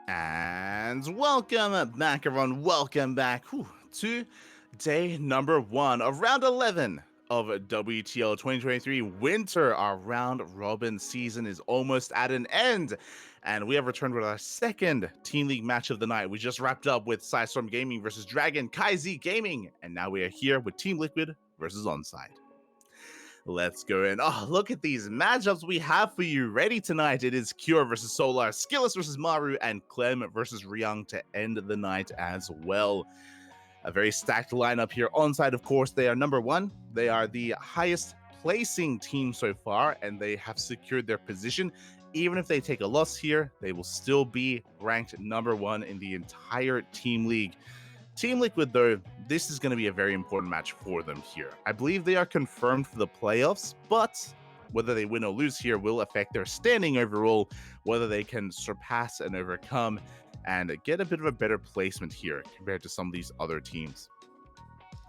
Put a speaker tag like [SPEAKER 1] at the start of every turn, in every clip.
[SPEAKER 1] And welcome back, everyone. Welcome back to day number 1 of round 11 of WTL 2023 Winter. Our round robin season is almost at an end, and we have returned with our second Team League match of the night. We just wrapped up with Sidestorm Gaming versus Dragon KZ Gaming, and now we are here with Team Liquid versus ONSYDE. Let's go in. Oh, look at these matchups we have for you ready tonight. It is Cure versus Solar, SKillous versus Maru, and Clem versus Ryung to end the night as well. A very stacked lineup here. ONSYDE, of course, they are number 1. They are the highest placing team so far, and they have secured their position. Even if they take a loss here, they will still be ranked number 1 in the entire Team League. Team Liquid, though, this is going to be a very important match for them here. I believe they are confirmed for the playoffs, but whether they win or lose here will affect their standing overall, whether they can surpass and overcome and get a bit of a better placement here compared to some of these other teams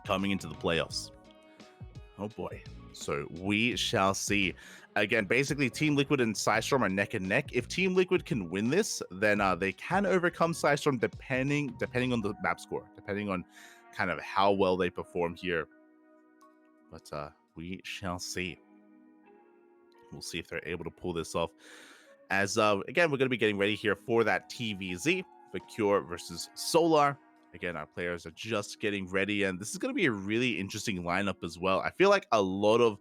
[SPEAKER 1] coming into the playoffs. Oh boy. So we shall see. Again, basically, Team Liquid and Sidestorm are neck and neck. If Team Liquid can win this, then they can overcome Sidestorm depending on the map score, depending on kind of how well they perform here. But we shall see. We'll see if they're able to pull this off. As again, we're going to be getting ready here for that TVZ for Cure versus Solar. Again, our players are just getting ready, and this is going to be a really interesting lineup as well. I feel like a lot of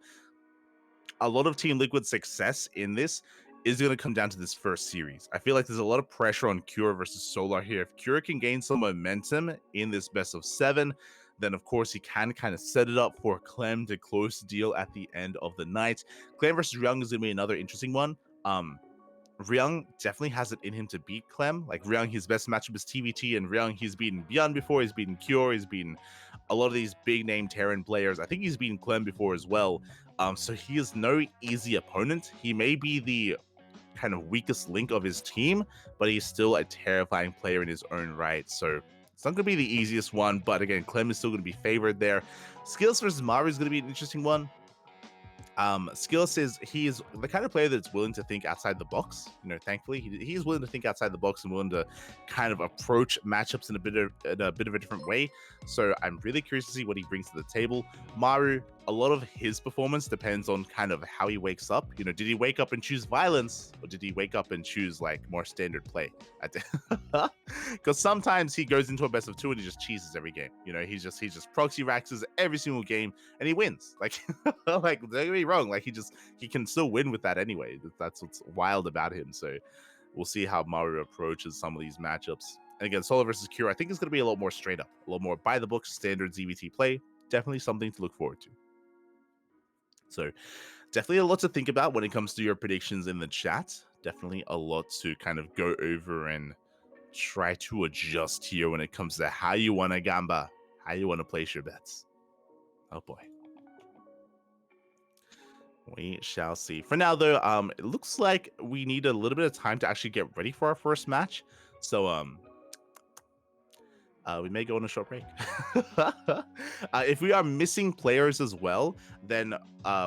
[SPEAKER 1] Team Liquid's success in this is going to come down to this first series. I feel like there's a lot of pressure on Cure versus Solar here. If Cure can gain some momentum in this best of 7, then of course he can kind of set it up for Clem to close the deal at the end of the night. Clem versus Ryung is going to be another interesting one. Ryung definitely has it in him to beat Clem. Like Ryung, his best matchup is TVT, and Ryung, he's beaten Beyond before, he's beaten Cure, he's beaten a lot of these big name Terran players. I think he's beaten Clem before as well. So he is no easy opponent. He may be the kind of weakest link of his team, but he's still a terrifying player in his own right. So it's not going to be the easiest one, but again, Clem is still going to be favored there. SKillous versus Maru is going to be an interesting one. SKillous is the kind of player that's willing to think outside the box. Thankfully, he's willing to think outside the box and willing to kind of approach matchups in a bit of a different way. So I'm really curious to see what he brings to the table. Maru, a lot of his performance depends on kind of how he wakes up. Did he wake up and choose violence, or did he wake up and choose like more standard play? Because sometimes he goes into a best of 2 and he just cheeses every game. He just proxy raxes every single game and he wins. Like don't get me wrong, like he can still win with that anyway. That's what's wild about him. So we'll see how Maru approaches some of these matchups. And again, Solo versus Cure, I think it's going to be a lot more straight up, a lot more by the book, standard ZVT play. Definitely something to look forward to. So definitely a lot to think about when it comes to your predictions in the chat. Definitely a lot to kind of go over and try to adjust here when it comes to how you want to gamba, how you want to place your bets. Oh boy. We shall see. For now, though, it looks like we need a little bit of time to actually get ready for our first match. So, we may go on a short break. If we are missing players as well, then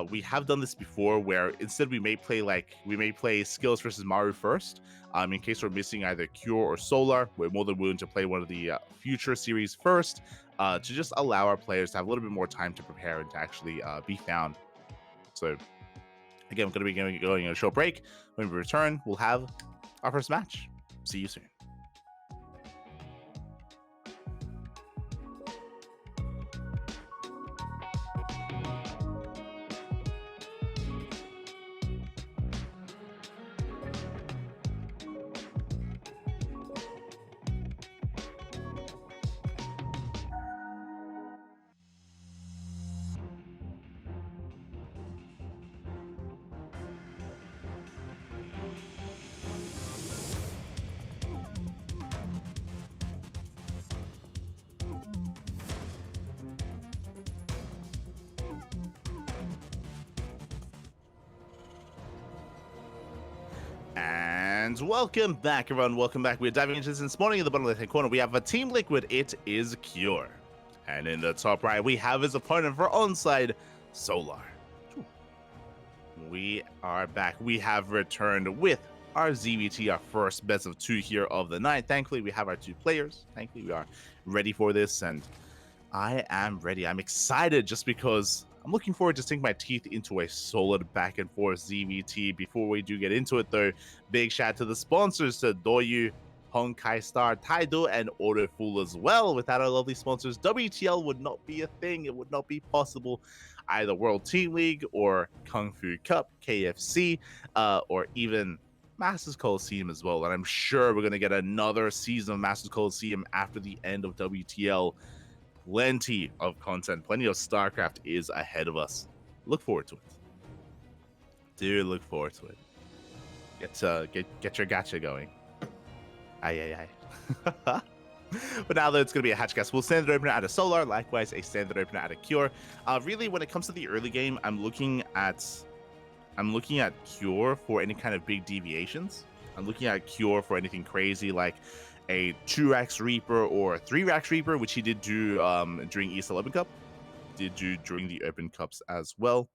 [SPEAKER 1] we have done this before, where instead we may play SKillous versus Maru first. In case we're missing either Cure or Solar, we're more than willing to play one of the future series first, to just allow our players to have a little bit more time to prepare and to actually be found. So, again, we're going to be going on a short break. When we return, we'll have our first match. See you soon. And welcome back, everyone. Welcome back. We're diving into this morning in the bottom left-hand corner. We have a Team Liquid. It is Cure. And in the top right, we have his opponent for ONSYDE, Solar. We are back. We have returned with our ZVT, our first best of 2 here of the night. Thankfully, we have our 2 players. Thankfully, we are ready for this, and I am ready. I'm excited just because I'm looking forward to sink my teeth into a solid back and forth ZVT. Before we do get into it, though, big shout out to the sponsors, to Doyu, Honkai Star, Taido, and Autofool as well. Without our lovely sponsors, WTL would not be a thing. It would not be possible. Either World Team League or Kung Fu Cup, KFC, or even Masters Coliseum as well. And I'm sure we're going to get another season of Masters Coliseum after the end of WTL. Plenty of content, plenty of Starcraft is ahead of us. Look forward to it. Do look forward to it. Get your gacha going. Aye. But now that it's going to be a hatch gas, we'll standard opener at a solar, likewise a standard opener at a cure. Really, when it comes to the early game, I'm looking at cure for any kind of big deviations. I'm looking at cure for anything crazy like a 2-Rax Reaper or a 3-Rax Reaper, which he did do during ESL Open Cup. Did do during the Open Cups as well.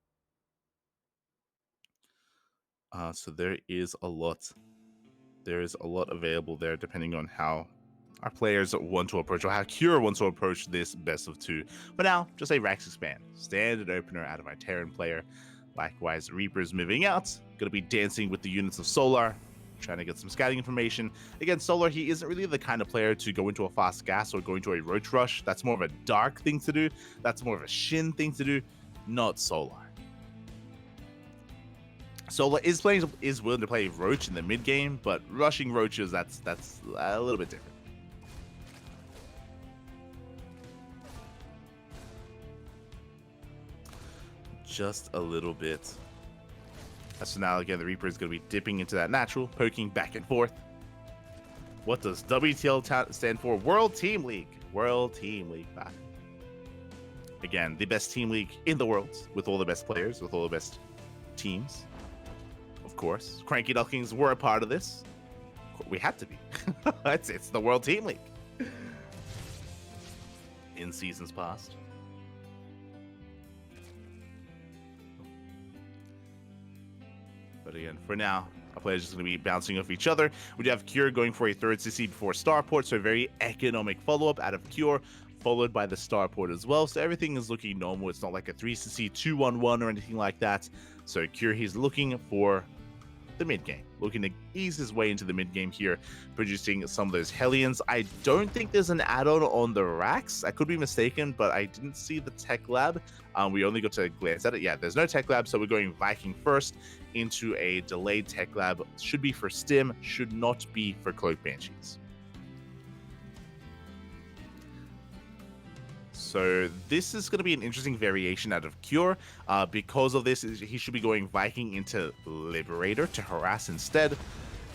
[SPEAKER 1] So there is a lot. There is a lot available there, depending on how our players want to approach, or how Cure wants to approach this best of 2. But now, just a Rax Expand. Standard opener out of our Terran player. Likewise, Reaper's moving out. Going to be dancing with the units of Solar, trying to get some scouting information. Again, Solar, he isn't really the kind of player to go into a fast gas or go into a roach rush. That's more of a dark thing to do. That's more of a Shin thing to do, not Solar. Solar is willing to play roach in the mid game, but rushing roaches, that's a little bit different. Just a little bit. So now again, the Reaper is going to be dipping into that natural, poking back and forth. What does WTL stand for? World Team League. World Team League. Again, the best team league in the world, with all the best players, with all the best teams. Of course, CranKy Ducklings were a part of this. We had to be. It's the World Team League. In seasons past. But again, for now, our players are just going to be bouncing off each other. We do have Cure going for a 3rd CC before Starport, so a very economic follow-up out of Cure, followed by the Starport as well. So everything is looking normal. It's not like a 3CC 2-1-1 or anything like that. So Cure, he's looking for the mid game, looking to ease his way into the mid game here, producing some of those Hellions. I don't think there's an add-on on the Rax. I could be mistaken, but I didn't see the tech lab. We only got to glance at it. Yeah, there's no tech lab, so we're going Viking first into a delayed tech lab. Should be for Stim, should not be for Cloak Banshees. So this is going to be an interesting variation out of Cure. Because of this, he should be going Viking into Liberator to harass instead.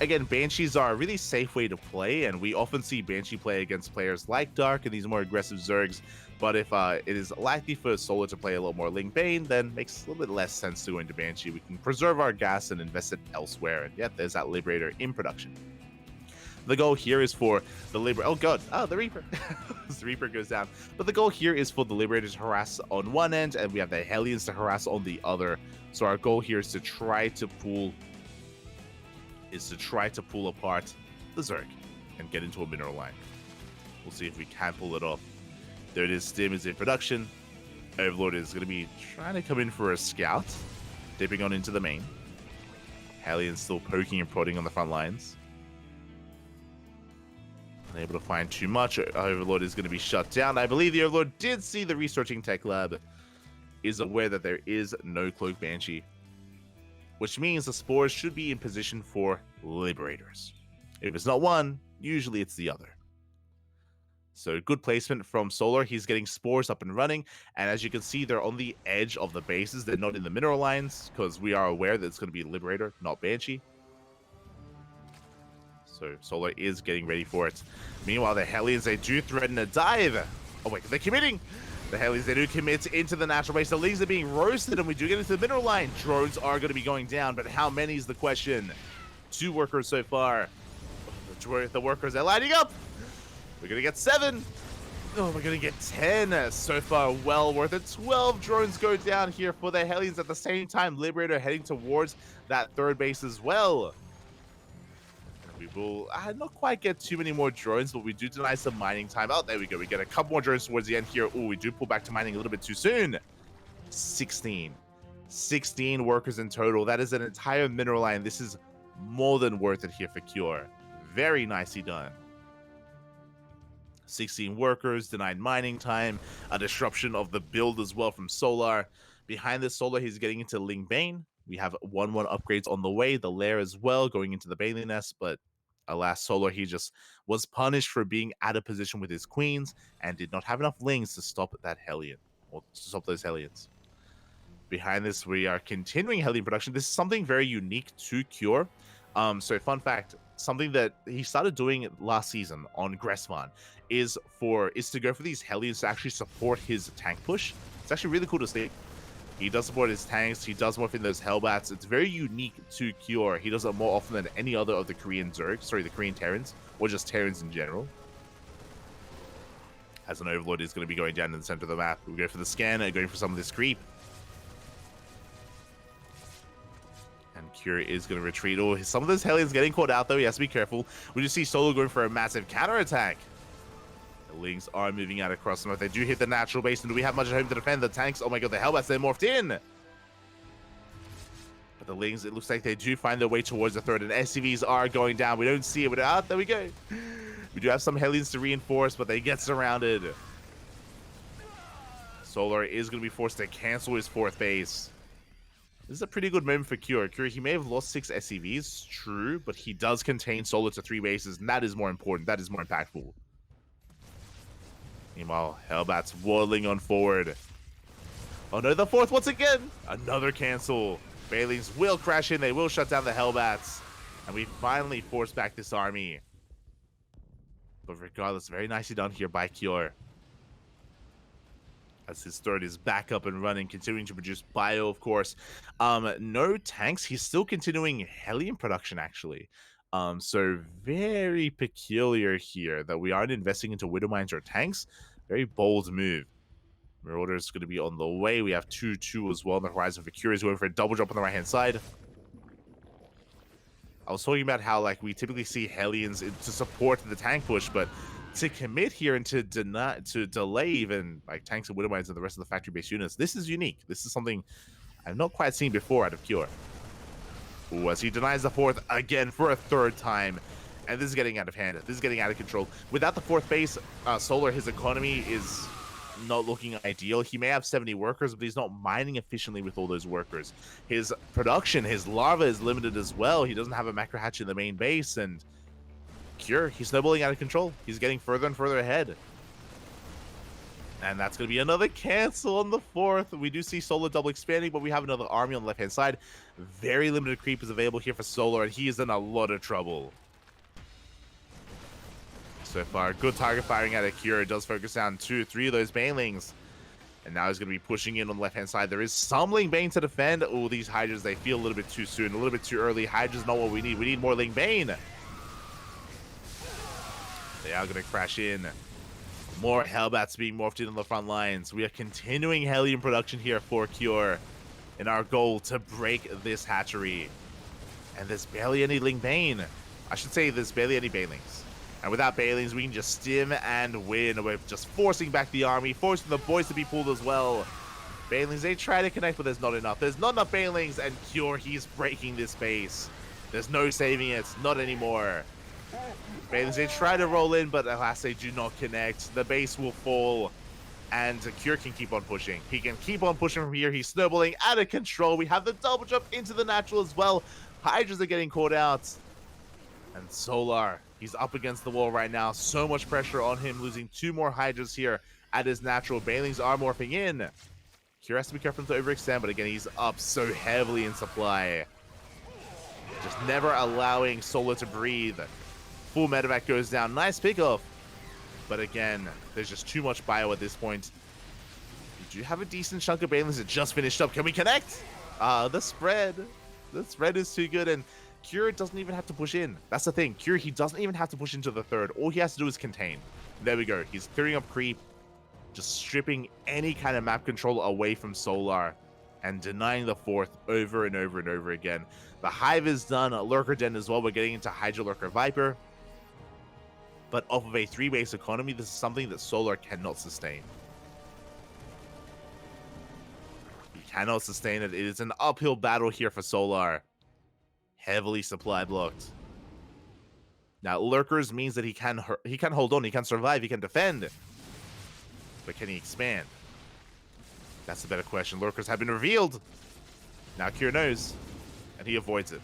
[SPEAKER 1] Again, Banshees are a really safe way to play, and we often see Banshee play against players like Dark and these more aggressive Zergs. But if it is likely for Solo to play a little more Ling Bane, then it makes a little bit less sense to go into Banshee. We can preserve our gas and invest it elsewhere, and yet there's that Liberator in production. The goal here is for the Liberator. Oh god, the Reaper. The Reaper goes down. But the goal here is for the Liberator to harass on one end, and we have the Hellions to harass on the other. So our goal here is to try to pull apart the Zerg and get into a mineral line. We'll see if we can pull it off. There it is. Stim is in production. Overlord is going to be trying to come in for a scout, dipping on into the main. Hellions still poking and prodding on the front lines. Unable to find too much. Overlord is going to be shut down. I believe the Overlord did see the researching tech lab, is aware that there is no Cloak Banshee, which means the spores should be in position for Liberators. If it's not one, usually it's the other. So good placement from Solar. He's getting spores up and running, and as you can see, they're on the edge of the bases. They're not in the mineral lines because we are aware that it's going to be Liberator, not Banshee. So Solar is getting ready for it. Meanwhile, the Hellions, they do threaten a dive. Oh wait, they're committing. The Hellions, they do commit into the natural base. The Leagues are being roasted, and we do get into the mineral line. Drones are going to be going down, but how many is the question? 2 workers so far. The workers are lining up. We're going to get 7. Oh, we're going to get 10. So far, well worth it. 12 drones go down here for the Hellions. At the same time, Liberator heading towards that 3rd base as well. We will not quite get too many more drones, but we do deny some mining time. Oh, there we go. We get a couple more drones towards the end here. Oh, we do pull back to mining a little bit too soon. 16 workers in total. That is an entire mineral line. This is more than worth it here for Cure. Very nicely done. 16 workers, denied mining time, a disruption of the build as well from Solar. Behind this Solar, he's getting into Ling Bane. We have 1-1 upgrades on the way, the lair as well, going into the Bailey Nest, but alas, Solar, he just was punished for being out of position with his queens and did not have enough Lings to stop that Hellion, or to stop those Hellions. Behind this, we are continuing Hellion production. This is something very unique to Cure. So fun fact, something that he started doing last season on Gressvan is to go for these Hellions to actually support his tank push. It's actually really cool to see. He does support his tanks. He does morph in those Hellbats. It's very unique to Cure. He does it more often than any other of the Korean the Korean Terrans, or just Terrans in general. As an Overlord is going to be going down in the center of the map. We go for the scan and going for some of this creep. And Cure is going to retreat. Oh, some of those Hellions getting caught out, though. He has to be careful. We just see Solo going for a massive counterattack. The Lings are moving out across them. If they do hit the natural base, and do we have much at home to defend? The tanks, oh my god, the Hellbats, they're morphed in. But the Lings, it looks like they do find their way towards the third, and SCVs are going down. We don't see it, but there we go. We do have some Hellions to reinforce, but they get surrounded. Solar is going to be forced to cancel his fourth base. This is a pretty good moment for Cure. Cure, he may have lost 6 SCVs, true, but he does contain Solar to 3 bases, and that is more important. That is more impactful. Meanwhile, Hellbats waddling on forward. Oh no, the fourth once again! Another cancel. Bailings will crash in. They will shut down the Hellbats. And we finally force back this army. But regardless, very nicely done here by Cure. As his third is back up and running, continuing to produce bio, of course. No tanks. He's still continuing Hellion production, actually. So very peculiar here that we aren't investing into Widow Mines or tanks. Very bold move. Marauder is going to be on the way. We have 2-2 as well on the horizon for Cure. Is going for a double jump on the right-hand side. I was talking about how we typically see Hellions to support the tank push, but to commit here and to delay even tanks and Widow Mines and the rest of the factory-based units, this is unique. This is something I've not quite seen before out of Cure. Ooh, as he denies the fourth again for a third time. And this is getting out of hand. This is getting out of control. Without the fourth base, Solar, his economy is not looking ideal. He may have 70 workers, but he's not mining efficiently with all those workers. His production, his larva is limited as well. He doesn't have a macro hatch in the main base. And Cure, he's snowballing out of control. He's getting further and further ahead. And that's going to be another cancel on the fourth. We do see Solar double expanding, but we have another army on the left-hand side. Very limited creep is available here for Solar, and he is in a lot of trouble. So far, good target firing out of Cure. It does focus down 2-3 of those Banelings. And now he's going to be pushing in on the left-hand side. There is some Ling Bane to defend. Oh, these Hydras, they feel a little bit too soon, a little bit too early. Hydra's not what we need. We need more Ling Bane. They are going to crash in. More Hellbats being morphed in on the front lines. We are continuing Hellion production here for Cure in our goal to break this hatchery. And there's barely any Ling Bane. I should say there's barely any Banelings. And without Banelings, we can just stim and win. We're just forcing back the army, forcing the boys to be pulled as well. Banelings, they try to connect, but there's not enough. There's not enough Banelings, and Cure, he's breaking this base. There's no saving it. Not anymore. Banelings, they try to roll in, but alas, they do not connect. The base will fall, and Cure can keep on pushing. He can keep on pushing from here. He's snowballing out of control. We have the double jump into the natural as well. Hydras are getting caught out. And Solar, he's up against the wall right now. So much pressure on him, losing 2 more Hydras here at his natural. Banelings are morphing in. Cure has to be careful to overextend, but again, he's up so heavily in supply. Just never allowing Solar to breathe. Full medevac goes down. Nice pickoff. But again, there's just too much bio at this point. We do have a decent chunk of Banelings that just finished up. Can we connect? The spread. The spread is too good, and Cure doesn't even have to push in. That's the thing. Cure, he doesn't even have to push into the third. All he has to do is contain. There we go. He's clearing up creep, just stripping any kind of map control away from Solar, and denying the fourth over and over and over again. The Hive is done. Lurker Den as well. We're getting into Hydra Lurker Viper. But off of a 3-base economy, this is something that Solar cannot sustain. He cannot sustain it. It is an uphill battle here for Solar. Heavily supply blocked. Now, Lurkers means that he can hold on, he can survive, he can defend. But can he expand? That's a better question. Lurkers have been revealed. Now Kira knows. And he avoids it.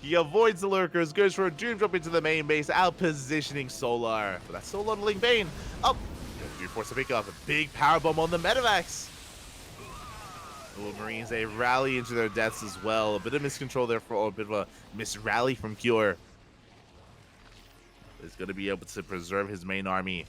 [SPEAKER 1] He avoids the Lurkers, goes for a Doom Drop into the main base, out-positioning Solar. But that's Solar Link Bane. Up! You force to pick up a big power bomb on the Medivacs. The Marines, they rally into their deaths as well. A bit of miscontrol there for a bit of a misrally from Cure. Is going to be able to preserve his main army.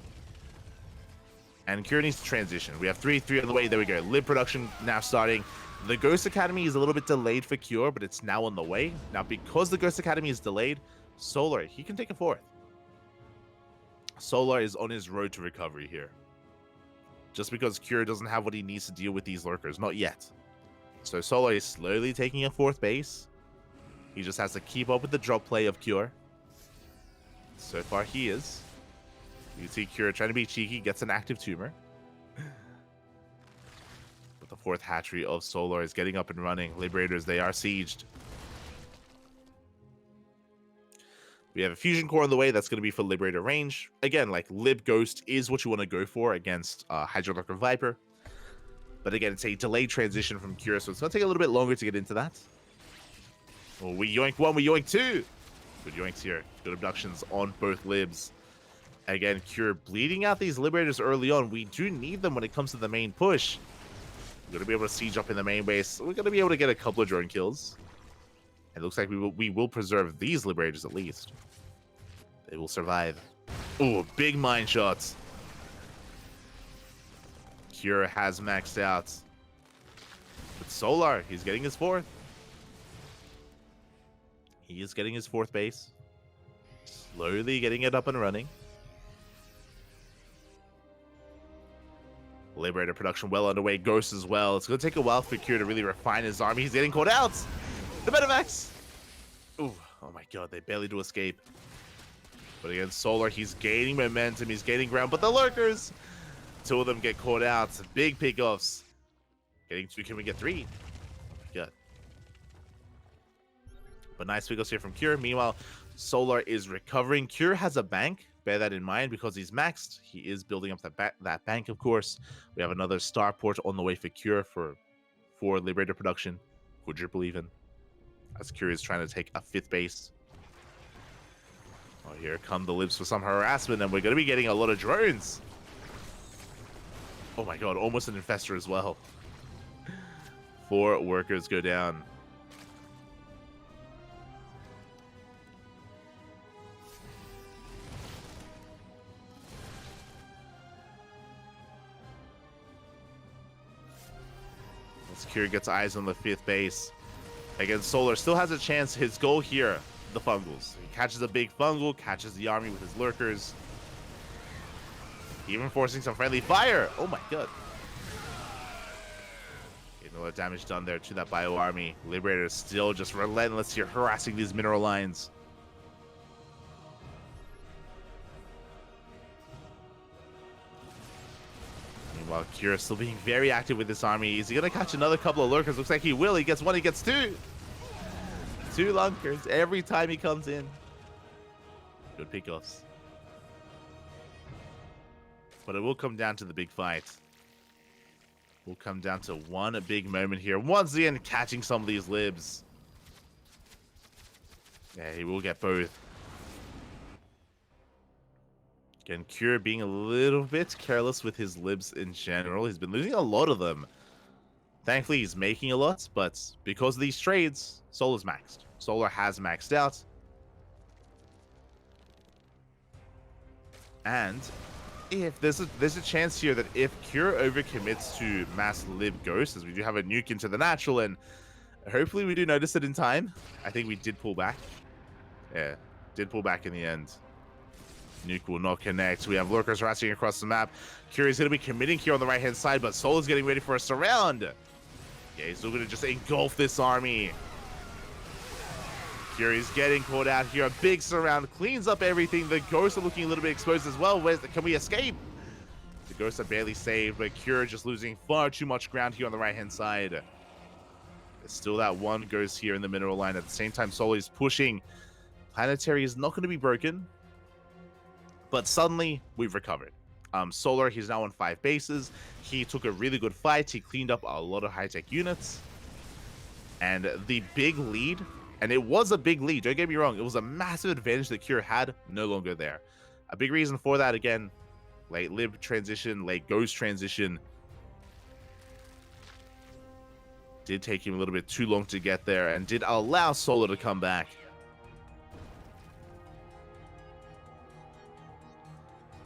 [SPEAKER 1] And Cure needs to transition. We have 3-3 on the way. There we go. Lib production now starting. The Ghost Academy is a little bit delayed for Cure, but it's now on the way. Now, because the Ghost Academy is delayed, Solar, he can take a fourth. Solar is on his road to recovery here. Just because Cure doesn't have what he needs to deal with these Lurkers. Not yet. So Solar is slowly taking a fourth base. He just has to keep up with the drop play of Cure. So far, he is. You can see Cure trying to be cheeky, gets an active tumor. But the fourth hatchery of Solar is getting up and running. Liberators, they are sieged. We have a fusion core on the way. That's going to be for Liberator range. Again, like Lib Ghost is what you want to go for against Hydra Lurker Viper. But again, it's a delayed transition from Cure, so it's going to take a little bit longer to get into that. Well, we yoink one, we yoink two. Good yoinks here. Good abductions on both Libs. Again, Cure bleeding out these Liberators early on. We do need them when it comes to the main push. We're going to be able to siege up in the main base. We're going to be able to get a couple of drone kills. It looks like we will preserve these Liberators at least. They will survive. Ooh, big mine shots. Cure has maxed out. But Solar, he's getting his fourth. He is getting his fourth base. Slowly getting it up and running. Liberator production well underway. Ghost as well. It's going to take a while for Cure to really refine his army. He's getting caught out. The Medivacs. Ooh, oh my god, they barely do escape. But again, Solar, he's gaining momentum. He's gaining ground. But the Lurkers, two of them get caught out. Big pickoffs. Getting two. Can we get three? Good. But nice pickoffs here from Cure. Meanwhile, Solar is recovering. Cure has a bank. Bear that in mind because he's maxed. He is building up that bank, of course. We have another starport on the way for Cure for Liberator production. Quadruple even. As Cure is trying to take a fifth base. Oh, here come the Libs for some harassment, and we're going to be getting a lot of drones. Oh my god, almost an infestor as well. 4 workers go down. Cure gets eyes on the 5th base. Again, Solar still has a chance. His goal here, the fungals. He catches a big fungal, catches the army with his Lurkers. Even forcing some friendly fire. Oh my god. Getting a lot of damage done there to that bio army. Liberator is still just relentless here, harassing these mineral lines. While Cure still being very active with this army. Is he going to catch another couple of Lurkers? Looks like he will. He gets one, he gets two. 2 Lurkers every time he comes in. Good pickoffs. But it will come down to the big fight. Will come down to one big moment here. Once again, catching some of these Libs. Yeah, he will get both. Again, Cure being a little bit careless with his Libs in general. He's been losing a lot of them. Thankfully, he's making a lot, but because of these trades, Solar's maxed. Solar has maxed out. And if there's a chance here that if Cure overcommits to mass Lib Ghost, as we do have a nuke into the natural, and hopefully we do notice it in time. I think we did pull back. Yeah, did pull back in the end. Nuke will not connect. We have Lurkers harassing across the map. Cure is going to be committing here on the right-hand side, but Solar's getting ready for a surround. Yeah, he's still going to just engulf this army. Fury's getting caught out here. A big surround cleans up everything. The ghosts are looking a little bit exposed as well. Can we escape? The ghosts are barely saved, but Cure just losing far too much ground here on the right-hand side. There's still that one ghost here in the mineral line. At the same time, Solar is pushing. Planetary is not going to be broken, but suddenly we've recovered. Solar, he's now on 5 bases. He took a really good fight. He cleaned up a lot of high-tech units. And the big lead, and it was a big lead, don't get me wrong, it was a massive advantage that Cure had, no longer there. A big reason for that, again, late lib transition, late ghost transition. Did take him a little bit too long to get there, and did allow Solar to come back.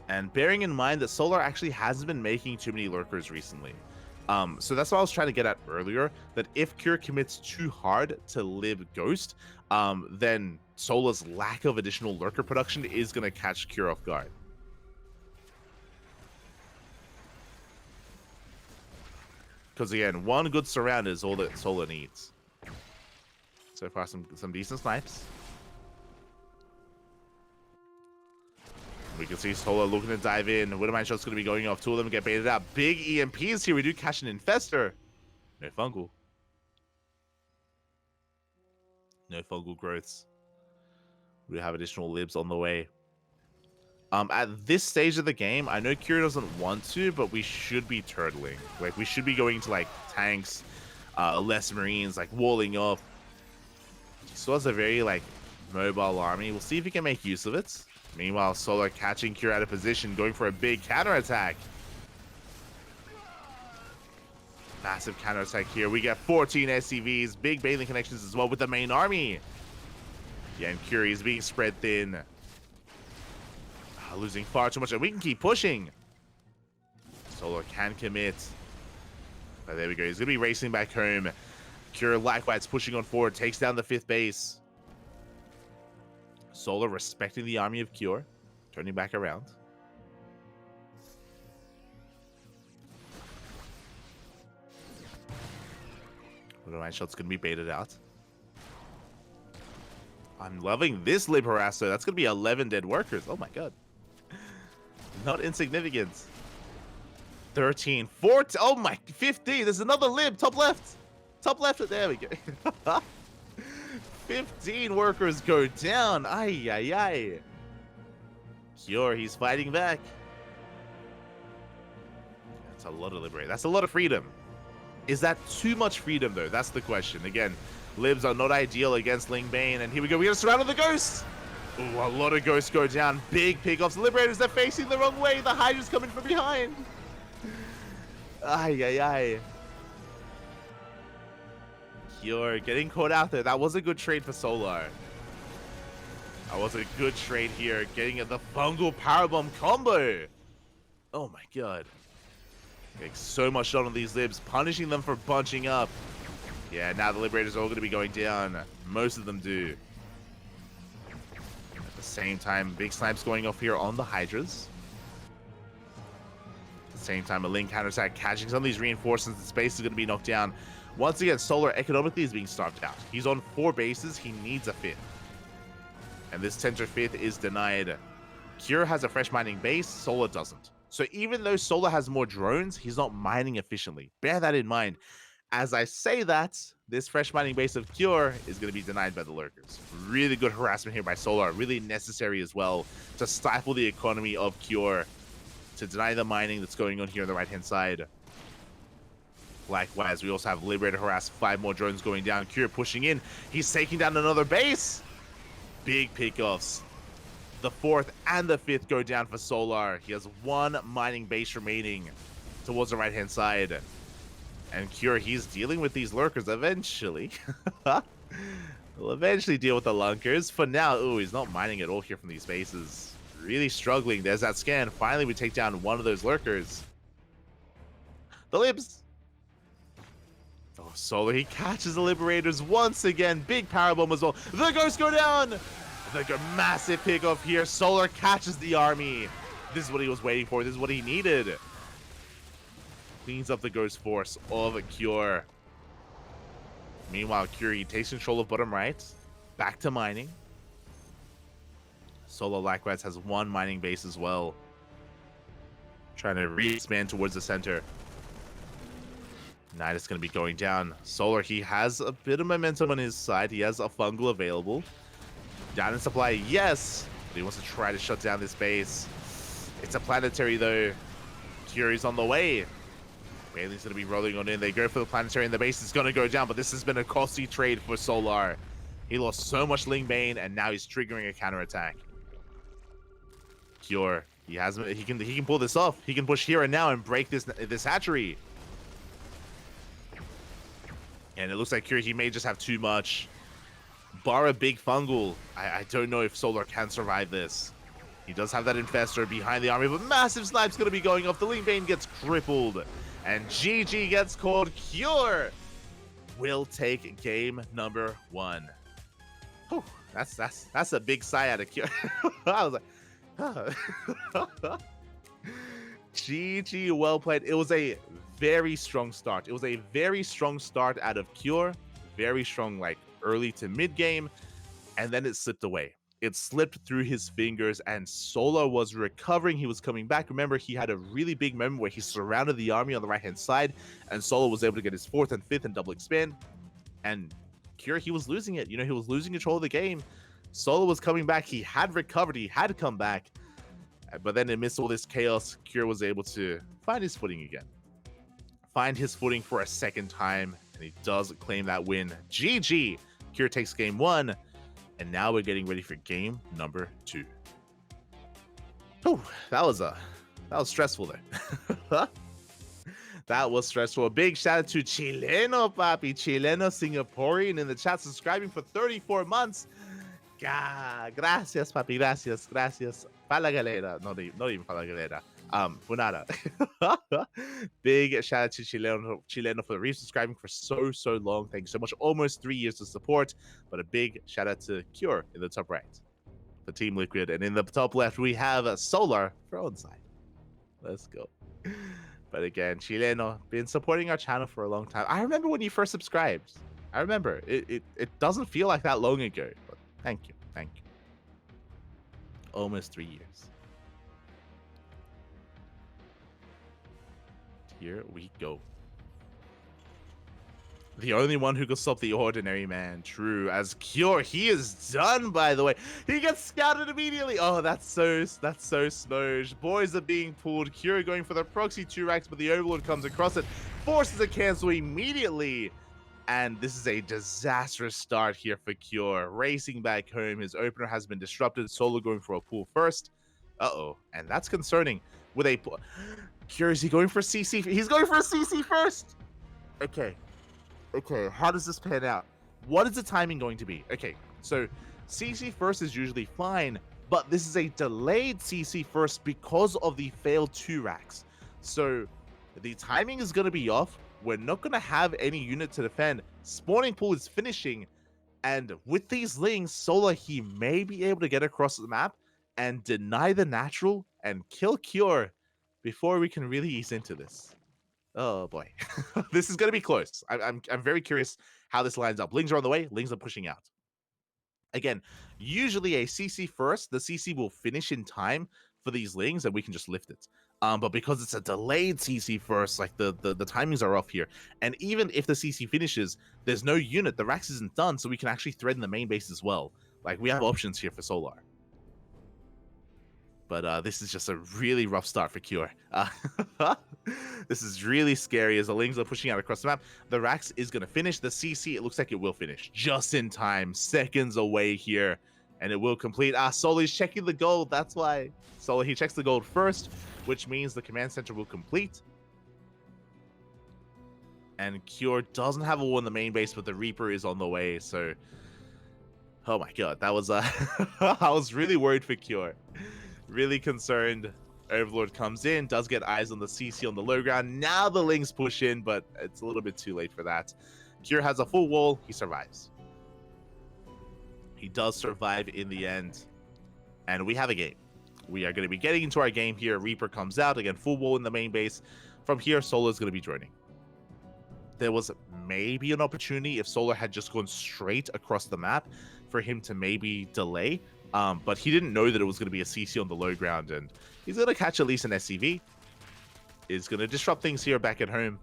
[SPEAKER 1] And bearing in mind that Solar actually hasn't been making too many lurkers recently. So that's what I was trying to get at earlier, that if Cure commits too hard to lib ghost, then Solar's lack of additional lurker production is going to catch Cure off guard. Because again, one good surround is all that Solar needs. So far, some decent snipes. We can see Solar looking to dive in. Widowmine shot's going to be going off. Two of them get baited out. Big EMPs here. We do catch an Infestor. No fungal. No fungal growths. We have additional libs on the way. At this stage of the game, I know Cure doesn't want to, but we should be turtling. Like, we should be going to, like, tanks, less Marines, like, walling up. He still has a very, like, mobile army. We'll see if he can make use of it. Meanwhile, Solar catching Cure out of position, going for a big counterattack. Massive counterattack here. We get 14 SCVs, big bathing connections as well with the main army. Yeah, and Cure is being spread thin. Losing far too much, and we can keep pushing. Solar can commit. But there we go. He's going to be racing back home. Cure likewise pushing on forward, takes down the 5th base. Solar respecting the army of Cure, turning back around. Widowmine shot's going to be baited out. I'm loving this lib harasser. That's going to be 11 dead workers. Oh my god. Not insignificant. 13, 14, oh my, 15. There's another lib, top left. Top left, there we go. 15 workers go down. Ay, ay, ay. Cure, he's fighting back. That's a lot of liberate. That's a lot of freedom. Is that too much freedom, though? That's the question. Again, libs are not ideal against Ling Bane. And here we go. We got to surround the ghosts. Ooh, a lot of ghosts go down. Big pickoffs. The Liberators, they're facing the wrong way. The Hydra's coming from behind. Ay, ay, ay. Cure getting caught out there. That was a good trade for Solar. That was a good trade here. Getting the fungal powerbomb combo. Oh my god. Getting so much shot on these libs. Punishing them for bunching up. Yeah, now the Liberators are all going to be going down. Most of them do. At the same time, big snipes going off here on the Hydras. At the same time, a Ling counterattack catching some of these reinforcements. The space is going to be knocked down. Once again, Solar economically is being starved out. He's on 4 bases. He needs a 5th. And this 10th 5th is denied. Cure has a fresh mining base. Solar doesn't. So even though Solar has more drones, he's not mining efficiently. Bear that in mind. As I say that, this fresh mining base of Cure is going to be denied by the lurkers. Really good harassment here by Solar. Really necessary as well to stifle the economy of Cure. To deny the mining that's going on here on the right-hand side. Likewise, we also have Liberator harass. 5 more drones going down. Cure pushing in. He's taking down another base. Big pickoffs. The 4th and the 5th go down for Solar. He has 1 mining base remaining towards the right-hand side. And Cure, he's dealing with these lurkers eventually. We'll eventually deal with the lunkers. For now, ooh, he's not mining at all here from these bases. Really struggling. There's that scan. Finally, we take down one of those lurkers. The libs. Oh, Solar, he catches the Liberators once again. Big powerbomb as well. The ghosts go down. The massive pickoff here. Solar catches the army. This is what he was waiting for. This is what he needed. Cleans up the ghost force of Cure. Meanwhile, Cure, he takes control of bottom right. back to mining. Solo likewise has one mining base as well. Trying to re-expand towards the center. Knight is going to be going down. Solar, he has a bit of momentum on his side. He has a fungal available. Down in supply, yes! But he wants to try to shut down this base. It's a planetary though. Cury's on the way. Bailey's going to be rolling on in. They go for the planetary and the base is going to go down, but this has been a costly trade for Solar. He lost so much Ling Bane and now he's triggering a counterattack. Cure, he can pull this off. He can push here and now and break this hatchery. And it looks like Cure, he may just have too much. Bar a big fungal. I don't know if Solar can survive this. He does have that infestor behind the army, but massive snipe's going to be going off. The Ling Bane gets crippled. And GG gets called. Cure will take game number 1. Whew, that's a big sigh out of Cure. I was like, huh. GG, well played. It was a very strong start. It was a very strong start out of Cure. Very strong, like, early to mid game. And then it slipped away. It slipped through his fingers, and Solo was recovering. He was coming back. Remember, he had a really big moment where he surrounded the army on the right-hand side, and Solo was able to get his 4th and 5th and double expand. And Cure, he was losing it. You know, he was losing control of the game. Solo was coming back. He had recovered. He had come back. But then amidst all this chaos, Cure was able to find his footing again. Find his footing for a second time, and he does claim that win. GG! Cure takes game 1. And now we're getting ready for game number 2. Whew, that was stressful there. That was stressful. A big shout out to Chileno, papi. Chileno Singaporean in the chat, subscribing for 34 months. Gracias, papi. Gracias. Pa la galera. Not even pa la galera. Funada. Big shout out to Chileno for resubscribing for so long. Thank you so much. Almost 3 years of support. But a big shout out to Cure in the top right for Team Liquid. And in the top left, we have Solar for ONSYDE. Let's go. But again, Chileno, been supporting our channel for a long time. I remember when you first subscribed. I remember. It doesn't feel like that long ago. But thank you. Almost 3 years. Here we go. The only one who could stop the ordinary man. True. As Cure, he is done, by the way. He gets scouted immediately. Oh, that's so snoge. Boys are being pulled. Cure going for the proxy 2 racks, but the Overlord comes across it. Forces a cancel immediately. And this is a disastrous start here for Cure. Racing back home. His opener has been disrupted. Solo going for a pull first. Uh-oh. And that's concerning. With a... Cure, is he going for CC? He's going for a CC first. Okay, how does this pan out? What is the timing going to be? Okay, so CC first is usually fine, but this is a delayed CC first because of the failed 2 racks. So the timing is going to be off. We're not going to have any unit to defend. Spawning pool is finishing, and with these lings, Solar, he may be able to get across the map and deny the natural and kill Cure before we can really ease into this. Oh boy, this is going to be close. I'm very curious how this lines up. Lings are on the way. Lings are pushing out. Again, usually a CC first, the CC will finish in time for these lings and we can just lift it. But because it's a delayed CC first, like the timings are off here. And even if the CC finishes, there's no unit. The Rax isn't done, so we can actually thread in the main base as well. Like, we have options here for Solar. But this is just a really rough start for Cure. This is really scary as the Lings are pushing out across the map. The Rax is going to finish. The CC, it looks like it will finish. Just in time. Seconds away here. And it will complete. Solo's checking the gold. That's why. Solo, he checks the gold first, which means the command center will complete. And Cure doesn't have a wall in the main base, but the Reaper is on the way. So, oh my god. That was... I was really worried for Cure. Really concerned. Overlord comes in, does get eyes on the CC on the low ground. Now the Lings push in, but it's a little bit too late for that. Cure has a full wall. He survives. He does survive in the end. And we have a game. We are going to be getting into our game here. Reaper comes out. Again, full wall in the main base. From here, Solo is going to be droning. there was maybe an opportunity if Solar had just gone straight across the map for him to maybe delay. But he didn't know that it was going to be a CC on the low ground, and he's going to catch at least an SCV. Is going to disrupt things here back at home,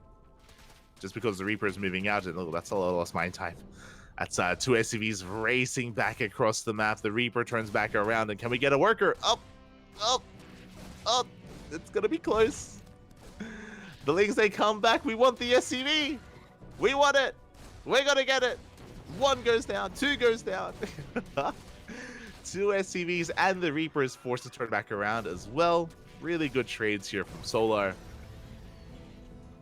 [SPEAKER 1] just because the Reaper is moving out, and look, that's a lot of lost mine time. That's two SCVs racing back across the map. The Reaper turns back around, and can we get a worker? Up, up, up. It's going to be close. The Lings, they come back. We want the SCV. We want it. We're going to get it. 1 goes down. 2 goes down. 2 SCVs, and the Reaper is forced to turn back around as well. Really good trades here from Solar.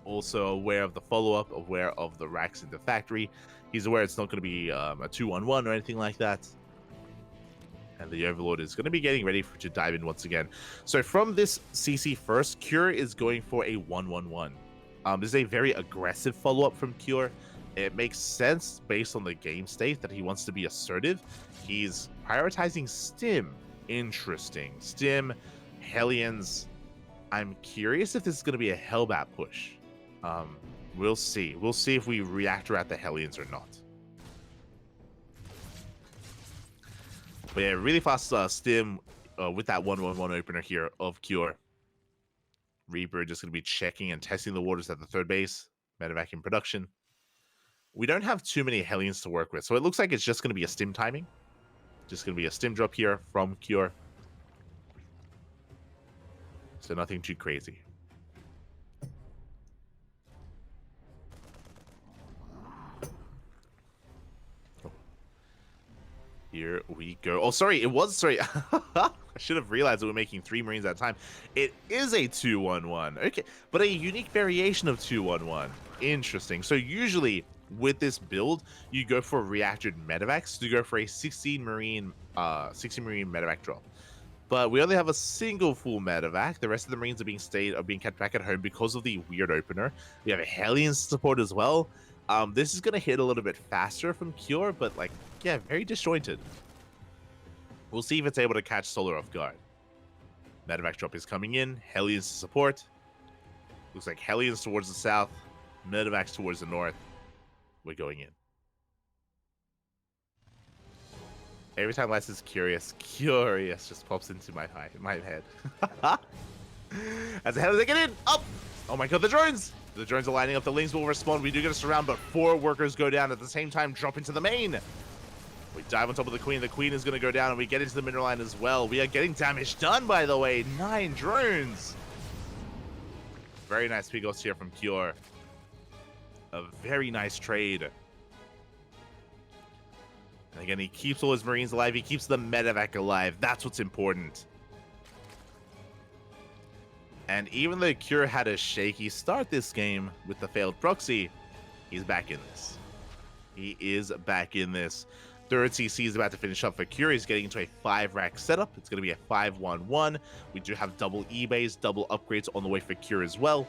[SPEAKER 1] Also aware of the follow-up, aware of the racks in the factory. He's aware it's not going to be a 2-on-1 or anything like that. And the Overlord is going to be getting ready to dive in once again. So from this CC first, Cure is going for a 1-1-1. This is a very aggressive follow-up from Cure. It makes sense based on the game state that he wants to be assertive. He's prioritizing Stim. Interesting. Stim, Hellions. I'm curious if this is going to be a Hellbat push. We'll see. We'll see if we reactor at the Hellions or not. But yeah, really fast Stim with that 1-1-1 opener here of Cure. Reaper just going to be checking and testing the waters at the third base. Medevac in production. We don't have too many Hellions to work with, so it looks like it's just going to be a Stim timing. Just going to be a Stim drop here from Cure. So nothing too crazy. Here we go. Oh, sorry. I should have realized that we're making 3 Marines at a time. It is a 2-1-1. Okay, but a unique variation of 2-1-1. Interesting. So usually with this build, you go for reactored medevacs to go for a 16 Marine medevac drop. But we only have a single full medevac. The rest of the Marines are being kept back at home because of the weird opener. We have a Hellion support as well. This is going to hit a little bit faster from Cure, but like, yeah, very disjointed. We'll see if it's able to catch Solar off guard. Medevac drop is coming in. Hellions to support. Looks like Hellions towards the south. Medevacs towards the north. We're going in. Every time Less is curious just pops into my head. As the hell they get in! Up! Oh my god, the drones! The drones are lining up. The Lings will respond. We do get a surround, but 4 workers go down at the same time, drop into the main. We dive on top of the Queen. The Queen is going to go down, and we get into the mineral line as well. We are getting damage done, by the way. 9 drones. Very nice Pigos here from Cure. A very nice trade. And again, he keeps all his Marines alive. He keeps the medevac alive. That's what's important. And even though Cure had a shaky start this game with the failed proxy, he's back in this. He is back in this. Third CC is about to finish up for Cure. He's getting into a 5-rack setup. It's going to be a 5-1-1. We do have double E-bays, double upgrades on the way for Cure as well.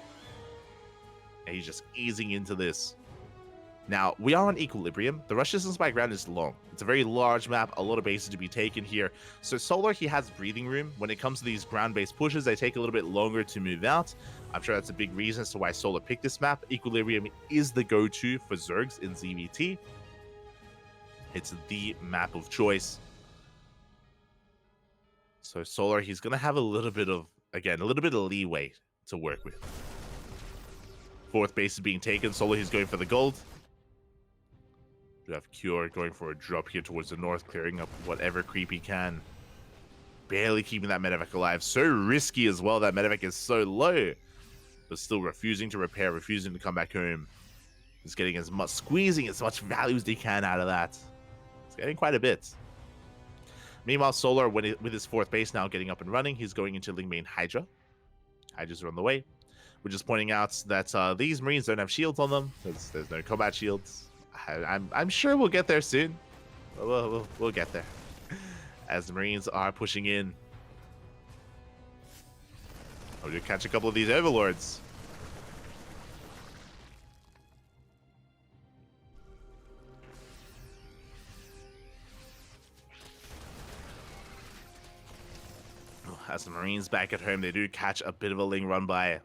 [SPEAKER 1] And he's just easing into this. Now, we are on Equilibrium. The rush distance by ground is long. It's a very large map, a lot of bases to be taken here. So Solar, he has breathing room. When it comes to these ground-based pushes, they take a little bit longer to move out. I'm sure that's a big reason as to why Solar picked this map. Equilibrium is the go-to for Zergs in ZVT. It's the map of choice. So Solar, he's going to have a little bit of, again, a little bit of leeway to work with. 4th base is being taken. Solar, he's going for the gold. We have Cure going for a drop here towards the north, clearing up whatever creep he can. Barely keeping that medevac alive. So risky as well. That medevac is so low. But still refusing to repair, refusing to come back home. He's getting as much, squeezing as much value as he can out of that. It's getting quite a bit. Meanwhile, Solar, with his 4th base now getting up and running, he's going into Ling Main Hydra. Hydras are on the way. We're just pointing out that these Marines don't have shields on them. There's no combat shields. I'm sure we'll get there soon. We'll get there. As the Marines are pushing in. Oh, we catch a couple of these Overlords. As the Marines back at home, they do catch a bit of a Ling run by.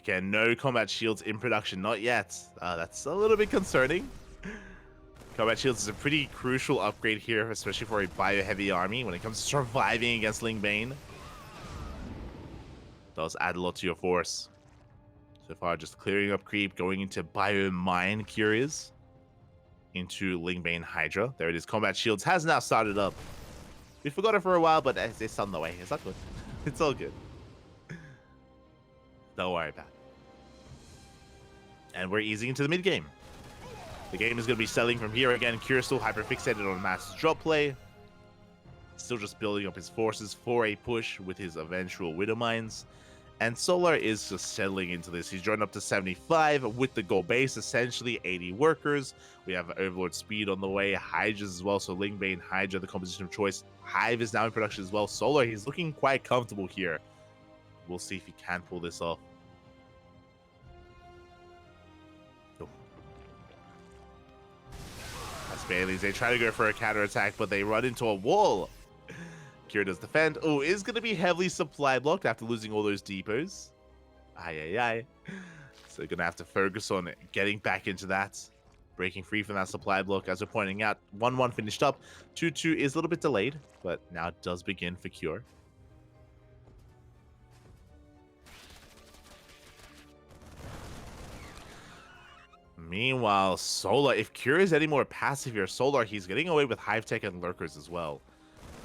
[SPEAKER 1] Again, no combat shields in production, not yet. That's a little bit concerning. Combat shields is a pretty crucial upgrade here, especially for a bio-heavy army when it comes to surviving against Ling Bane. Does add a lot to your force. So far, just clearing up creep, going into bio-mine curious. Into Ling Bane Hydra. There it is. Combat shields has now started up. We forgot it for a while, but it's on the way. It's not good. It's all good. Don't worry about it. And we're easing into the mid game. The game is going to be selling from here again. Kira still hyper-fixated on mass drop play. Still just building up his forces for a push with his eventual Widow Mines. And Solar is just settling into this. He's joined up to 75 with the goal base, essentially 80 workers. We have Overlord Speed on the way, Hydras as well. So Ling Bane, Hydra, the composition of choice. Hive is now in production as well. Solar, he's looking quite comfortable here. We'll see if he can pull this off. That's Bailey's. They try to go for a counterattack, but they run into a wall. Kira does defend. Oh, is going to be heavily supply blocked after losing all those depots. Aye. So going to have to focus on getting back into that. Breaking free from that supply block. As we're pointing out, 1-1 finished up. 2-2 is a little bit delayed, but now it does begin for Cure. Meanwhile, Solar, if Cure is any more passive here, Solar, he's getting away with Hive Tech and Lurkers as well.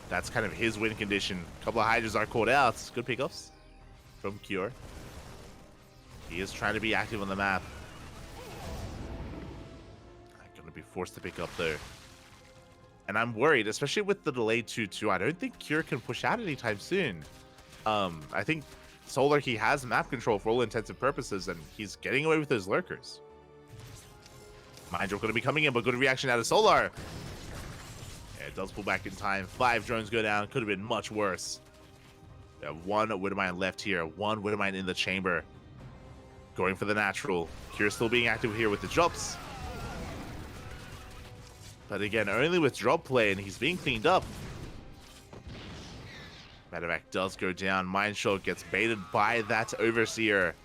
[SPEAKER 1] That's kind of his win condition. A couple of Hydras are called out. Good pickups from Cure. He is trying to be active on the map. I'm going to be forced to pick up though. And I'm worried, especially with the delayed 2-2. I don't think Cure can push out anytime soon. I think Solar, he has map control for all intensive purposes, and he's getting away with those Lurkers. Mind Drop going to be coming in, but good reaction out of Solar. It does pull back in time. 5 drones go down. Could have been much worse. We have 1 Widowmine left here. 1 Widowmine in the chamber. Going for the natural. Kira still being active here with the drops. But again, only with drop play, and he's being cleaned up. Medevac does go down. Mind Shot gets baited by that Overseer.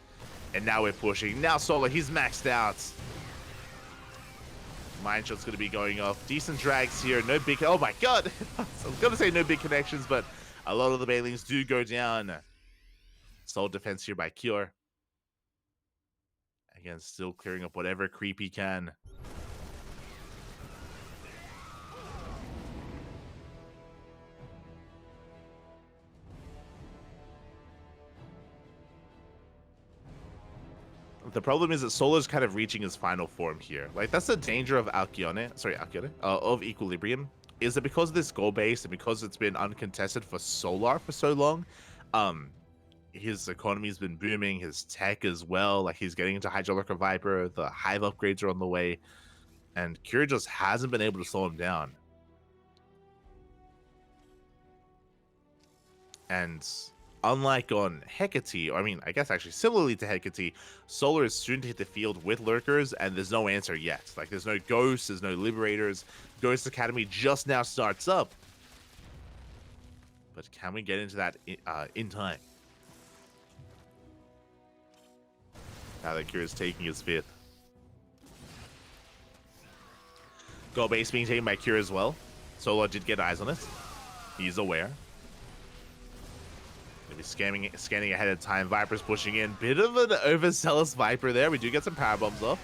[SPEAKER 1] And now we're pushing. Now Solar, he's maxed out. Mind Shot's going to be going off. Decent drags here. No big... Oh my god! I was going to say no big connections, but a lot of the Bailings do go down. Solid defense here by Cure. Again, still clearing up whatever creep he can. The problem is that Solar's kind of reaching his final form here. Like, that's the danger of of Equilibrium, is that because of this goal base and because it's been uncontested for Solar for so long, his economy's been booming, his tech as well. Like, he's getting into Hydraulic Viper, the Hive upgrades are on the way, and Cure just hasn't been able to slow him down. And unlike on Hecate, or I mean, I guess actually similarly to Hecate, Solar is soon to hit the field with Lurkers, and there's no answer yet. Like, there's no Ghosts, there's no Liberators. Ghost Academy just now starts up. But can we get into that in time? Now that Kira is taking his 5th. Goal base being taken by Kira as well. Solar did get eyes on it. He's aware. Maybe scanning ahead of time. Viper's pushing in. Bit of an overzealous Viper there. We do get some power bombs off.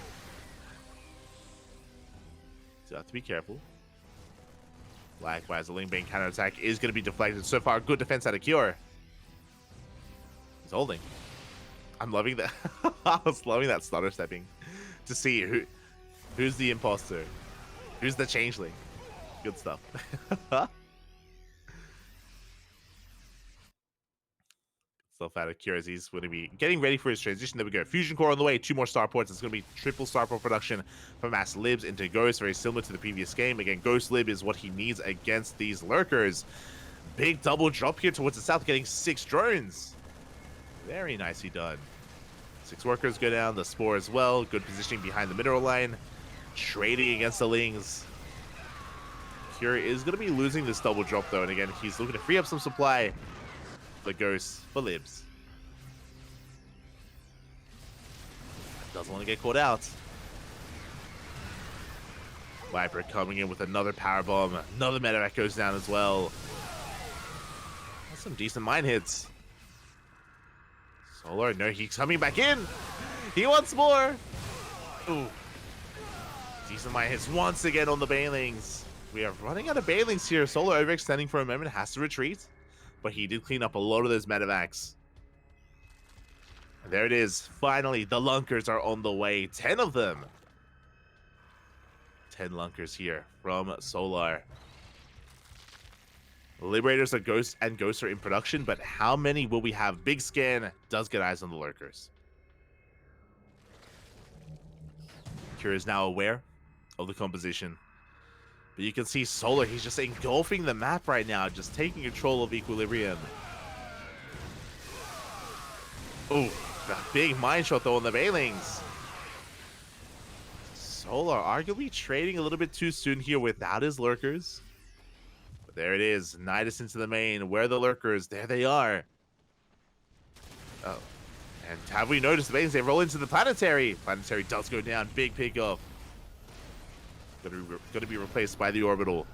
[SPEAKER 1] So have to be careful. Likewise, the Ling Bane counterattack is going to be deflected. So far, good defense out of Cure. He's holding. I'm loving that. I was loving that stutter stepping to see who's the imposter, who's the changeling. Good stuff. Stuff out of Cure as he's going to be getting ready for his transition. There we go. Fusion Core on the way. 2 more starports. It's going to be triple starport production from Mass Libs into Ghost, very similar to the previous game. Again, Ghost Lib is what he needs against these Lurkers. Big double drop here towards the south, getting 6 drones. Very nicely done. 6 workers go down. The Spore as well. Good positioning behind the mineral line. Trading against the Lings. Cure is going to be losing this double drop though. And again, he's looking to free up some supply. The Ghosts for Libs. Doesn't want to get caught out. Viper coming in with another power bomb. Another medevac goes down as well. That's some decent mine hits. Solar, no, he's coming back in. He wants more. Ooh. Decent mine hits once again on the Banelings. We are running out of Banelings here. Solar overextending for a moment, has to retreat. But he did clean up a lot of those medevacs. And there it is. Finally, the Lunkers are on the way. 10 of them. 10 Lunkers here from Solar. Liberators are Ghost and Ghosts are in production, but how many will we have? Big Scan does get eyes on the Lurkers. Kira is now aware of the composition. But you can see Solar, he's just engulfing the map right now, just taking control of Equilibrium. Oh, that big mine shot though on the Banelings. Solar arguably trading a little bit too soon here without his Lurkers. But there it is, Nidus into the main. Where are the Lurkers? There they are. Oh, and have we noticed the Banelings? They roll into the Planetary. Planetary does go down, big pickup. Going to be replaced by the Orbital.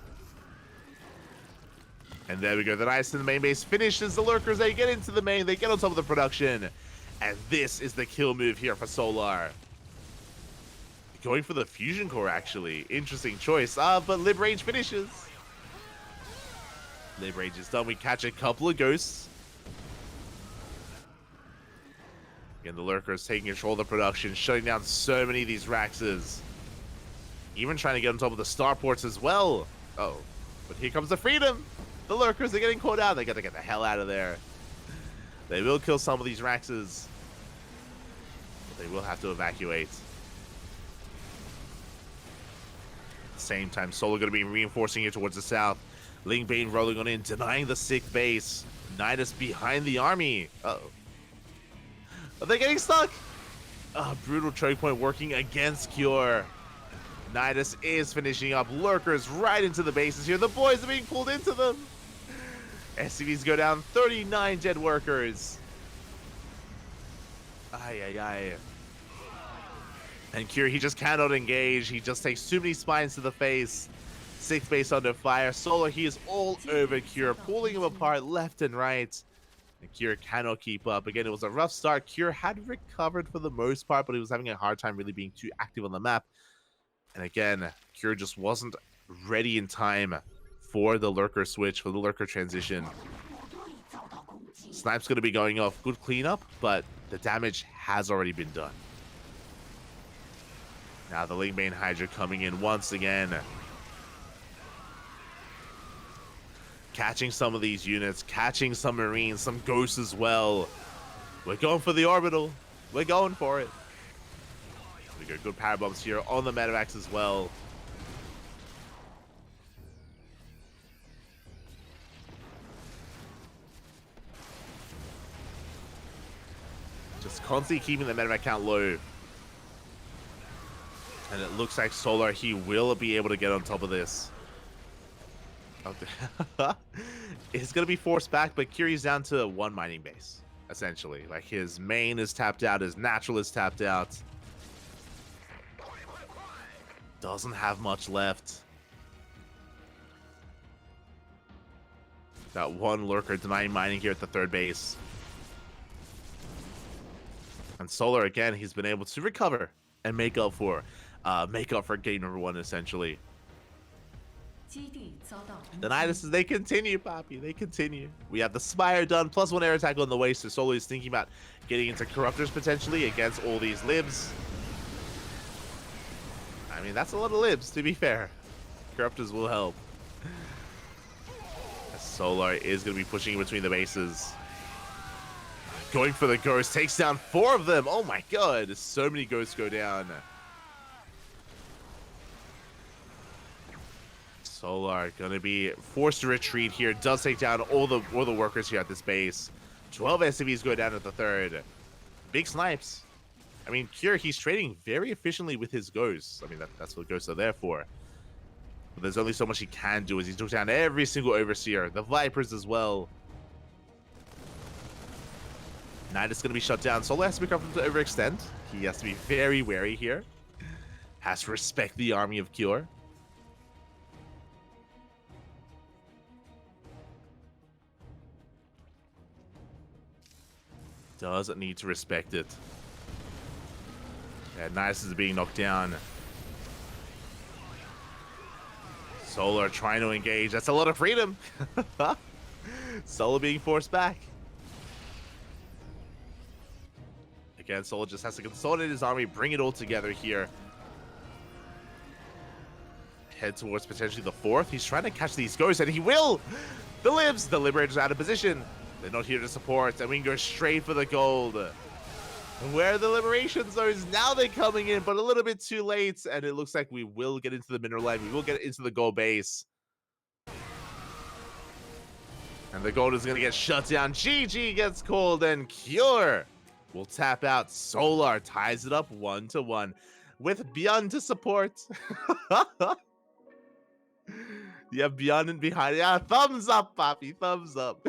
[SPEAKER 1] And there we go. The Nidus in the main base finishes the Lurkers. They get into the main. They get on top of the production. And this is the kill move here for Solar. Going for the Fusion Core, actually. Interesting choice. But Lib Range finishes. Lib Range is done. We catch a couple of Ghosts. Again, the Lurkers taking control of the production, shutting down so many of these Raxes. Even trying to get on top of the starports as well. Oh, but here comes the Freedom. The Lurkers are getting caught out. They got to get the hell out of there. They will kill some of these Raxes. But they will have to evacuate. At the same time, Solar going to be reinforcing it towards the south. Ling Bane rolling on in, denying the 6th base. Nidus behind the army. Uh-oh. Are they getting stuck? Brutal choke point working against Cure. Nidus is finishing up. Lurkers right into the bases here. The boys are being pulled into them. SCVs go down. 39 dead workers. Ay, ay, ay. And Cure, he just cannot engage. He just takes too many spines to the face. 6th base under fire. Solar, he is all over Cure, pulling him apart left and right. And Cure cannot keep up. Again, it was a rough start. Cure had recovered for the most part, but he was having a hard time really being too active on the map. And again, Cure just wasn't ready in time for the Lurker switch, for the Lurker transition. Snipe's going to be going off. Good cleanup, but the damage has already been done. Now the Ling Bane Hydra coming in once again. Catching some of these units, catching some Marines, some Ghosts as well. We're going for the Orbital. We're going for it. We got good power bombs here on the medevacs as well. Just constantly keeping the medevac count low. And it looks like Solar, he will be able to get on top of this. Okay. It's going to be forced back, but Kiri's down to 1 mining base, essentially. Like, his main is tapped out, his natural is tapped out. Doesn't have much left. Got 1 Lurker denying mining here at the 3rd base. And Solar, again, he's been able to recover and make up for game number 1, essentially. The Niduses, they continue, Poppy. They continue. We have the Spire done, plus 1 air attack on the way, so Solar is thinking about getting into Corruptors potentially against all these Libs. I mean, that's a lot of Libs, to be fair. Corruptors will help. Solar is going to be pushing in between the bases. Going for the Ghost, takes down 4 of them. Oh my god, so many Ghosts go down. Solar gonna be forced to retreat here. Does take down all the workers here at this base. 12 SCVs go down at the 3rd. Big snipes. I mean, Cure, he's trading very efficiently with his Ghosts. I mean, that's what Ghosts are there for. But there's only so much he can do as he took down every single Overseer. The Vipers as well. Nidus gonna be shut down. Solar has to be careful to overextend. He has to be very wary here. Has to respect the army of Cure. Doesn't need to respect it. Yeah, Nice is being knocked down. Solar trying to engage. That's a lot of freedom. Solar being forced back. Again, Solar just has to consolidate his army, bring it all together here. Head towards potentially the fourth. He's trying to catch these ghosts, and he will! The Libs! The Liberators out of position. They're not here to support, and we can go straight for the gold. Where are the Liberation Zones? Now they're coming in, but a little bit too late, and it looks like we will get into the mineral line. We will get into the gold base. And the gold is going to get shut down. GG gets called, and Cure will tap out. Solar ties it up 1-1 with Beyond to support. You have Beyond and behind. Yeah, thumbs up, Poppy. Thumbs up.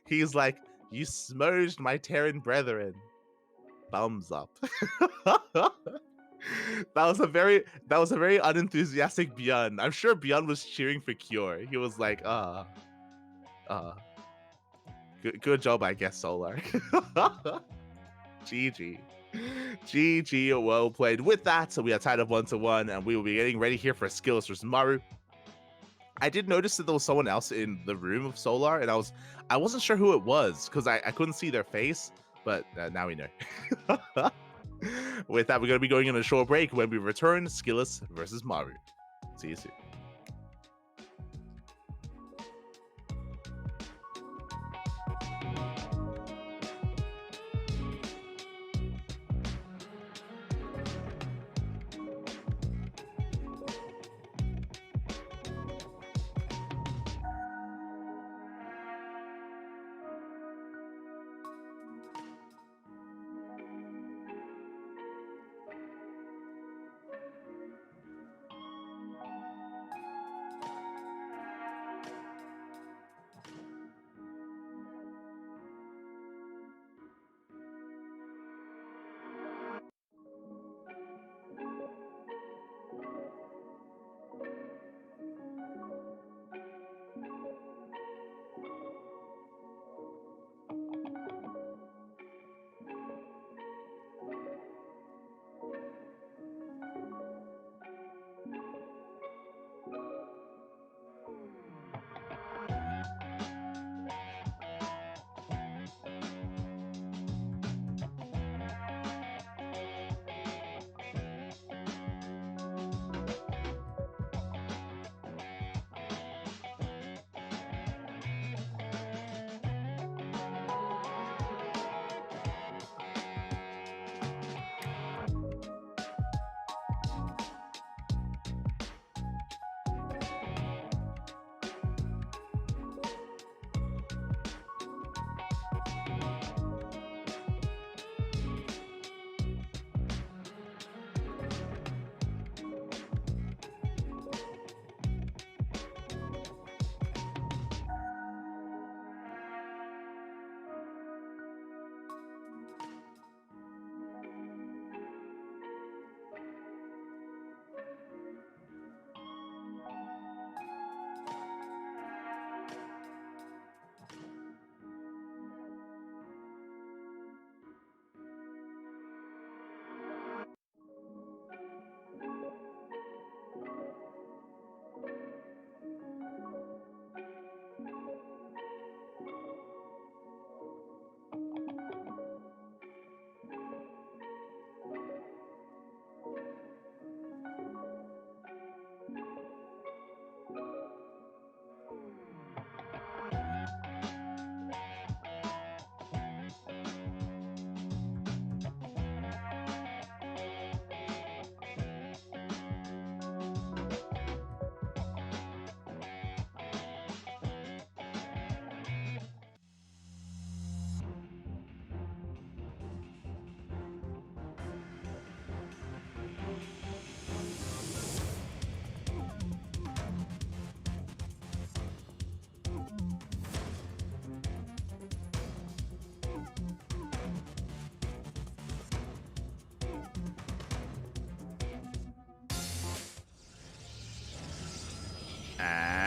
[SPEAKER 1] He's like, you smudged my Terran brethren. Thumbs up. That was a very unenthusiastic Beyond. I'm sure Beyond was cheering for Cure. He was like, good job, I guess, Solar. GG. GG, well played. With that, so we are tied up 1-1, and we will be getting ready here for SKillous versus Maru. I did notice that there was someone else in the room of Solar, and I wasn't sure who it was because I couldn't see their face, but now we know. With that, we're going to be going on a short break. When we return, SKillous versus Maru. See you soon.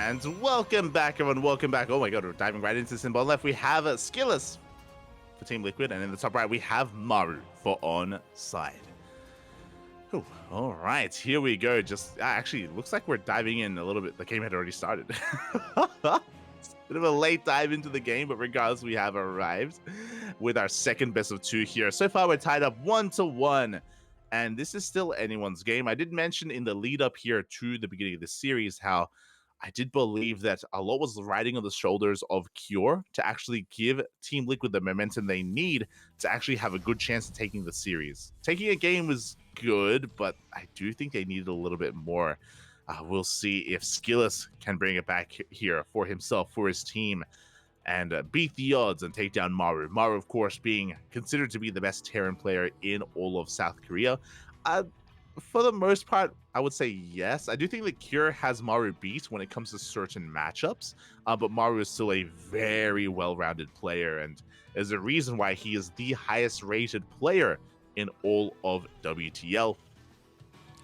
[SPEAKER 1] And welcome back, everyone. Welcome back. Oh my god, we're diving right into this. In bottom left, we have SKillous for Team Liquid, and in the top right, we have Maru for ONSYDE. Whew. All right, here we go. Just actually, looks like we're diving in a little bit. The game had already started. It's a bit of a late dive into the game, but regardless, we have arrived with our second best of two here. So far, we're tied up 1-1. And this is still anyone's game. I did mention in the lead up here to the beginning of the series how I did believe that a lot was riding on the shoulders of Cure to actually give Team Liquid the momentum they need to actually have a good chance of taking the series. Taking a game was good, but I do think they needed a little bit more. We'll see if SKillous can bring it back here for himself, for his team, and beat the odds and take down Maru. Maru, of course, being considered to be the best Terran player in all of South Korea. For the most part, I would say yes. I do think that Cure has Maru beat when it comes to certain matchups, but Maru is still a very well-rounded player, and there's a reason why he is the highest-rated player in all of WTL.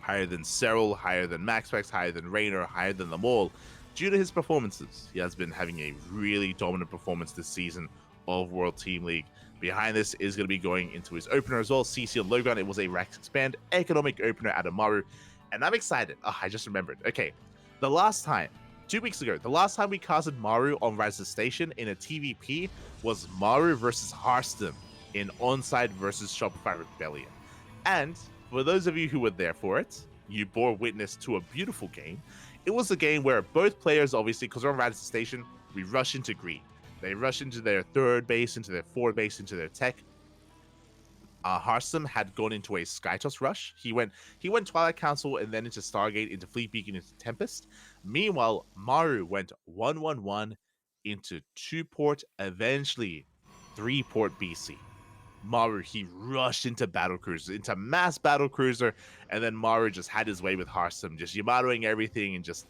[SPEAKER 1] Higher than Serral, higher than MaxPax, higher than Raynor, higher than them all. Due to his performances, he has been having a really dominant performance this season of World Team League. Behind this is going to be going into his opener as well, CC on low ground. It was a Rax Expand economic opener out of Maru, and I'm excited. Oh, I just remembered. Okay, the last time, 2 weeks ago, the last time we casted Maru on Rise the Station in a TVP was Maru versus Hearthstone in ONSYDE versus Shopify Rebellion. And for those of you who were there for it, you bore witness to a beautiful game. It was a game where both players, obviously, because we're on Rise the Station, we rush into green. They rush into their third base, into their fourth base, into their tech. Hearthstone had gone into a Skytoss rush. He went Twilight Council and then into Stargate, into Fleet Beacon, into Tempest. Meanwhile, Maru went 1-1-1 into 2-port, eventually 3-port BC. Maru, he rushed into battle cruiser, into mass battle cruiser, and then Maru just had his way with Hearthstone, just Yamatoing everything and just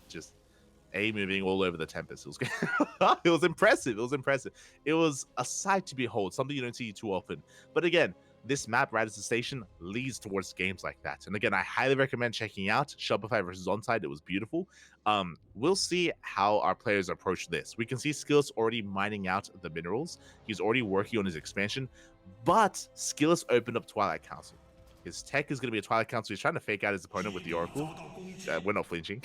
[SPEAKER 1] moving all over the Tempest. It was it was impressive. It was impressive. It was a sight to behold, something you don't see too often. But again, this map, Rise the Station, leads towards games like that. And again, I highly recommend checking out Shopify versus ONSYDE. It was beautiful. We'll see how our players approach this. We can see SKillous already mining out the minerals. He's already working on his expansion. But SKillous opened up Twilight Council. His tech is going to be a Twilight Council. He's trying to fake out his opponent with the Oracle. We're not flinching.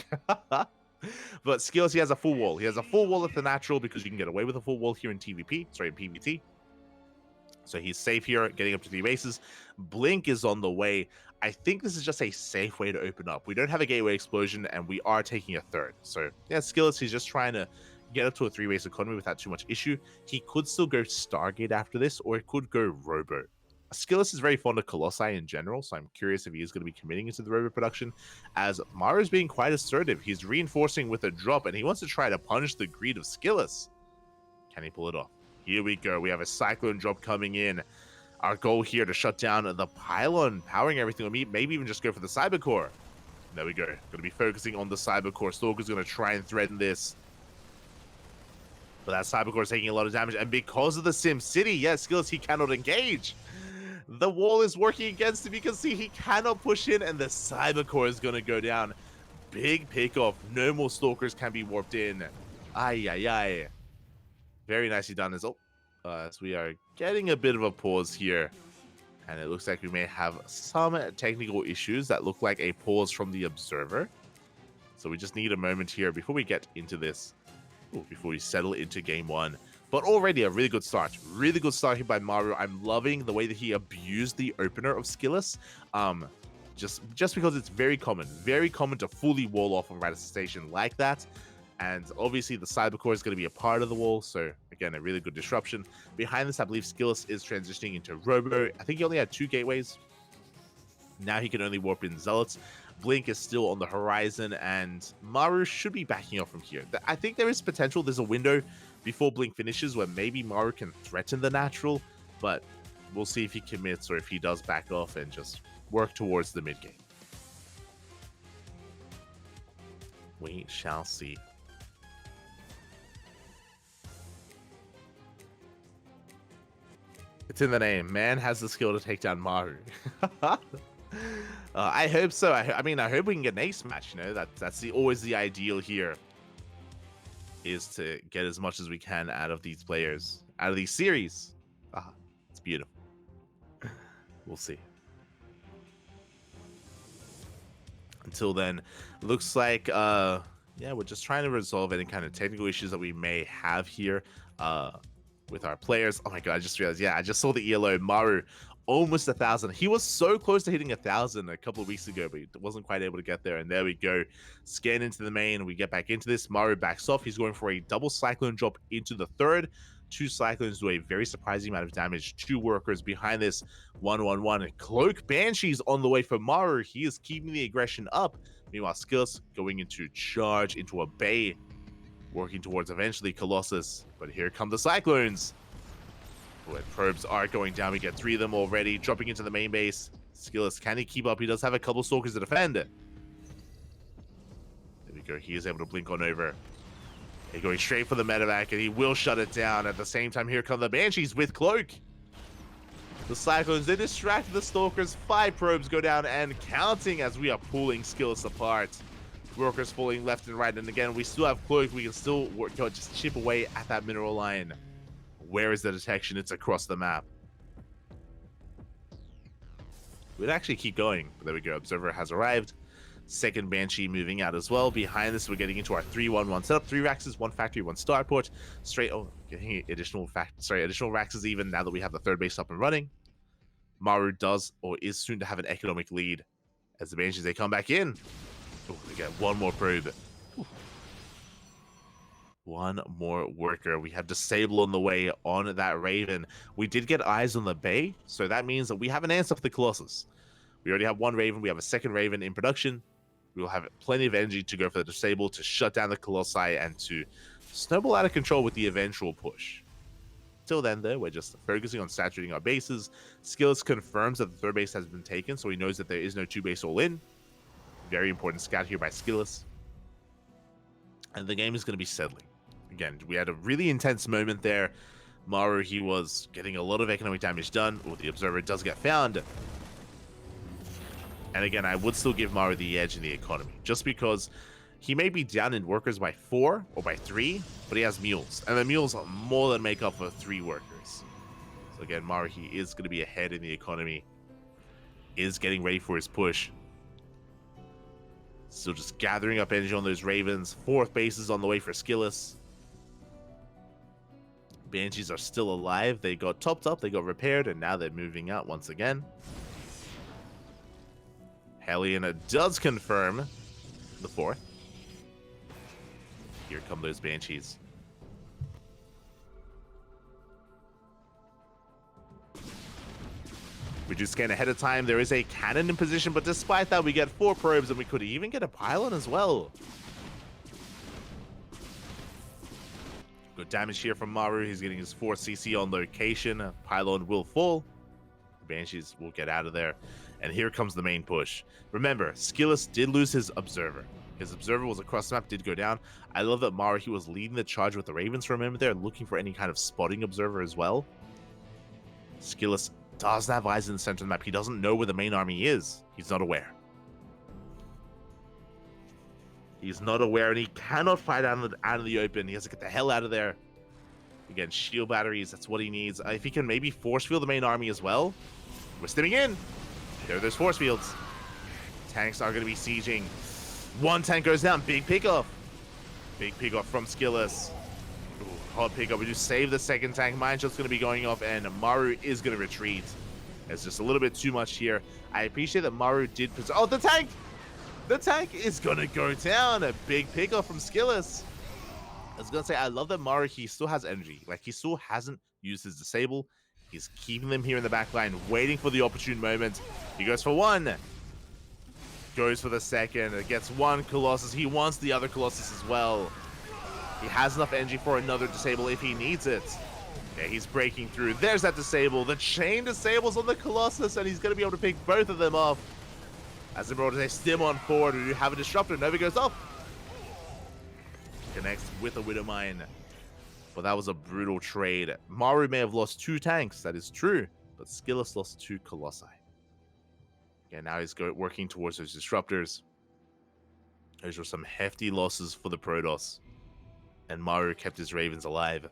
[SPEAKER 1] But SKillous, he has a full wall. He has a full wall at the natural because you can get away with a full wall here in PvT. So he's safe here, getting up to 3 bases. Blink is on the way. I think this is just a safe way to open up. We don't have a gateway explosion, and we are taking a third. So yeah, SKillous, he's just trying to get up to a 3-base economy without too much issue. He could still go Stargate after this, or he could go Robo. SKillous is very fond of Colossi in general, so I'm curious if he is going to be committing into the Robo production, as Maru is being quite assertive. He's reinforcing with a drop, and he wants to try to punish the greed of SKillous. Can he pull it off? Here we go. We have a Cyclone drop coming in. Our goal here to shut down the pylon, powering everything, maybe even just go for the Cybercore. There we go. Going to be focusing on the Cybercore. Stalker's going to try and threaten this. But that Cybercore is taking a lot of damage, and because of the Sim City, yes, SKillous, he cannot engage. The wall is working against him. You can see he cannot push in, and the Cybercore is going to go down. Big pickoff. No more Stalkers can be warped in. Ay. Very nicely done as well. So we are getting a bit of a pause here, and it looks like we may have some technical issues that look like a pause from the observer. So we just need a moment here before we get into this, before we settle into game one. But already a really good start. Really good start here by Maru. I'm loving the way that he abused the opener of SKillous. Just because it's very common to fully wall off on Rise Station like that. And obviously the Cybercore is going to be a part of the wall. So again, a really good disruption. Behind this, I believe SKillous is transitioning into Robo. I think he only had 2 gateways. Now he can only warp in Zealots. Blink is still on the horizon, and Maru should be backing off from here. I think there is potential. There's a window before Blink finishes where maybe Maru can threaten the natural, but we'll see if he commits or if he does back off and just work towards the mid game. We shall see. It's in the name. Man has the skill to take down Maru. I hope so. I mean, I hope we can get an ace match. You know, that's always the ideal here. is to get as much as we can out of these players, out of these series. Ah, it's beautiful. We'll see. Until then, looks like yeah, we're just trying to resolve any kind of technical issues that we may have here with our players. Oh my god, I just realized, yeah, I just saw the ELO. Maru, almost 1,000. He was so close to hitting 1,000 a couple of weeks ago, but he wasn't quite able to get there. And there we go. Scan into the main. We get back into this. Maru backs off. He's going for a double cyclone drop into the third. 2 cyclones do a very surprising amount of damage. 2 workers behind this. 1-1-1. Cloak Banshees on the way for Maru. He is keeping the aggression up. Meanwhile, SKillous going into charge into a bay, working towards eventually Colossus. But here come the cyclones. When probes are going down, we get 3 of them already, dropping into the main base. SKillous, can he keep up? He does have a couple stalkers to defend. There we go. He is able to blink on over. He's going straight for the medevac, and he will shut it down. At the same time, here come the Banshees with Cloak. The Cyclones, they distract the Stalkers. 5 probes go down and counting as we are pulling SKillous apart. Workers falling left and right, and again, we still have Cloak. We can still just chip away at that mineral line. Where is the detection? It's across the map. We'd actually keep going. But there we go. Observer has arrived. Second Banshee moving out as well. Behind this, we're getting into our 3-1-1 setup. 3 Raxes, 1 factory, 1 starport. Straight, getting additional Raxes even now that we have the third base up and running. Maru does, or is soon to have an economic lead. As the Banshees, they come back in. Oh, we get 1 more probe. Ooh. 1 more worker. We have Disable on the way on that Raven. We did get eyes on the Bay, so that means that we have an answer for the Colossus. We already have 1 Raven. We have a 2nd Raven in production. We will have plenty of energy to go for the Disable, to shut down the Colossi, and to snowball out of control with the eventual push. Till then, though, we're just focusing on saturating our bases. SKillous confirms that the 3rd base has been taken, so he knows that there is no 2 base all-in. Very important scout here by SKillous. And the game is going to be settling. Again, we had a really intense moment there. Maru, he was getting a lot of economic damage done. Well, the Observer does get found. And again, I would still give Maru the edge in the economy, just because he may be down in workers by 4 or by 3, but he has mules, and the mules more than make up for 3 workers. So again, Maru, he is going to be ahead in the economy, is getting ready for his push. Still just gathering up energy on those Ravens. 4th base is on the way for SKillous. Banshees are still alive. They got topped up, they got repaired, and now they're moving out once again. Hellion does confirm the 4th. Here come those Banshees. We do scan ahead of time. There is a cannon in position, but despite that, we get 4 probes, and we could even get a pylon as well. Good damage here from Maru. He's getting his 4 CC on location. Pylon will fall. Banshees will get out of there. And here comes the main push. Remember, SKillous did lose his Observer. His Observer was across the map, did go down. I love that Maru, he was leading the charge with the Ravens for a moment there, looking for any kind of spotting Observer as well. SKillous does have eyes in the center of the map. He doesn't know where the main army is. He's not aware. He's not aware, and he cannot fight out of the open. He has to get the hell out of there. Again, shield batteries, that's what he needs. If he can maybe force field the main army as well. We're stepping in. There are those force fields. Tanks are going to be sieging. 1 tank goes down. Big pickoff. Big pickoff from SKillous. Ooh, hot pickup. We just save the 2nd tank. Mine shot's going to be going off, and Maru is going to retreat. It's just a little bit too much here. I appreciate that Maru did... Oh, the tank! The tank is going to go down. A big pickoff from SKillous. I was going to say, I love that Maru, he still has energy. Like, he still hasn't used his Disable. He's keeping them here in the back line, waiting for the opportune moment. He goes for 1. Goes for the 2nd. Gets 1 Colossus. He wants the other Colossus as well. He has enough energy for another Disable if he needs it. Yeah, he's breaking through. There's that Disable. The chain Disables on the Colossus, and he's going to be able to pick both of them off. As they stim on forward, we have a Disruptor. Nova goes off. Connects with a Widowmine. But that was a brutal trade. Maru may have lost 2 tanks, that is true, but SKillous lost 2 Colossi. Yeah, now he's working towards those Disruptors. Those were some hefty losses for the Protoss. And Maru kept his Ravens alive.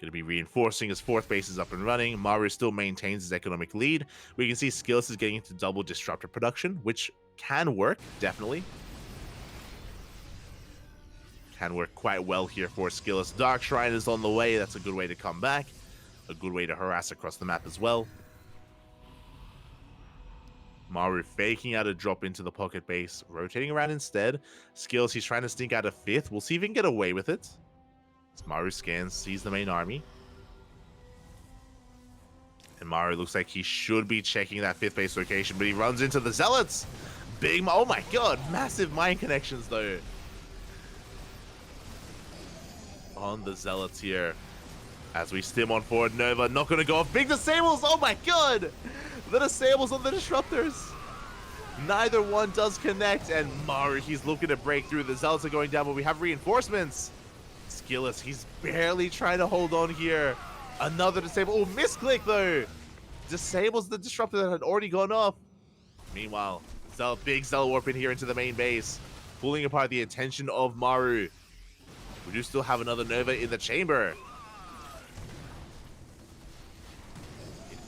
[SPEAKER 1] Going to be reinforcing his fourth base is up and running. Maru still maintains his economic lead. We can see SKillous is getting into double disruptor production, which can work, definitely. Can work quite well here for SKillous. Dark Shrine is on the way. That's a good way to come back. A good way to harass across the map as well. Maru faking out a drop into the pocket base, rotating around instead. SKillous, he's trying to sneak out a fifth. We'll see if he can get away with it. As Maru scans, sees the main army. And Maru looks like he should be checking that fifth base location, but he runs into the Zealots. Oh my god, massive mine connections though. On the Zealots here. As we stim on forward, Nova not going to go off. Big disables, oh my god! The disables on the disruptors. Neither one does connect, and Maru, he's looking to break through. The Zealots are going down, but we have reinforcements. SKillous, he's barely trying to hold on here. Another disable. Oh, misclick though. Disables the disruptor that had already gone off. Meanwhile, big Zealot warp in here into the main base, pulling apart the attention of Maru. We do still have another Nova in the chamber.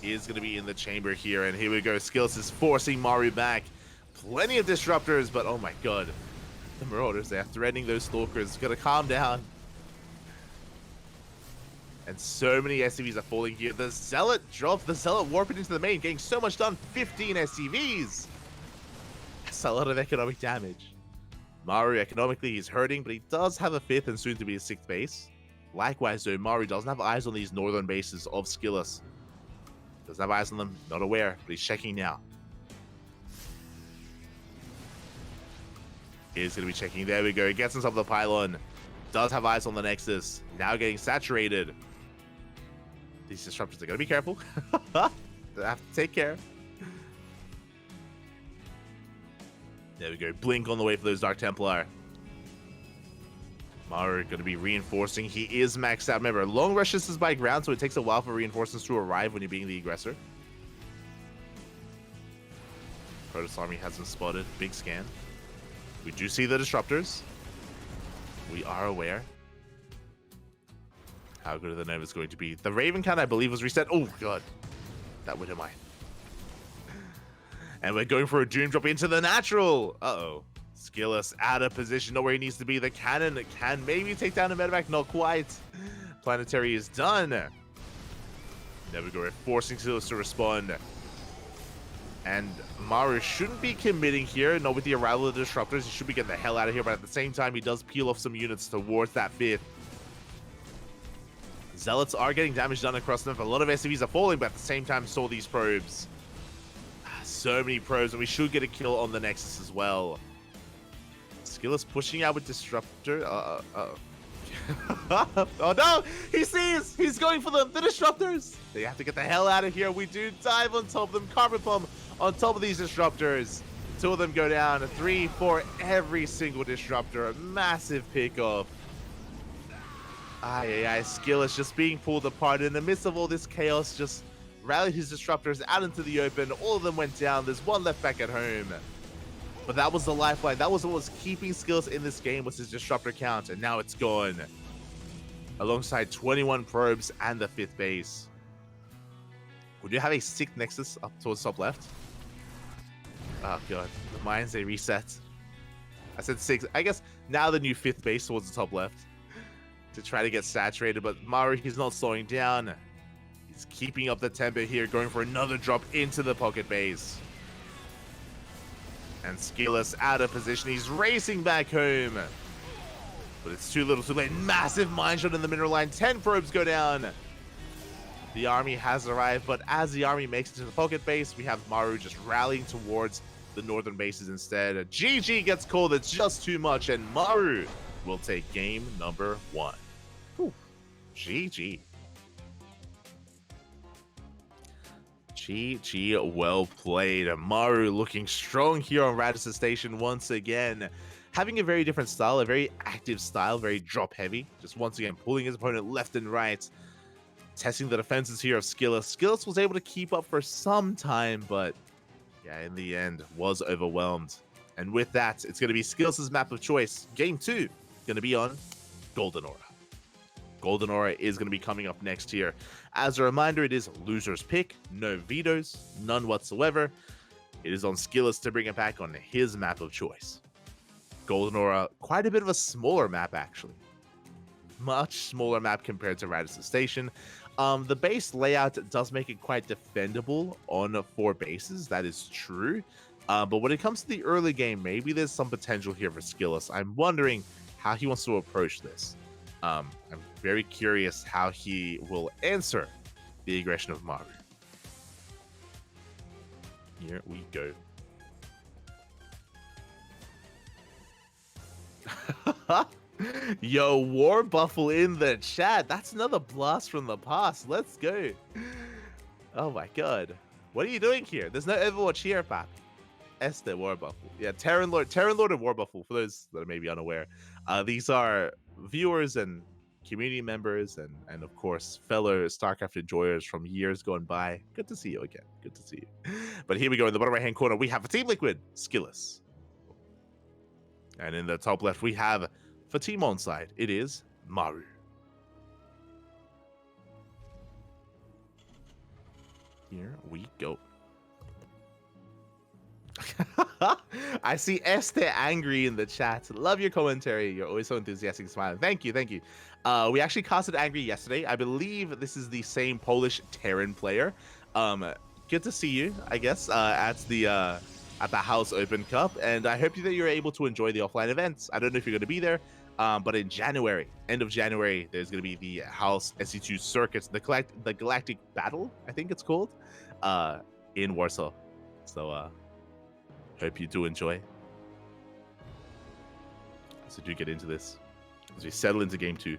[SPEAKER 1] It is going to be in the chamber here, and here we go. SKillous is forcing Maru back. Plenty of disruptors, but oh my god. The Marauders, they are threatening those Stalkers. Gotta calm down. And so many SCVs are falling here. The Zealot drops, the Zealot warping into the main, getting so much done. 15 SCVs. That's a lot of economic damage. Maru, economically, he's hurting, but he does have a fifth and soon to be a sixth base. Likewise, though, Maru doesn't have eyes on these northern bases of SKillous. Doesn't have eyes on them, not aware, but he's checking now. He's going to be checking. There we go. He gets on top of the pylon. Does have eyes on the Nexus. Now getting saturated. These disruptors are going to be careful. They have to take care. There we go. Blink on the way for those Dark Templar. Maru going to be reinforcing. He is maxed out. Remember, long rushes is by ground, so it takes a while for reinforcements to arrive when you're being the aggressor. Protoss army has been spotted. Big scan. We do see the disruptors. We are aware. How good are the Novas going to be? The Raven count, I believe, was reset. Oh, God. That would have mine. And we're going for a Doom drop into the natural. Uh-oh. SKillous out of position, not where he needs to be. The cannon can maybe take down a medevac. Not quite. Planetary is done. There we go. We're forcing SKillous to respond. And Maru shouldn't be committing here. Not with the arrival of the disruptors. He should be getting the hell out of here. But at the same time, he does peel off some units towards that fifth. Zealots are getting damage done across them. A lot of SCVs are falling, but at the same time, so these probes. So many probes, and we should get a kill on the Nexus as well. SKillous pushing out with Disruptor. Oh no! He sees! He's going for them! The Disruptors! They have to get the hell out of here. We do dive on top of them. Carbon Bomb on top of these Disruptors. Two of them go down. 3 for every single Disruptor. A massive pickoff. SKillous just being pulled apart in the midst of all this chaos. Just rallied his Disruptors out into the open. All of them went down. There's one left back at home. But that was the lifeline. That was what was keeping SKillous in this game, was his Disruptor count. And now it's gone. Alongside 21 probes and the 5th base. Would you have a 6th Nexus up towards top left? Oh god. The mines, they reset. I said 6. I guess now the new 5th base towards the top left. To try to get saturated. But Maru, he's not slowing down. He's keeping up the tempo here. Going for another drop into the pocket base. And SKillous out of position. He's racing back home. But it's too little too late. Massive mine shot in the mineral line. 10 probes go down. The army has arrived, but as the army makes it to the pocket base, we have Maru just rallying towards the northern bases instead. GG gets called. It's just too much, and Maru will take game number 1. Whew. GG. GG, well played. Maru looking strong here on Radisson Station once again. Having a very different style, a very active style, very drop heavy. Just once again pulling his opponent left and right. Testing the defenses here of SKillous. SKillous was able to keep up for some time, but yeah, in the end was overwhelmed. And with that, it's going to be SKillous' map of choice. Game 2 going to be on Golden Aura. Golden Aura is going to be coming up next year. As a reminder, it is loser's pick, no vetoes, none whatsoever. It is on SKillous to bring it back on his map of choice. Golden Aura, quite a bit of a smaller map actually. Much smaller map compared to Radisson Station. The base layout does make it quite defendable on 4 bases, that is true. But when it comes to the early game, maybe there's some potential here for SKillous. I'm wondering how he wants to approach this. I'm very curious how he will answer the aggression of Maru. Here we go. Yo, War Buffle in the chat. That's another blast from the past. Let's go. Oh my god. What are you doing here? There's no Overwatch here, Pap. Esther, War Buffle. Yeah, Terran Lord and War Buffle, for those that are maybe unaware. These are viewers and community members and of course fellow StarCraft enjoyers from years gone by. Good to see you again. Good to see you. But here we go in the bottom right hand corner. We have for Team Liquid, SKillous. And in the top left, we have for Team ONSYDE, it is Maru. Here we go. I see Esther angry in the chat. Love your commentary. You're always so enthusiastic and smiling. Thank you, thank you. We actually casted Angry yesterday. I believe this is the same Polish Terran player. Good to see you, I guess, at the House Open Cup, and I hope that you're able to enjoy the offline events. I don't know if you're going to be there, but in January, end of January, there's going to be the House SC2 Circuits, the Galactic Battle, I think it's called, in Warsaw. So, hope you do enjoy. So do get into this as we settle into game 2.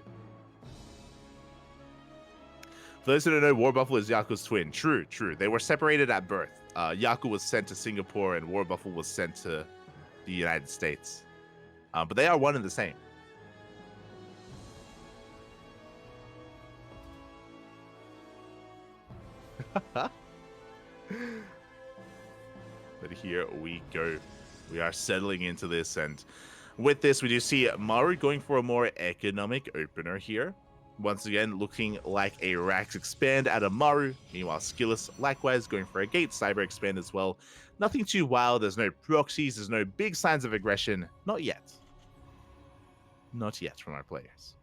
[SPEAKER 1] For those who don't know, War Buffalo is Yaku's twin. True, true. They were separated at birth. Yaku was sent to Singapore and War Buffalo was sent to the United States. But they are one and the same. But here we go. We are settling into this, and with this, we do see Maru going for a more economic opener here. Once again, looking like a Rax expand out of Maru. Meanwhile, SKillous likewise going for a Gate Cyber expand as well. Nothing too wild. There's no proxies. There's no big signs of aggression. Not yet. Not yet from our players.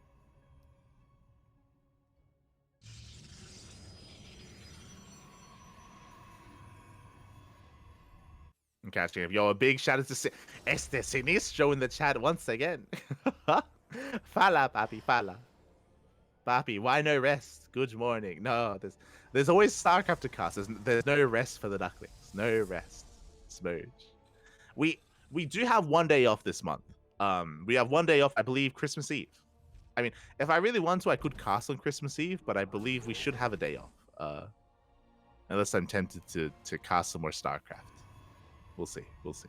[SPEAKER 1] I'm catching up. Yo, a big shout out to Este Sinistro in the chat once again. Fala, papi, fala. Papi, why no rest? Good morning. No, there's always Starcraft to cast. There's no rest for the Ducklings. No rest. Smooch. We do have one day off this month. We have one day off, I believe, Christmas Eve. I mean, if I really want to, I could cast on Christmas Eve, but I believe we should have a day off. Unless I'm tempted to cast some more Starcraft. We'll see. We'll see.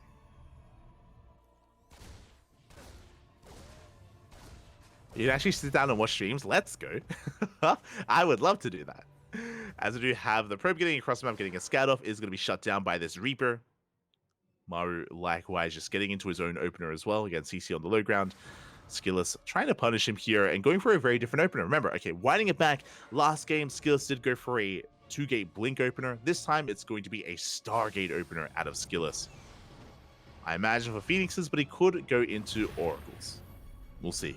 [SPEAKER 1] You can actually sit down and watch streams. Let's go. I would love to do that. As we do have the probe getting across the map, getting a scout off is going to be shut down by this Reaper. Maru likewise just getting into his own opener as well. Again, CC on the low ground. SKillous trying to punish him here and going for a very different opener. Remember, okay, winding it back. Last game, SKillous did go for a 2-gate Blink opener. This time, it's going to be a Stargate opener out of SKillous. I imagine for Phoenixes, but he could go into Oracles. We'll see.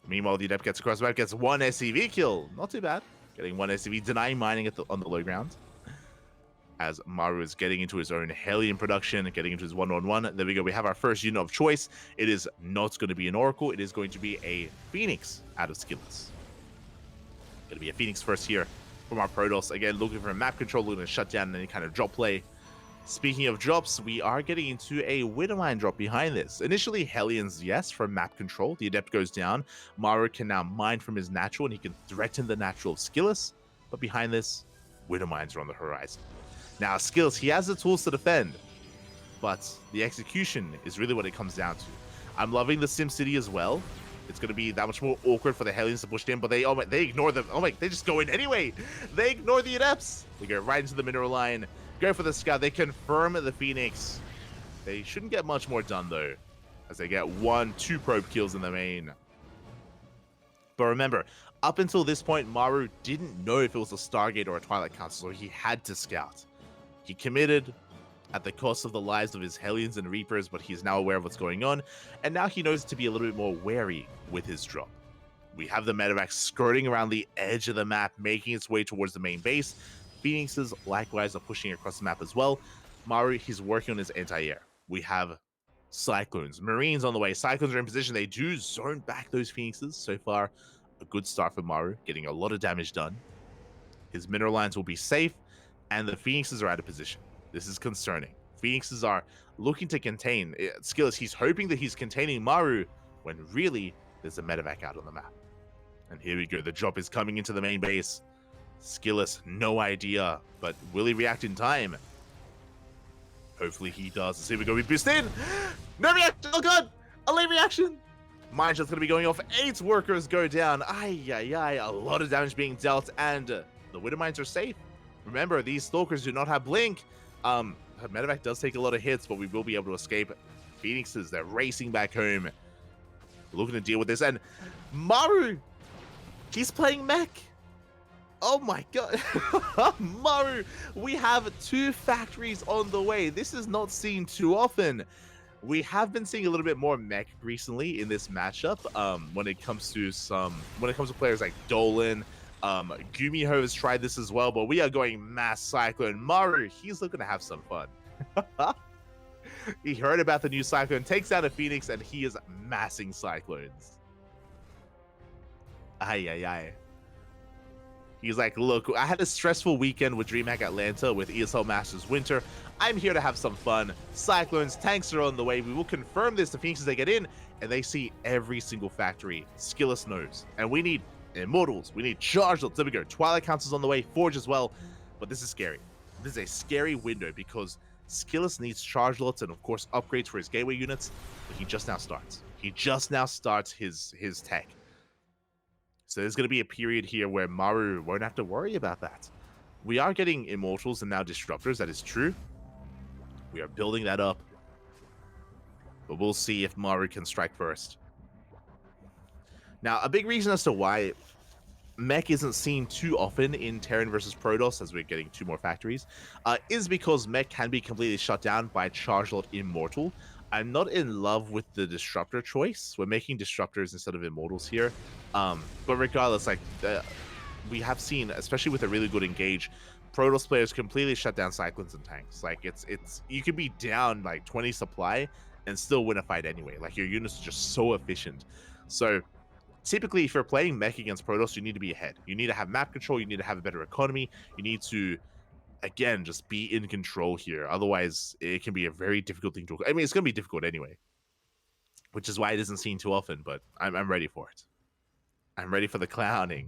[SPEAKER 1] Meanwhile, the Adept gets across the map, gets one SCV kill. Not too bad. Getting one SCV, denying mining on the low ground. As Maru is getting into his own Hellion production, getting into his 1-on-1. There we go. We have our first unit of choice. It is not going to be an Oracle. It is going to be a Phoenix out of SKillous. Going to be a Phoenix first here from our Protoss. Again, looking for a map control, looking to shut down any kind of drop play. Speaking of drops, we are getting into a Widowmine drop behind this. Initially, Hellions, yes, from map control. The Adept goes down. Maru can now mine from his natural, and he can threaten the natural of SKillous. But behind this, Widowmines are on the horizon. Now, SKillous, he has the tools to defend, but the execution is really what it comes down to. I'm loving the SimCity as well. It's going to be that much more awkward for the Hellions to push in, but they ignore them. Oh my, they just go in anyway. They ignore the Adepts. They go right into the mineral line. Go for the scout. They confirm the Phoenix. They shouldn't get much more done, though. as they get 1-2 probe kills in the main. But remember, up until this point, Maru didn't know if it was a Stargate or a Twilight Council, so he had to scout. He committed at the cost of the lives of his Hellions and Reapers, but he's now aware of what's going on, and now he knows to be a little bit more wary with his drop. We have the medevac skirting around the edge of the map, making its way towards the main base. Phoenixes likewise are pushing across the map as well. Maru, he's working on his anti-air. We have Cyclones, Marines on the way. Cyclones are in position. They do zone back those Phoenixes. So far, a good start for Maru, getting a lot of damage done. His mineral lines will be safe, and the Phoenixes are out of position. This is concerning. Phoenixes are looking to contain. SKillous, he's hoping that he's containing Maru, when really, there's a medevac out on the map. And here we go. The drop is coming into the main base. SKillous, no idea, but will he react in time? Hopefully he does. Let's see, we go. We boost in. No reaction. Oh god, a late reaction. Mine shot's gonna be going off. 8 workers go down. Ay. A lot of damage being dealt, and the Widow Mines are safe. Remember, these Stalkers do not have blink. Medevac does take a lot of hits, but we will be able to escape. Phoenixes, they're racing back home, looking to deal with this. And Maru, he's playing mech. Oh my god. Maru, we have 2 factories on the way. This is not seen too often. We have been seeing a little bit more mech recently in this matchup. When it comes to players like Dolan, Gumiho has tried this as well, but we are going mass Cyclone. Maru, he's looking to have some fun. He heard about the new Cyclone, takes out a Phoenix, and he is massing Cyclones. Ay. He's like, look, I had a stressful weekend with DreamHack Atlanta with ESL Masters Winter. I'm here to have some fun. Cyclones, tanks are on the way. We will confirm this to Phoenix as they get in, and they see every single factory. SKillous knows. And we need Immortals. We need Chargelets. There we go. Twilight Council's on the way. Forge as well. But this is scary. This is a scary window because SKillous needs Chargelets and, of course, upgrades for his gateway units. But he just now starts. He just now starts his tech. So there's going to be a period here where Maru won't have to worry about that. We are getting Immortals and now Disruptors. That is true. We are building that up. But we'll see if Maru can strike first. Now, a big reason as to why mech isn't seen too often in Terran versus Protoss, as we're getting 2 more factories, is because mech can be completely shut down by Chargelet Immortal. I'm not in love with the Disruptor choice. We're making Disruptors instead of Immortals here. But regardless, like we have seen, especially with a really good engage, Protoss players completely shut down Cyclones and tanks. Like it's you could be down like 20 supply and still win a fight anyway. Like your units are just so efficient. So typically, if you're playing mech against Protoss, you need to be ahead. You need to have map control. You need to have a better economy. You need to, again, just be in control here. Otherwise, it can be a very difficult thing to... I mean, it's going to be difficult anyway, which is why it isn't seen too often, but I'm ready for it. I'm ready for the clowning.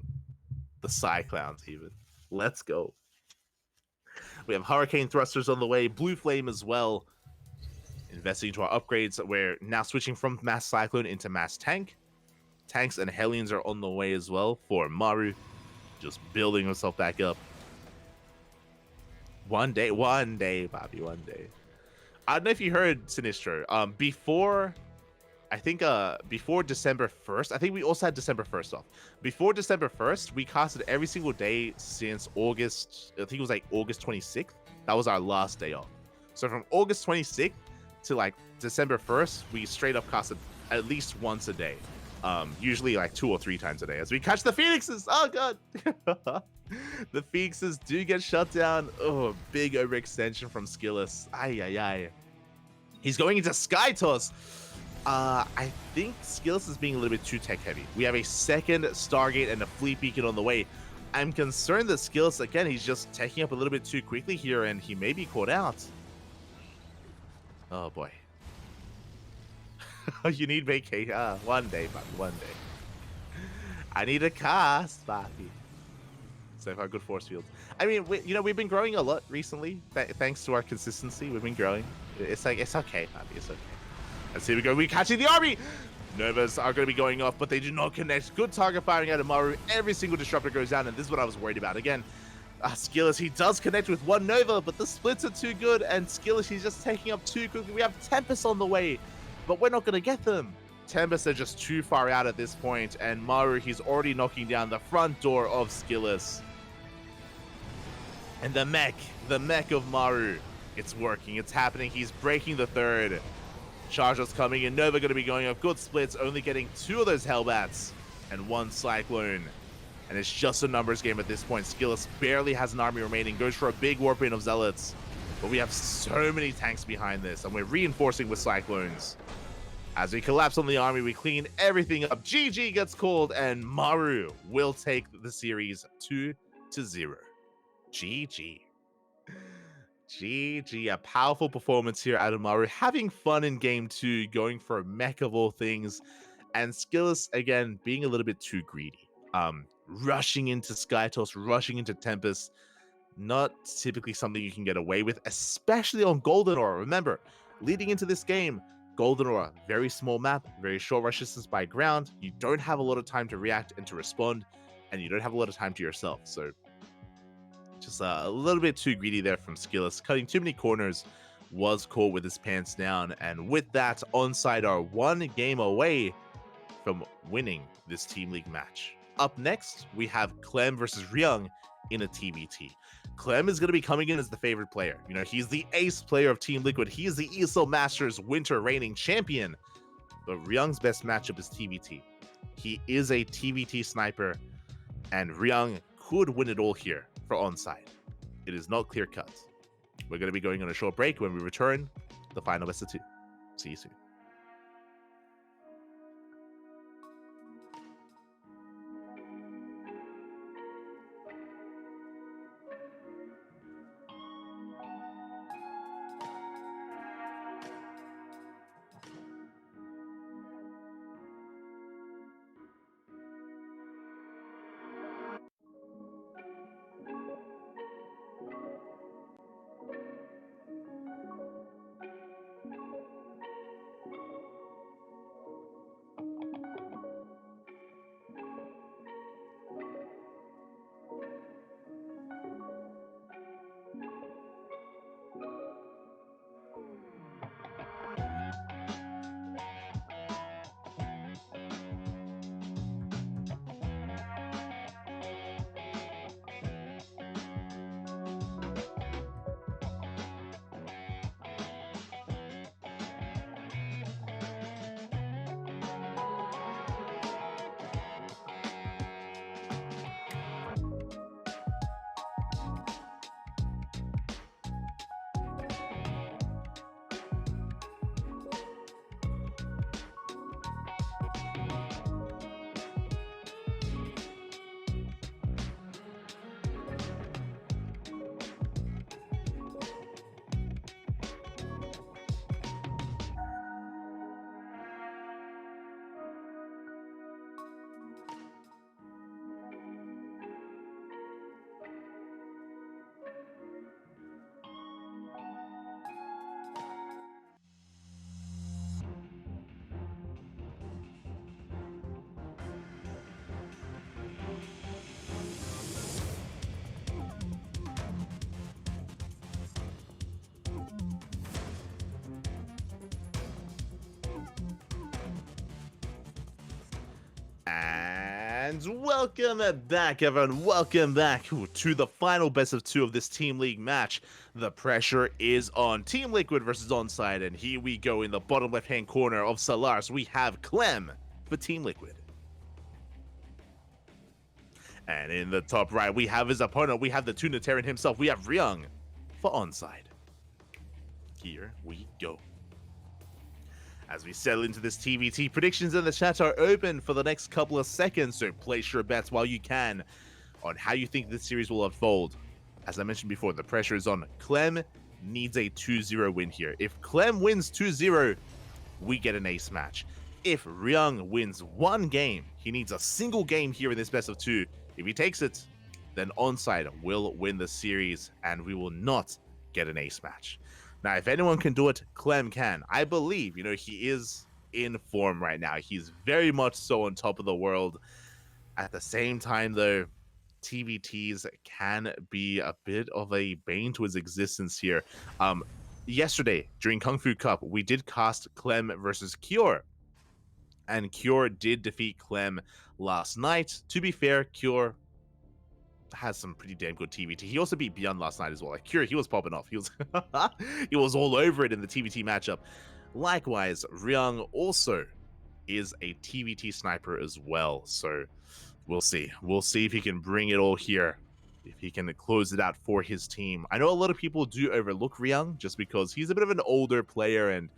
[SPEAKER 1] The Cyclowns, even. Let's go. We have Hurricane Thrusters on the way. Blue Flame as well. Investing into our upgrades. We're now switching from Mass Cyclone into Mass Tank. Tanks and Hellions are on the way as well for Maru. Just building himself back up. One day, Bobby, one day. I don't know if you heard, Sinistro. Before December 1st, I think we also had December 1st off. Before December 1st, we casted every single day since August, I think it was like August 26th. That was our last day off. So from August 26th to like December 1st, we straight up casted at least once a day. Usually like 2 or 3 times a day as we catch the Phoenixes. Oh god. The Phoenixes do get shut down. Oh, big overextension from SKillous. Ay. He's going into Sky Toss. I think SKillous is being a little bit too tech heavy. We have a second Stargate and a Fleet Beacon on the way. I'm concerned that SKillous, again, he's just taking up a little bit too quickly here and he may be caught out. Oh boy. You need vacation. One day, Bobby, one day. I need a cast, Bobby. So far, good force fields. I mean, we've been growing a lot recently. Thanks to our consistency, we've been growing. It's okay, Bobby, it's okay. Let's here we go. We're catching the army. Novas are going to be going off, but they do not connect. Good target firing out of Maru. Every single disruptor goes down, and this is what I was worried about. Again, SKillous, he does connect with one Nova, but the splits are too good, and SKillous, he's just taking up too quickly. We have Tempest on the way. but we're not going to get them. Tempest are just too far out at this point, and Maru, he's already knocking down the front door of SKillous. And the mech of Maru, it's working, it's happening, he's breaking the third. Chargers coming in, Nova going to be going off, good splits, only getting 2 of those Hellbats, and 1 Cyclone. And it's just a numbers game at this point. SKillous barely has an army remaining, goes for a big warp in of Zealots. But we have so many tanks behind this, and we're reinforcing with Cyclones. As we collapse on the army, we clean everything up. GG gets called, and Maru will take the series 2-0. GG. GG, a powerful performance here out of Maru. Having fun in game 2, going for a mech of all things. And SKillous, again, being a little bit too greedy. Rushing into Skytoss, rushing into Tempest. Not typically something you can get away with, especially on Golden Aura. Remember, leading into this game, Golden Aura, very small map, very short rush distance by ground. You don't have a lot of time to react and to respond, and you don't have a lot of time to yourself. So just a little bit too greedy there from SKillous. Cutting too many corners, was caught with his pants down. And with that, ONSYDE are 1 game away from winning this Team League match. Up next, we have Clem versus Ryung in a TBT. Clem is going to be coming in as the favorite player. You know, he's the ace player of Team Liquid. He is the ESL Masters Winter reigning champion. But Ryung's best matchup is TBT. He is a TBT sniper, and Ryung could win it all here for ONSYDE. It is not clear cut. We're going to be going on a short break. When we return, the final best of 2. See you soon. And welcome back, everyone. Welcome back to the final best of 2 of this Team League match. The pressure is on Team Liquid versus ONSYDE, and here we go in the bottom left-hand corner of Solaris. We have Clem for Team Liquid. And in the top right, we have his opponent. We have the Tunitarian himself. We have Ryung for ONSYDE. Here we go. As we settle into this TBT, predictions in the chat are open for the next couple of seconds, so place your bets while you can on how you think this series will unfold. As I mentioned before, the pressure is on. Clem needs a 2-0 win here. If Clem wins 2-0, we get an ace match. If Ryung wins 1 game, he needs a single game here in this best of 2. If he takes it, then ONSYDE will win the series, and we will not get an ace match. Now, if anyone can do it, Clem can. I believe, he is in form right now. He's very much so on top of the world. At the same time, though, TBTs can be a bit of a bane to his existence here. yesterday during Kung Fu Cup, we did cast Clem versus Cure, and Cure did defeat Clem last night. To be fair, Cure has some pretty damn good TVT. He also beat Beyond last night as well. Like Cure, he was popping off. He was he was all over it in the TVT matchup. Likewise, Ryung also is a TVT sniper as well. So we'll see. We'll see if he can bring it all here. If he can close it out for his team. I know a lot of people do overlook Ryung just because he's a bit of an older player, and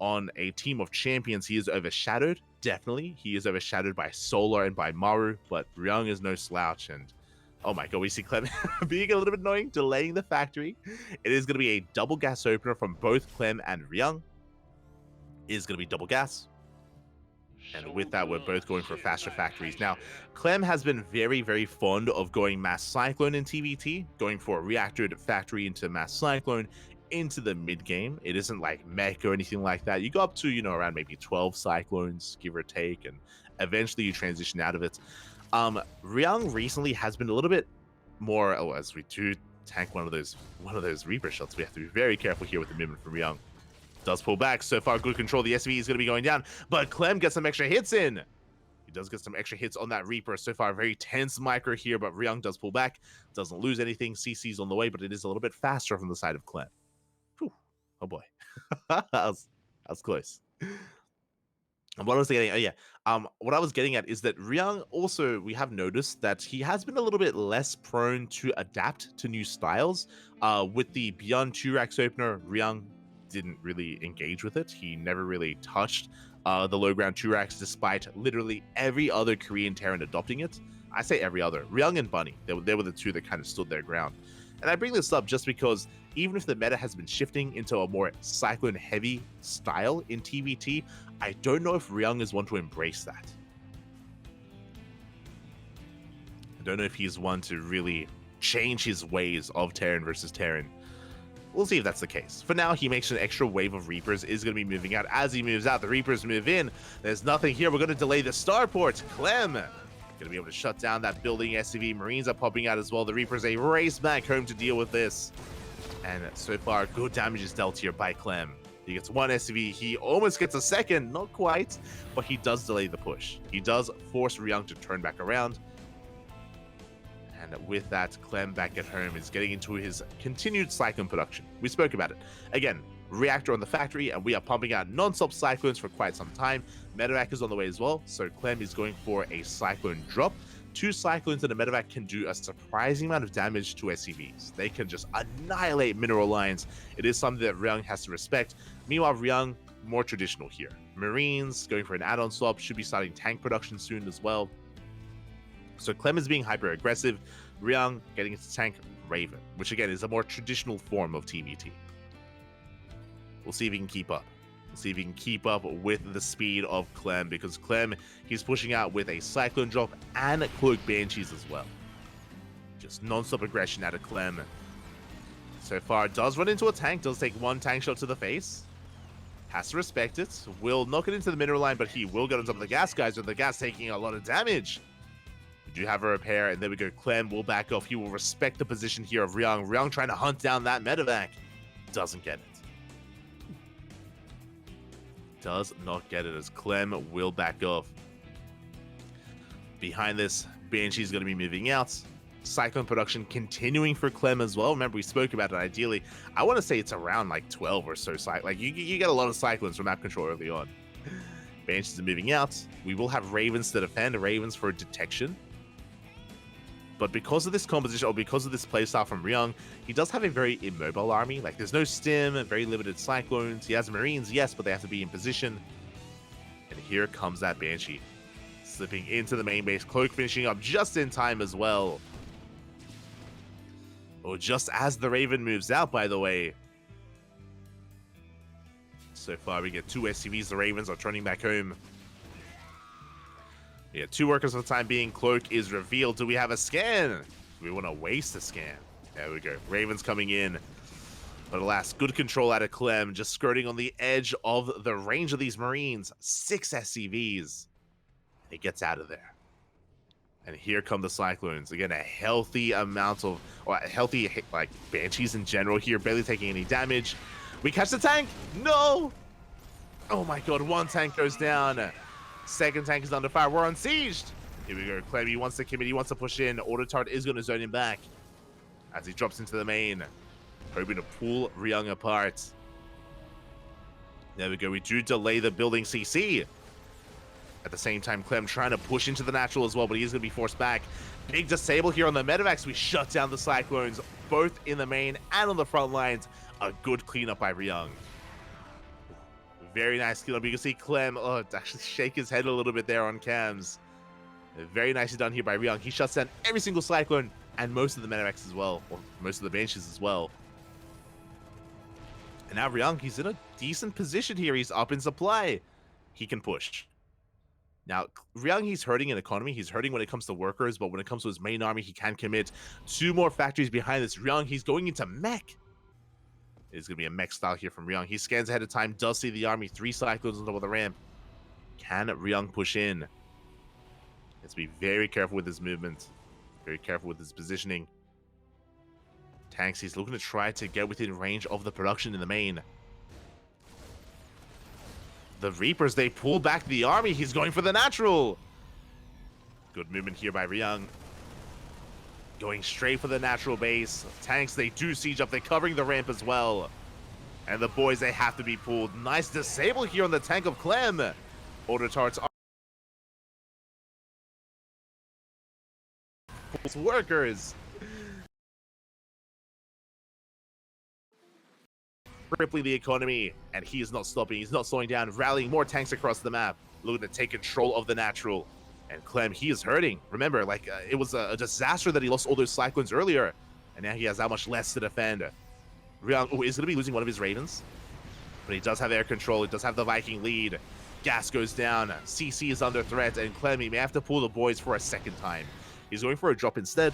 [SPEAKER 1] on a team of champions, he is overshadowed. Definitely. He is overshadowed by Solar and by Maru, but Ryung is no slouch. And oh my god, we see Clem being a little bit annoying, delaying the factory. It is going to be a double gas opener from both Clem and Ryung. It is going to be double gas. And with that, we're both going for faster factories. Now, Clem has been very, very fond of going Mass Cyclone in TVT, going for a reactored factory into Mass Cyclone into the mid game. It isn't like mech or anything like that. You go up to, you know, around maybe 12 Cyclones, give or take, and eventually you transition out of it. Ryung recently has been a little bit more, as we do tank one of those Reaper shots, we have to be very careful here with the movement from Ryung. Does pull back. So far, good control. The SV is going to be going down, but Clem gets some extra hits in. He does get some extra hits on that Reaper. So far, very tense micro here, but Ryung does pull back. Doesn't lose anything. CC's on the way, but it is a little bit faster from the side of Clem. Whew. Oh boy. that was close. And what I was getting, what I was getting at is that Ryung also, we have noticed that he has been a little bit less prone to adapt to new styles. With the Beyond 2 Racks opener, Ryung didn't really engage with it. He never really touched the low ground 2 Racks, despite literally every other Korean Terran adopting it. I say every other. Ryung and Bunny, they were the two that kind of stood their ground. And I bring this up just because even if the meta has been shifting into a more Cyclone heavy style in TVT, I don't know if Ryung is one to embrace that. I don't know if he's one to really change his ways of Terran versus Terran. We'll see if that's the case. For now, he makes an extra wave of Reapers, is going to be moving out. As he moves out, the Reapers move in. There's nothing here. We're going to delay the starport. Clem going to be able to shut down that building SCV. Marines are popping out as well. The Reapers, a race back home to deal with this. And so far, good damage is dealt here by Clem. He gets one SCV. He almost gets a second. Not quite, but he does delay the push. He does force Ryung to turn back around. And with that, Clem back at home is getting into his continued Cyclone production. We spoke about it. Again, reactor on the factory, and we are pumping out non-stop Cyclones for quite some time. Medevac is on the way as well, so Clem is going for a Cyclone drop. 2 Cyclones in a Medevac can do a surprising amount of damage to SCVs. They can just annihilate mineral lines. It is something that Ryung has to respect. Meanwhile, Ryung, more traditional here. Marines, going for an add-on swap, should be starting tank production soon as well. So Clem is being hyper aggressive. Ryung getting into tank Raven, which again is a more traditional form of TVT. We'll see if he can keep up. We'll see if he can keep up with the speed of Clem, because Clem, he's pushing out with a Cyclone drop and Cloak Banshees as well. Just non-stop aggression out of Clem. So far, does run into a tank, does take one tank shot to the face. Has to respect it. Will knock it into the mineral line, but he will get on top of the gas guys, with the gas taking a lot of damage. Do have a repair, and there we go. Clem will back off. He will respect the position here of Ryung. Ryung trying to hunt down that medevac. Doesn't get it. Does not get it, as Clem will back off. Behind this, Banshee's going to be moving out. Cyclone production continuing for Clem as well. Remember, we spoke about it ideally. I want to say it's around like 12 or so. Like you get a lot of Cyclones from map control early on. Banshees are moving out. We will have Ravens to defend. Ravens for detection. But because of this composition, or because of this playstyle from Ryung, he does have a very immobile army. Like, there's no stim, very limited Cyclones. He has Marines, yes, but they have to be in position. And here comes that Banshee. Slipping into the main base. Cloak finishing up just in time as well. Oh, just as the Raven moves out, by the way. So far, we get 2 SCVs. The Ravens are turning back home. Yeah, 2 workers for the time being. Cloak is revealed. Do we have a scan? Do we want to waste a scan? There we go. Ravens coming in. But alas, good control out of Clem. Just skirting on the edge of the range of these Marines. 6 SCVs. He gets out of there. And here come the Cyclones. Again, a healthy amount of, or a healthy, like, Banshees in general here. Barely taking any damage. We catch the tank. No. Oh my god, one tank goes down. Second tank is under fire. We're on siege. Here we go. Clem, he wants to commit. He wants to push in. Auto turret is going to zone him back as he drops into the main, hoping to pull Ryung apart. There we go. We do delay the building CC. At the same time, Clem trying to push into the natural as well, but he is going to be forced back. Big disable here on the Medivacs. We shut down the Cyclones, both in the main and on the front lines. A good cleanup by Ryung. Very nice cleanup. You can see Clem actually shake his head a little bit there on cams. Very nicely done here by Ryung. He shuts down every single Cyclone and most of the Medivacs as well, or most of the benches as well. And now Ryung, he's in a decent position here. He's up in supply. He can push. Now, Ryung, he's hurting in economy. He's hurting when it comes to workers, but when it comes to his main army, he can commit. 2 more factories behind this. Ryung, he's going into mech. It's going to be a mech style here from Ryung. He scans ahead of time, does see the army. 3 Cyclones on top of the ramp. Can Ryung push in? Let's be very careful with his movement. Very careful with his positioning. Tanks, he's looking to try to get within range of the production in the main. The Reapers, they pull back the army. He's going for the natural. Good movement here by Ryung. Going straight for the natural base. Tanks, they do siege up. They're covering the ramp as well. And the boys, they have to be pulled. Nice disable here on the tank of Clem. Auto turrets are workers. Crippling the economy, and he is not stopping. He's not slowing down, rallying more tanks across the map, looking to take control of the natural. And Clem, he is hurting. Remember, like, it was a disaster that he lost all those Cyclones earlier, and now he has that much less to defend. Ryung is going to be losing one of his Ravens, but he does have air control. He does have the Viking lead. Gas goes down. CC is under threat, and Clem, he may have to pull the boys for a second time. He's going for a drop instead.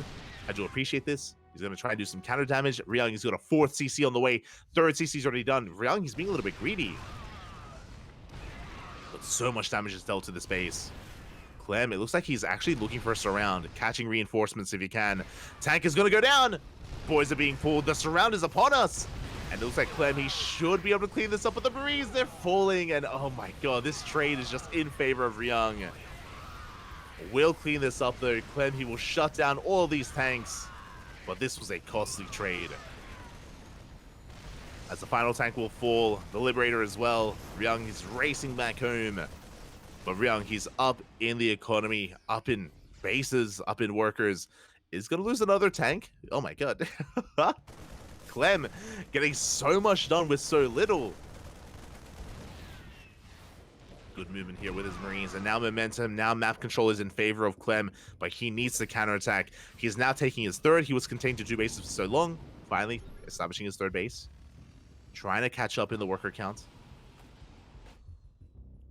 [SPEAKER 1] I do appreciate this. He's going to try and do some counter damage. Ryung, he's got a 4th CC on the way. 3rd CC's already done. Ryung, he's being a little bit greedy. But so much damage is dealt to this base. Clem, it looks like he's actually looking for a surround. Catching reinforcements if he can. Tank is going to go down. Boys are being pulled. The surround is upon us. And it looks like Clem, he should be able to clean this up. But the Marines, they're falling. And oh my god, this trade is just in favor of Ryung. Will clean this up though. Clem, he will shut down all these tanks. But this was a costly trade. As the final tank will fall, the Liberator as well. Ryung is racing back home. But Ryung, he's up in the economy, up in bases, up in workers. Is going to lose another tank? Oh my god. Clem getting so much done with so little. Good movement here with his Marines, and now momentum, now map control is in favor of Clem, but he needs to counterattack. He's now taking his 3rd. He was contained to 2 bases for so long, finally establishing his 3rd base. Trying to catch up in the worker count.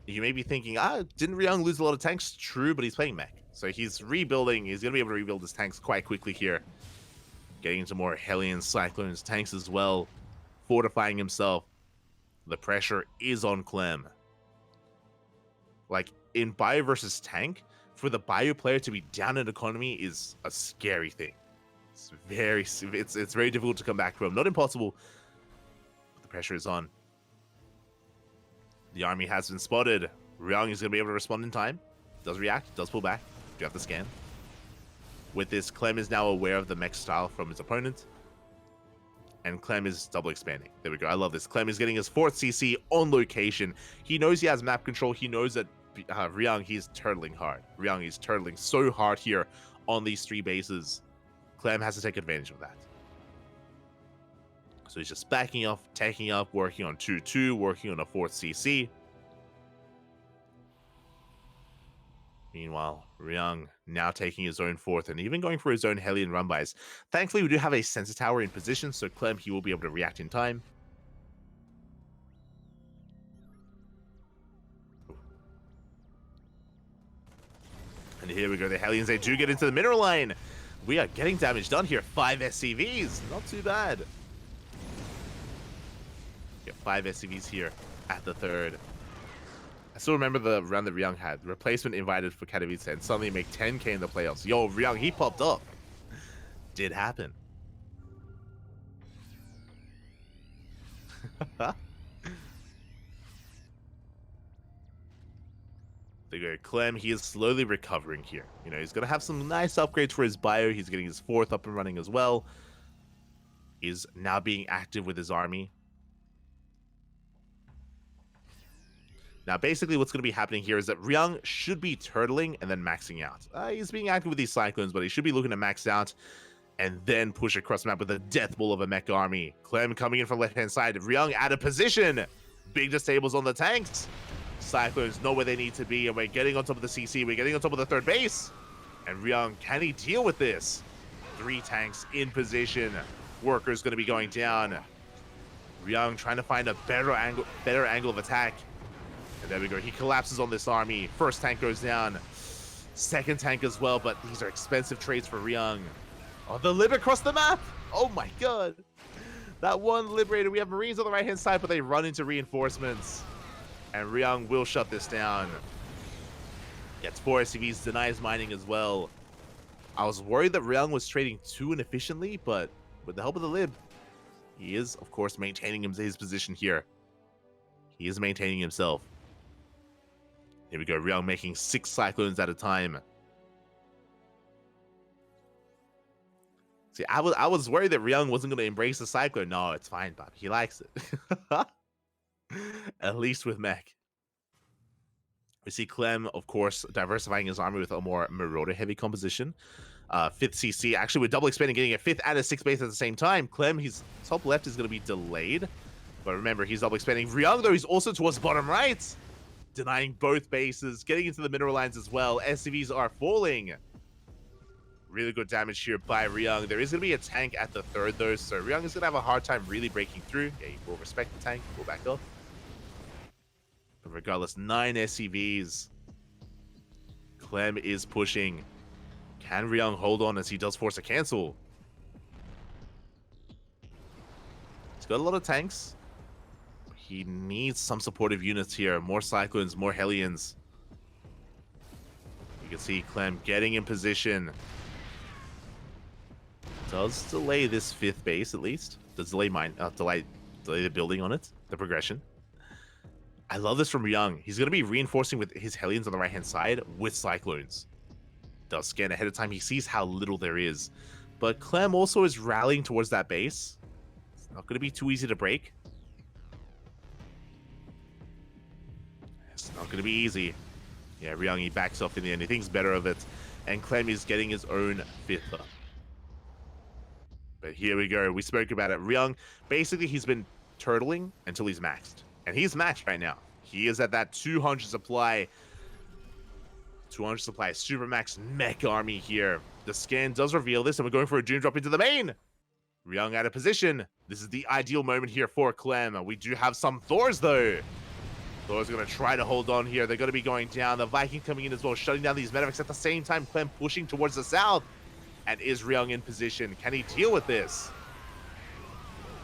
[SPEAKER 1] You may be thinking, didn't Ryung lose a lot of tanks? True, but he's playing mech. So he's rebuilding. He's going to be able to rebuild his tanks quite quickly here. Getting into more Hellions, Cyclones, tanks as well. Fortifying himself. The pressure is on Clem. Like, in bio versus tank, for the bio player to be down in economy is a scary thing. It's very difficult to come back from. Not impossible, but the pressure is on. The army has been spotted. Ryung is going to be able to respond in time. Does react, does pull back. Do you have the scan? With this, Clem is now aware of the mech style from his opponent. And Clem is double expanding. There we go. I love this. Clem is getting his 4th CC on location. He knows he has map control. He knows that Ryung, he's turtling hard. Ryung is turtling so hard here on these 3 bases. Clem has to take advantage of that. So he's just backing off, taking up, working on 2-2, working on a 4th CC. Meanwhile, Ryung now taking his own 4th and even going for his own Hellion run-bys. Thankfully, we do have a sensor tower in position, so Clem, he will be able to react in time. And here we go. The Hellions, they do get into the mineral line. We are getting damage done here. 5 SCVs. Not too bad. Get 5 SCVs here at the 3rd. I still remember the run that Ryung had. Replacement invited for Katowice and suddenly make 10k in the playoffs. Yo, Ryung, he popped up. Did happen. There you go. Clem, he is slowly recovering here. You know, he's going to have some nice upgrades for his bio. He's getting his 4th up and running as well. He's now being active with his army. Now, basically, what's going to be happening here is that Ryung should be turtling and then maxing out. He's being active with these Cyclones, but he should be looking to max out and then push across the map with a death ball of a mech army. Clem coming in from left-hand side. Ryung out of position. Big disables on the tanks. Cyclones know where they need to be, and we're getting on top of the CC. We're getting on top of the 3rd base. And Ryung, can he deal with this? 3 tanks in position. Worker's going to be going down. Ryung trying to find a better angle of attack. And there we go. He collapses on this army. 1st tank goes down. 2nd tank as well, but these are expensive trades for Ryung. Oh, the lib across the map. Oh my god. That one liberator. We have Marines on the right-hand side, but they run into reinforcements. And Ryung will shut this down. Gets 4 SCVs, denies mining as well. I was worried that Ryung was trading too inefficiently, but with the help of the lib, he is, of course, maintaining his position here. He is maintaining himself. Here we go. Ryung making 6 Cyclones at a time. See, I was worried that Ryung wasn't going to embrace the Cyclone. No, it's fine, Bob. He likes it. At least with mech. We see Clem, of course, diversifying his army with a more Marauder-heavy composition. 5th CC, actually with double expanding, getting a 5th and a 6th base at the same time. Clem, his top left is going to be delayed. But remember, he's double expanding. Ryung, though, he's also towards bottom right. Denying both bases, getting into the mineral lines as well. SCVs are falling. Really good damage here by Ryung. There is going to be a tank at the 3rd, though, so Ryung is going to have a hard time really breaking through. Yeah, he will respect the tank. Go back up. But regardless, 9 SCVs. Clem is pushing. Can Ryung hold on as he does force a cancel? He's got a lot of tanks. He needs some supportive units here. More Cyclones, more Hellions. You can see Clem getting in position. Does delay this 5th base at least. Does delay delay the building on it, the progression. I love this from Ryung. He's going to be reinforcing with his Hellions on the right-hand side with Cyclones. Does scan ahead of time. He sees how little there is. But Clem also is rallying towards that base. It's not going to be too easy to break. It's not going to be easy. Yeah, Ryung, he backs off in the end. He thinks better of it. And Clem is getting his own 5th up. But here we go. We spoke about it. Ryung, basically, he's been turtling until he's maxed. And he's maxed right now. He is at that 200 supply. 200 supply Supermax mech army here. The scan does reveal this, and we're going for a Doom drop into the main. Ryung out of position. This is the ideal moment here for Clem. We do have some Thors, though. Thor's going to try to hold on here. They're going to be going down. The Viking coming in as well, shutting down these medevacs. At the same time, Clem pushing towards the south. And is Ryung in position? Can he deal with this?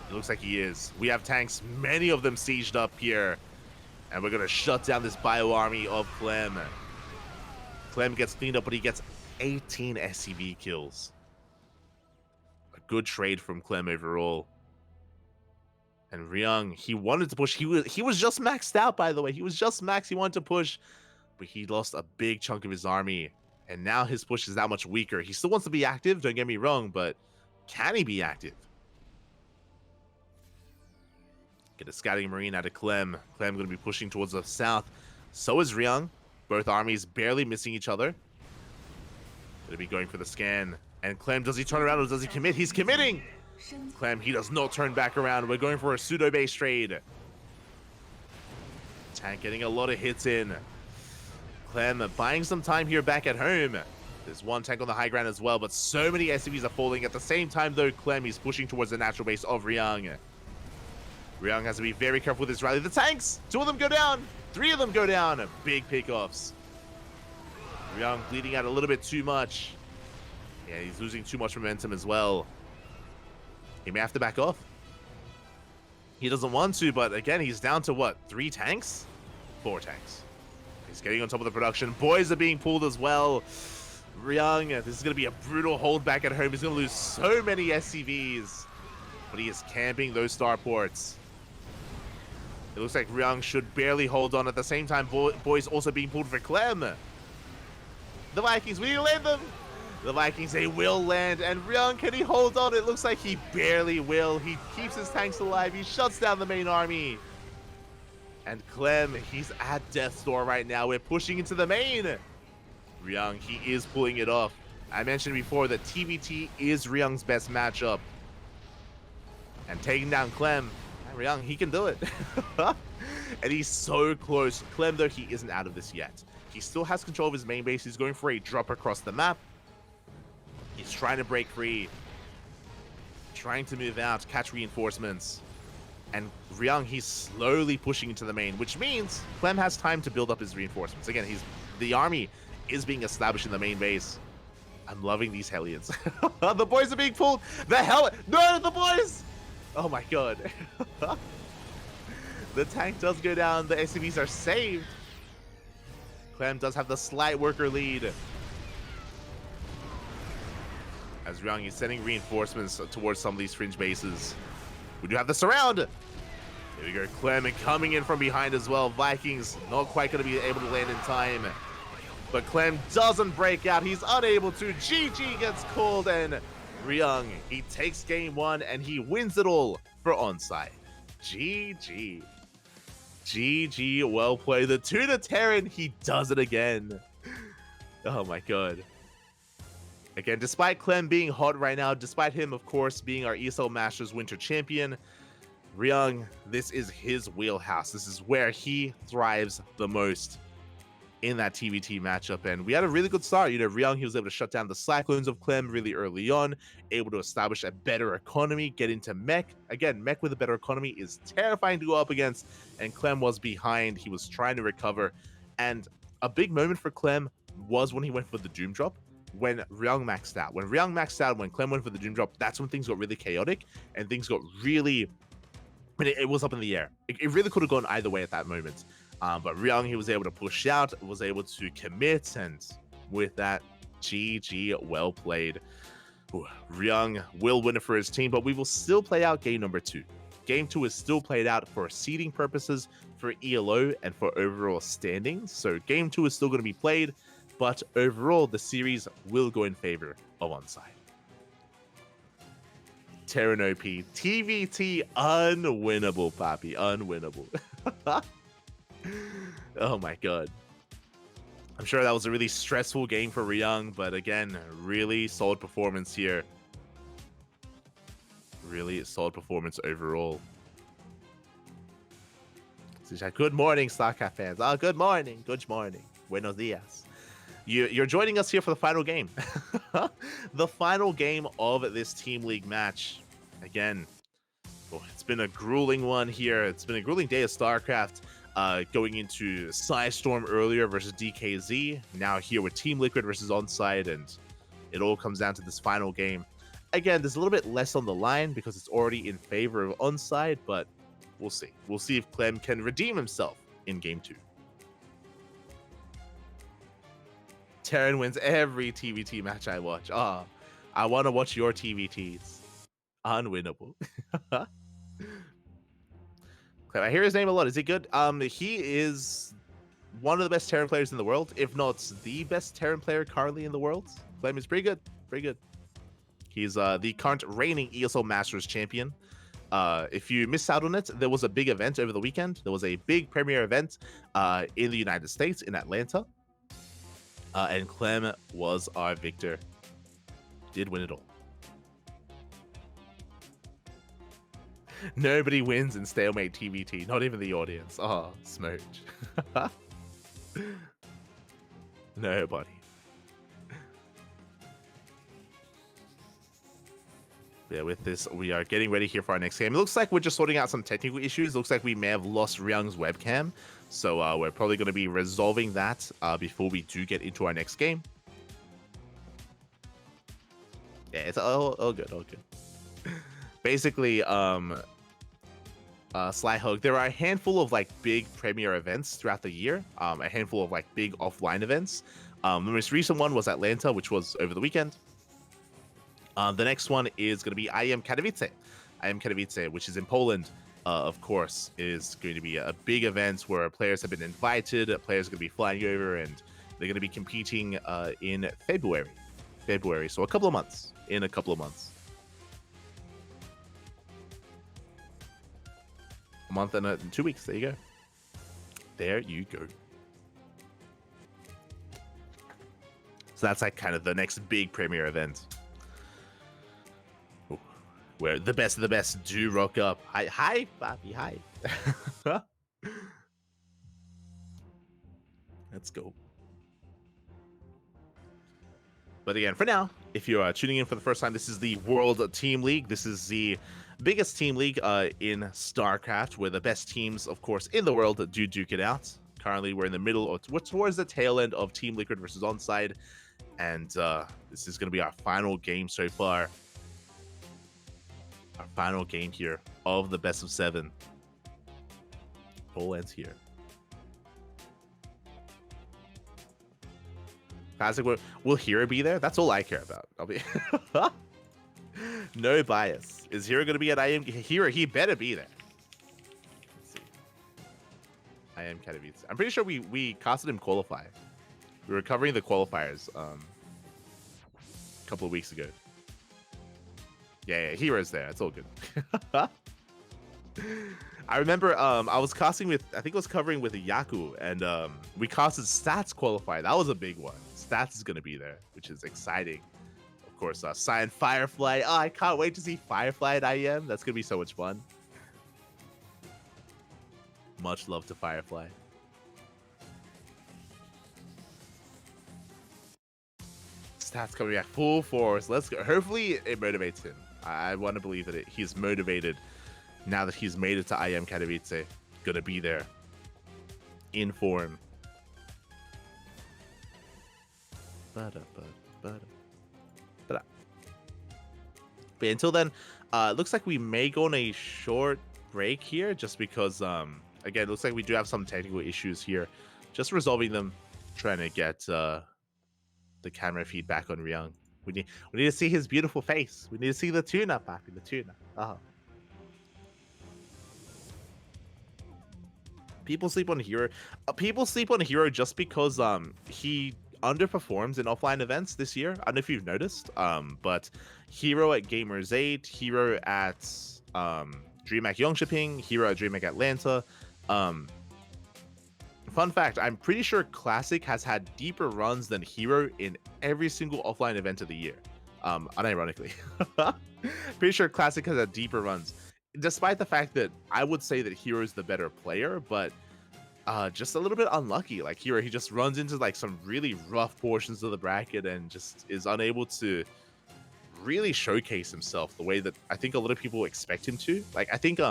[SPEAKER 1] It looks like he is. We have tanks, many of them sieged up here. And we're going to shut down this bio army of Clem. Clem gets cleaned up, but he gets 18 SCV kills. A good trade from Clem overall. And Ryung, he wanted to push. He was just maxed out, by the way. He was just maxed. He wanted to push, but he lost a big chunk of his army. And now his push is that much weaker. He still wants to be active, don't get me wrong, but can he be active? Get a scouting marine out of Clem. Clem going to be pushing towards the south. So is Ryung. Both armies barely missing each other. Going to be going for the scan. And Clem, does he turn around or does he commit? He's committing! Clem, he does not turn back around. We're going for a pseudo-base trade. Tank getting a lot of hits in. Clem buying some time here back at home. There's one tank on the high ground as well, but so many SCVs are falling. At the same time, though, Clem is pushing towards the natural base of Ryung. Ryung has to be very careful with this rally. The tanks! 2 of them go down! 3 of them go down! Big pickoffs. Ryung bleeding out a little bit too much. Yeah, he's losing too much momentum as well. He may have to back off. He doesn't want to, but again, he's down to what? 3 tanks? 4 tanks. He's getting on top of the production. Boys are being pulled as well. Ryung, this is going to be a brutal hold back at home. He's going to lose so many SCVs. But he is camping those starports. It looks like Ryung should barely hold on. At the same time, boys also being pulled for Clem. The Vikings, will you land them? The Vikings, they will land. And Ryung, can he hold on? It looks like he barely will. He keeps his tanks alive. He shuts down the main army. And Clem, he's at death's door right now. We're pushing into the main. Ryung, he is pulling it off. I mentioned before that TVT is Ryung's best matchup. And taking down Clem, Ryung, he can do it. And he's so close. Clem, though, he isn't out of this yet. He still has control of his main base. He's going for a drop across the map. He's trying to break free. Trying to move out, catch reinforcements. And Ryung, he's slowly pushing into the main, which means Clem has time to build up his reinforcements. Again, the army is being established in the main base. I'm loving these Hellions. The boys are being pulled. The hell? No, the boys! Oh my god. The tank does go down. The SCVs are saved. Clem does have the slight worker lead. As Ryung is sending reinforcements towards some of these fringe bases. We do have the surround. Here we go. Clem coming in from behind as well. Vikings not quite going to be able to land in time. But Clem doesn't break out. He's unable to. GG gets called, and Ryung, he takes game one and he wins it all for ONSYDE. GG. GG, well played. The 2 to Terran, he does it again. Oh my god. Again, despite Clem being hot right now, despite him, of course, being our ESL Masters Winter Champion, Ryung, this is his wheelhouse. This is where he thrives the most in that TVT matchup. And we had a really good start. You know, Ryung, he was able to shut down the Cyclones of Clem really early on, able to establish a better economy, get into mech. Again, mech with a better economy is terrifying to go up against, and Clem was behind. He was trying to recover. And a big moment for Clem was when he went for the Doom Drop. When Ryung maxed out. When Ryung maxed out, when Clem went for the Doom Drop, that's when things got really chaotic and things got really... I mean, it was up in the air. It really could have gone either way at that moment. But Ryung, he was able to push out, was able to commit, and with that, GG, well played. Ooh, Ryung will win it for his team, but we will still play out game number 2. Game 2 is still played out for seeding purposes, for ELO, and for overall standings. So game 2 is still going to be played, but overall, the series will go in favor of ONSYDE. Terran OP. TVT unwinnable, Papi. Unwinnable. Oh my god. I'm sure that was a really stressful game for Ryung, but again, really solid performance here. Really solid performance overall. Good morning, Starcraft fans. Oh, good morning. Good morning. Buenos dias. You're joining us here for the final game. The final game of this Team League match. Again, it's been a grueling one here. It's been a grueling day of StarCraft. Going into Psystorm earlier versus DKZ. Now here with Team Liquid versus ONSYDE, and it all comes down to this final game. Again, there's a little bit less on the line because it's already in favor of ONSYDE, but we'll see. We'll see if Clem can redeem himself in game 2. Terran wins every TVT match I watch. I want to watch your TVTs. Unwinnable. I hear his name a lot. Is he good? He is one of the best Terran players in the world, if not the best Terran player currently in the world. Clem is pretty good. Pretty good. He's the current reigning ESL Masters champion. If you missed out on it, there was a big event over the weekend. There was a big premiere event in the United States, in Atlanta. And Clem was our victor. Did win it all. Nobody wins in stalemate TVT, not even the audience. Oh, smooch. Nobody. Yeah, with this, we are getting ready here for our next game. It looks like we're just sorting out some technical issues. It looks like we may have lost Ryung's webcam. So we're probably going to be resolving that before we do get into our next game. Yeah, it's all good, all good. Basically, Sly Hug, there are a handful of like big premiere events throughout the year. A handful of like big offline events. The most recent one was Atlanta, which was over the weekend. The next one is going to be I Am Katowice, which is in Poland. of course, is going to be a big event where players have been invited. Players are going to be flying over, and they're going to be competing in February. So a couple of months. In a couple of months. A month and 2 weeks. There you go. There you go. So that's like kind of the next big premiere event. Ooh, where the best of the best do rock up. Hi, Bobby, hi. Let's go. But again, for now, if you're tuning in for the first time, this is the World Team League. This is the biggest team league in StarCraft, where the best teams, of course, in the world do duke it out. Currently, we're in the middle, or towards the tail end of Team Liquid versus ONSYDE. And this is going to be our final game so far. Our final game here of the best of 7. All ends here. Classic, will Hero be there? That's all I care about. I'll be no bias. Is Hero going to be at IM? Hero, he better be there. Let's see. IM Katowice. I'm pretty sure we casted him qualify. We were covering the qualifiers a couple of weeks ago. Yeah, Hero's there. It's all good. I remember I was casting with, I think I was covering with Yaku, and we casted Stats qualify. That was a big one. Stats is going to be there, which is exciting. Of course, Cyan Firefly. Oh, I can't wait to see Firefly at IM. That's going to be so much fun. Much love to Firefly. Stats coming back full force. Let's go. Hopefully it motivates him. I want to believe that he's motivated now that he's made it to IM Katowice. Gonna be there in form. But until then, looks like we may go on a short break here, just because again, it looks like we do have some technical issues here. Just resolving them, trying to get the camera feedback on Ryung. We need to see his beautiful face. We need to see the tuna, Papi, the tuna. Oh. People sleep on Hero. People sleep on Hero just because he underperforms in offline events this year. I don't know if you've noticed. But Hero at Gamers 8, Hero at DreamHack Young Shipping, Hero at DreamHack Atlanta. Fun fact, I'm pretty sure Classic has had deeper runs than Hero in every single offline event of the year. Unironically. Pretty sure Classic has had deeper runs. Despite the fact that I would say that Hero is the better player, but just a little bit unlucky. Like Hero, he just runs into like some really rough portions of the bracket and just is unable to really showcase himself the way that I think a lot of people expect him to. Like I think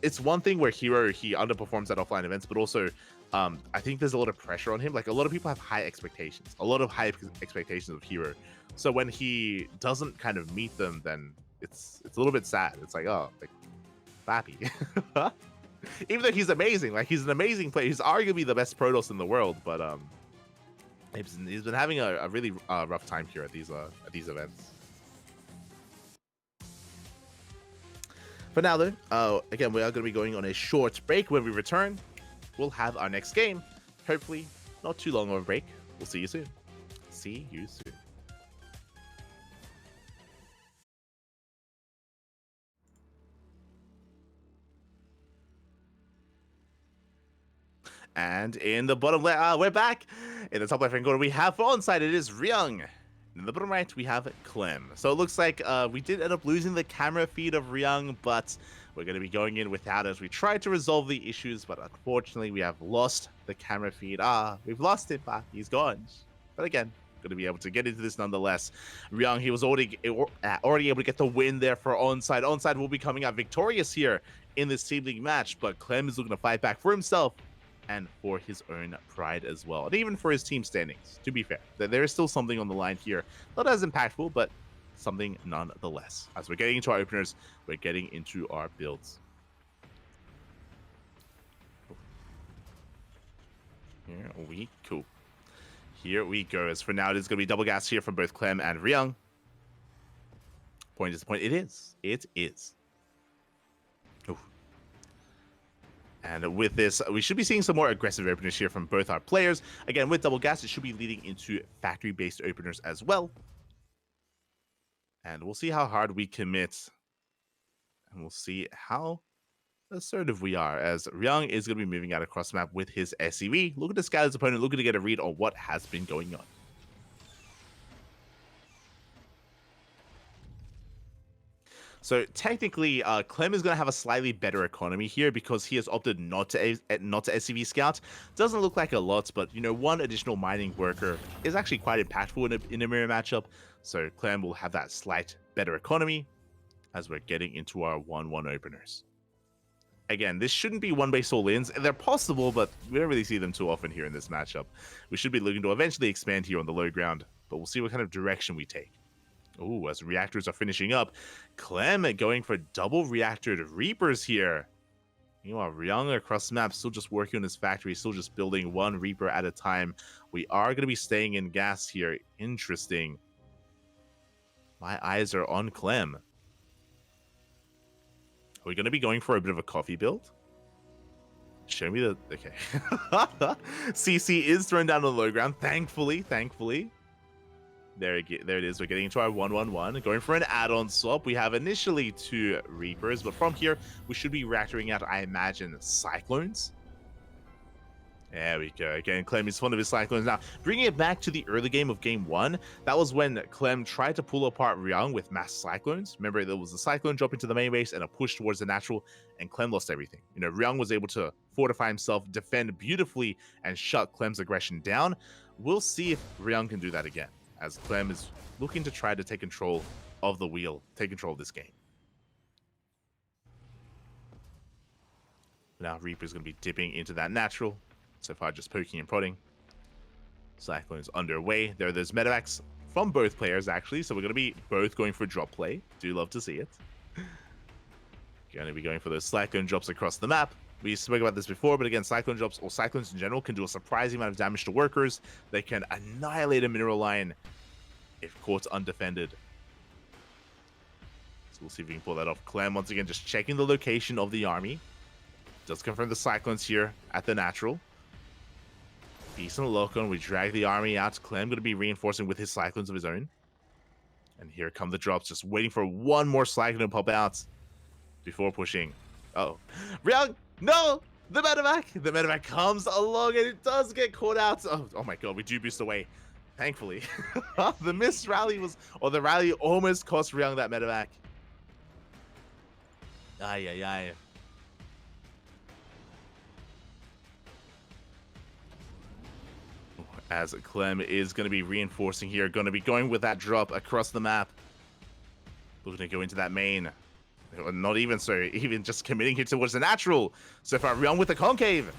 [SPEAKER 1] it's one thing where Hero, he underperforms at offline events, but also I think there's a lot of pressure on him. Like a lot of people have high expectations, of Hero. So when he doesn't kind of meet them, then it's a little bit sad. It's like, oh, like, Bappy. Even though he's amazing, like he's an amazing player. He's arguably the best Protoss in the world, but he's been having a really rough time here at these events. For now, though, again, we are going to be going on a short break. When we return, we'll have our next game. Hopefully, not too long of a break. We'll see you soon. See you soon. And in the bottom left, we're back. In the top left-hand corner, we have for ONSYDE, it is Ryung. In the bottom right, we have Clem. So it looks like we did end up losing the camera feed of Ryung, but we're going to be going in without it as we tried to resolve the issues, but unfortunately, we have lost the camera feed. We've lost him, he's gone. But again, going to be able to get into this nonetheless. Ryung, he was already able to get the win there for ONSYDE. ONSYDE will be coming out victorious here in this Team League match, but Clem is looking to fight back for himself and for his own pride as well, and even for his team standings, to be fair. There is still something on the line here, not as impactful, but something nonetheless. As we're getting into our openers, we're getting into our builds. Here we go. As for now, it is going to be double gas here from both Clem and Ryung. Point is the point. It is. Ooh. And with this, we should be seeing some more aggressive openers here from both our players. Again, with double gas, it should be leading into factory-based openers as well. And we'll see how hard we commit. And we'll see how assertive we are, as Ryung is going to be moving out across the map with his SCV. Looking to scout his opponent, looking to get a read on what has been going on. So technically, Clem is going to have a slightly better economy here because he has opted not to SCV scout. Doesn't look like a lot, but you know, one additional mining worker is actually quite impactful in a mirror matchup. So Clem will have that slight better economy as we're getting into our 1-1 openers. Again, this shouldn't be one-base all-ins. They're possible, but we don't really see them too often here in this matchup. We should be looking to eventually expand here on the low ground, but we'll see what kind of direction we take. Ooh, as reactors are finishing up, Clem going for double reactored Reapers here. Meanwhile, Ryung across the map, still just working on his factory, still just building one Reaper at a time. We are going to be staying in gas here. Interesting. My eyes are on Clem. Are we going to be going for a bit of a coffee build? Show me the... Okay. CC is thrown down on the low ground, thankfully. There it is. We're getting into our 1-1-1. Going for an add-on swap. We have initially 2 Reapers, but from here, we should be reactoring out, I imagine, Cyclones. There we go. Again, Clem is fond of his Cyclones. Now, bringing it back to the early game of Game 1, that was when Clem tried to pull apart Ryung with mass Cyclones. Remember, there was a Cyclone drop into the main base and a push towards the natural, and Clem lost everything. You know, Ryung was able to fortify himself, defend beautifully, and shut Clem's aggression down. We'll see if Ryung can do that again, as Clem is looking to try to take control of the wheel, take control of this game. Now Reaper's going to be dipping into that natural. So far, just poking and prodding. Cyclone is underway. There are those medevacs from both players, actually, so we're going to be both going for drop play. Do love to see it. Going to be going for those Cyclone drops across the map. We spoke about this before, but again, Cyclone drops, or Cyclones in general, can do a surprising amount of damage to workers. They can annihilate a mineral line if caught undefended. So we'll see if we can pull that off. Clem, once again, just checking the location of the army. Does confirm the Cyclones here at the natural. Decent lock on. We drag the army out. Clem going to be reinforcing with his Cyclones of his own. And here come the drops, just waiting for one more Cyclone to pop out before pushing. Oh, Ryung, no! The medevac! The medevac comes along and it does get caught out. Oh my god, we do boost away. Thankfully. The missed rally was, or the rally almost cost Ryung that medevac. Ay. As Clem is going to be reinforcing here, going to be going with that drop across the map. Looking to go into that main. Not even so, even just committing here towards the natural. So far, Ryung with the concave.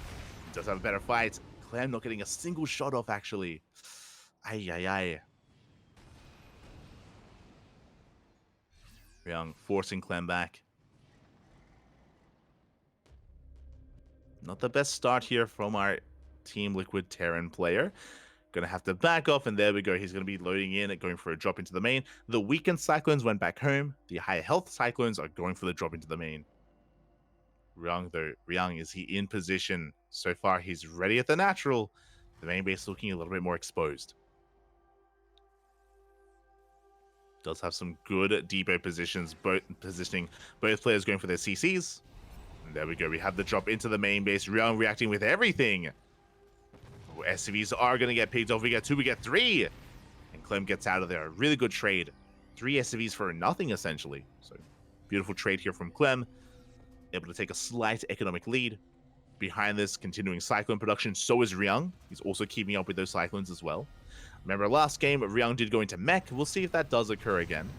[SPEAKER 1] Does have a better fight. Clem not getting a single shot off, actually. Ay. Ryung forcing Clem back. Not the best start here from our Team Liquid Terran player. Gonna have to back off, and there we go. He's gonna be loading in and going for a drop into the main. The weakened Cyclones went back home. The high health Cyclones are going for the drop into the main. Ryung, though, is he in position? So far, he's ready at the natural. The main base looking a little bit more exposed. Does have some good depot positions, positioning both players going for their CCs. And there we go. We have the drop into the main base. Ryung reacting with everything. SCVs are going to get picked off. We get 2, we get 3. And Clem gets out of there. A really good trade. 3 SCVs for nothing, essentially. So, beautiful trade here from Clem. Able to take a slight economic lead. Behind this, continuing Cyclone production. So is Ryung. He's also keeping up with those Cyclones as well. Remember, last game, Ryung did go into mech. We'll see if that does occur again.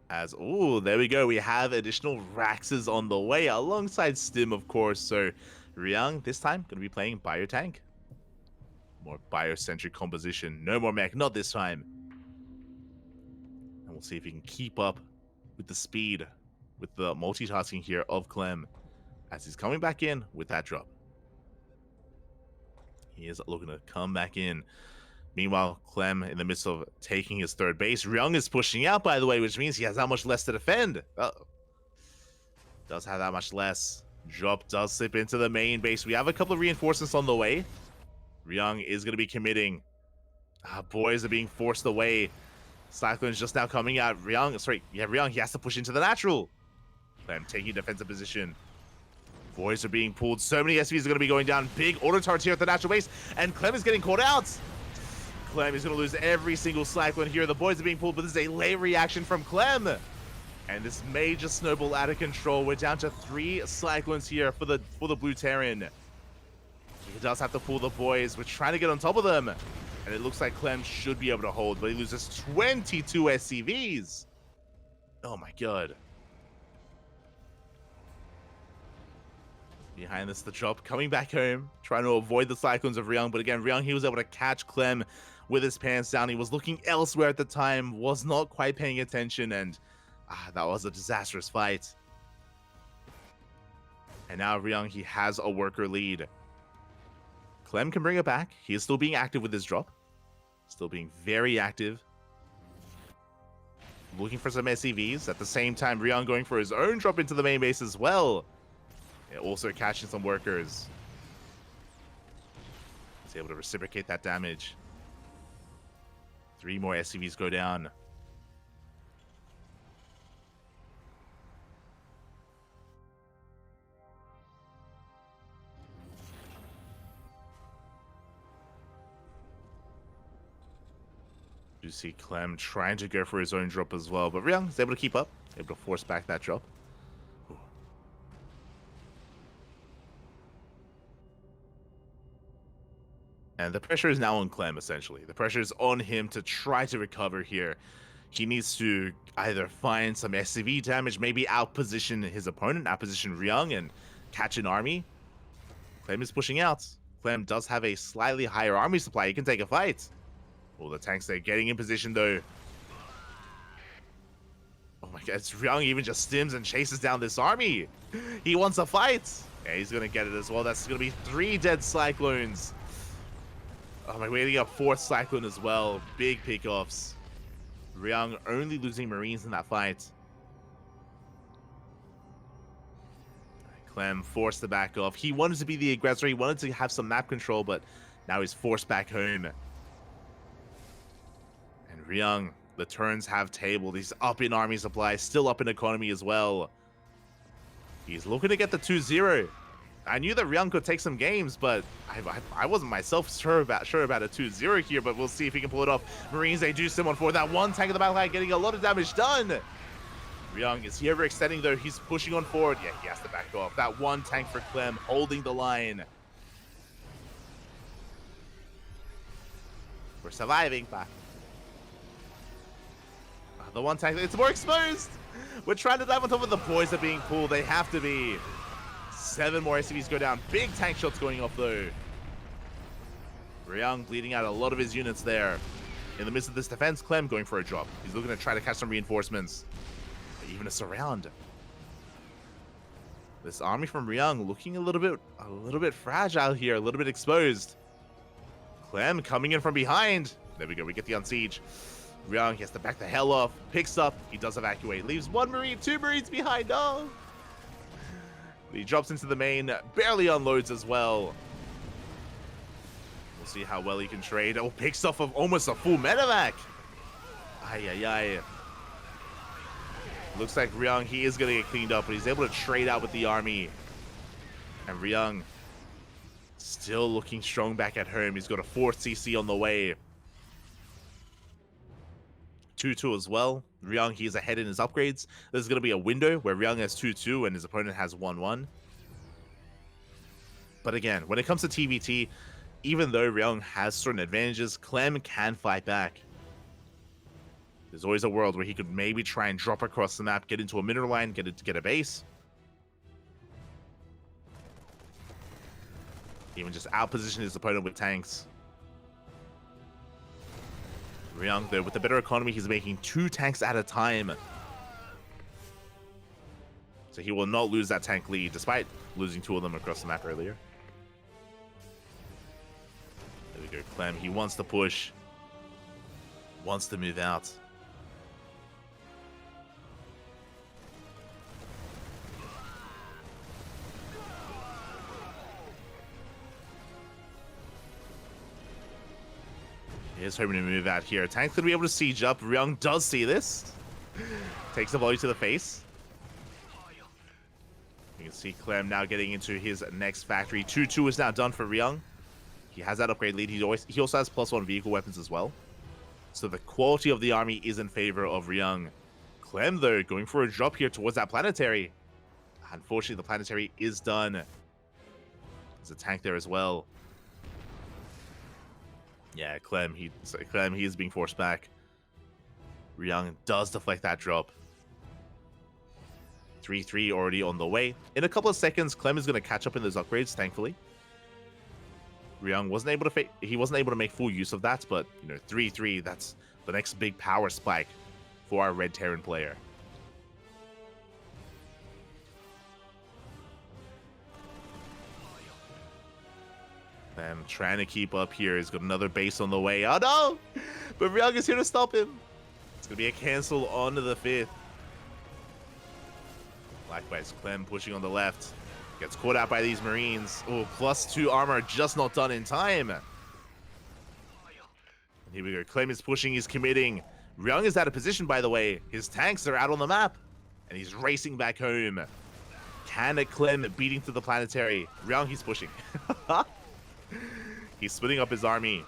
[SPEAKER 1] There we go. We have additional Raxes on the way alongside Stim, of course. So Ryung this time going to be playing Biotank. More biocentric composition. No more mech, not this time. And we'll see if he can keep up with the speed, with the multitasking here of Clem, as he's coming back in with that drop. He is looking to come back in. Meanwhile, Clem in the midst of taking his third base. Ryung is pushing out, by the way, which means he has that much less to defend. Does have that much less. Drop does slip into the main base. We have a couple of reinforcements on the way. Ryung is going to be committing. Boys are being forced away. Cyclone's just now coming out. Ryung, he has to push into the natural. Clem taking defensive position. Boys are being pulled. So many SVs are going to be going down. Big auto turret here at the natural base. And Clem is getting caught out. Clem is going to lose every single Cyclone here. The boys are being pulled, but this is a late reaction from Clem. And this may just snowball out of control. We're down to 3 Cyclones here for the Blue Terran. He does have to pull the boys. We're trying to get on top of them. And it looks like Clem should be able to hold, but he loses 22 SCVs. Oh my god. Behind this, the drop coming back home, trying to avoid the Cyclones of Ryung. But again, Ryung, he was able to catch Clem with his pants down. He was looking elsewhere at the time, was not quite paying attention, and that was a disastrous fight. And now Ryung, he has a worker lead. Clem can bring it back. He is still being active with his drop. Still being very active. Looking for some SCVs. At the same time, Ryung going for his own drop into the main base as well. Also catching some workers. He's able to reciprocate that damage. 3 more SCVs go down. You see Clem trying to go for his own drop as well, but Ryung is able to keep up, able to force back that drop. And the pressure is now on Clem, essentially. The pressure is on him to try to recover here. He needs to either find some SCV damage, maybe outposition his opponent, outposition Ryung, and catch an army. Clem is pushing out. Clem does have a slightly higher army supply. He can take a fight. All the tanks, they're getting in position, though. Oh my god, Ryung even just stims and chases down this army. He wants a fight. Yeah, he's going to get it as well. That's going to be 3 dead Cyclones. Oh my, we're getting a 4th Cyclone as well. Big pickoffs. Ryung only losing Marines in that fight. Clem forced to back off. He wanted to be the aggressor. He wanted to have some map control, but now he's forced back home. And Ryung, the turns have tabled. He's up in army supply, still up in economy as well. He's looking to get the 2-0. I knew that Ryung could take some games, but I wasn't myself sure about a 2-0 here, but we'll see if he can pull it off. Marines, they do sim on forward. That one tank of the battle line getting a lot of damage done. Ryung, is he overextending though? He's pushing on forward. Yeah, he has to back off. That one tank for Clem holding the line. We're surviving, but the one tank, it's more exposed. We're trying to dive on top of the boys that are being pulled. They have to be. 7 more SCVs go down. Big tank shots going off though. Ryung bleeding out a lot of his units there. In the midst of this defense, Clem going for a drop. He's looking to try to catch some reinforcements. Even a surround. This army from Ryung looking a little bit fragile here, a little bit exposed. Clem coming in from behind. There we go, we get the unsiege. Ryung has to back the hell off. Picks up, he does evacuate. Leaves 1 Marine, 2 Marines behind. Oh! He drops into the main, barely unloads as well. We'll see how well he can trade. Oh, picks off of almost a full medevac. Ay, ay, ay. Looks like Ryung, he is going to get cleaned up, but he's able to trade out with the army. And Ryung still looking strong back at home. He's got a 4th CC on the way. 2-2 as well. Ryung, he's ahead in his upgrades. There's going to be a window where Ryung has 2-2 and his opponent has 1-1. But again, when it comes to TVT, even though Ryung has certain advantages, Clem can fight back. There's always a world where he could maybe try and drop across the map, get into a mineral line, get a base. Even just outposition his opponent with tanks. Ryung, though, with the better economy, he's making 2 tanks at a time. So he will not lose that tank lead, despite losing 2 of them across the map earlier. There we go, Clem. He wants to push. wants to move out. He's hoping to move out here. Tank's gonna be able to siege up. Ryung does see this. Takes the volley to the face. You can see Clem now getting into his next factory. 2-2 is now done for Ryung. He has that upgrade lead. He also has +1 vehicle weapons as well. So the quality of the army is in favor of Ryung. Clem, though, going for a drop here towards that planetary. Unfortunately, the planetary is done. There's a tank there as well. Yeah, Clem, he is being forced back. Ryung does deflect that drop. 3-3 already on the way. In a couple of seconds, Clem is going to catch up in those upgrades, thankfully. Ryung wasn't able to make full use of that, but 3-3, that's the next big power spike for our Red Terran player. Clem trying to keep up here. He's got another base on the way. Oh no! But Ryung is here to stop him. It's going to be a cancel onto the 5th. Likewise, Clem pushing on the left. Gets caught out by these Marines. Oh, +2 armor just not done in time. And here we go. Clem is pushing, he's committing. Ryung is out of position, by the way. His tanks are out on the map. And he's racing back home. Can Clem beating to the planetary? Ryung, he's pushing. He's splitting up his army.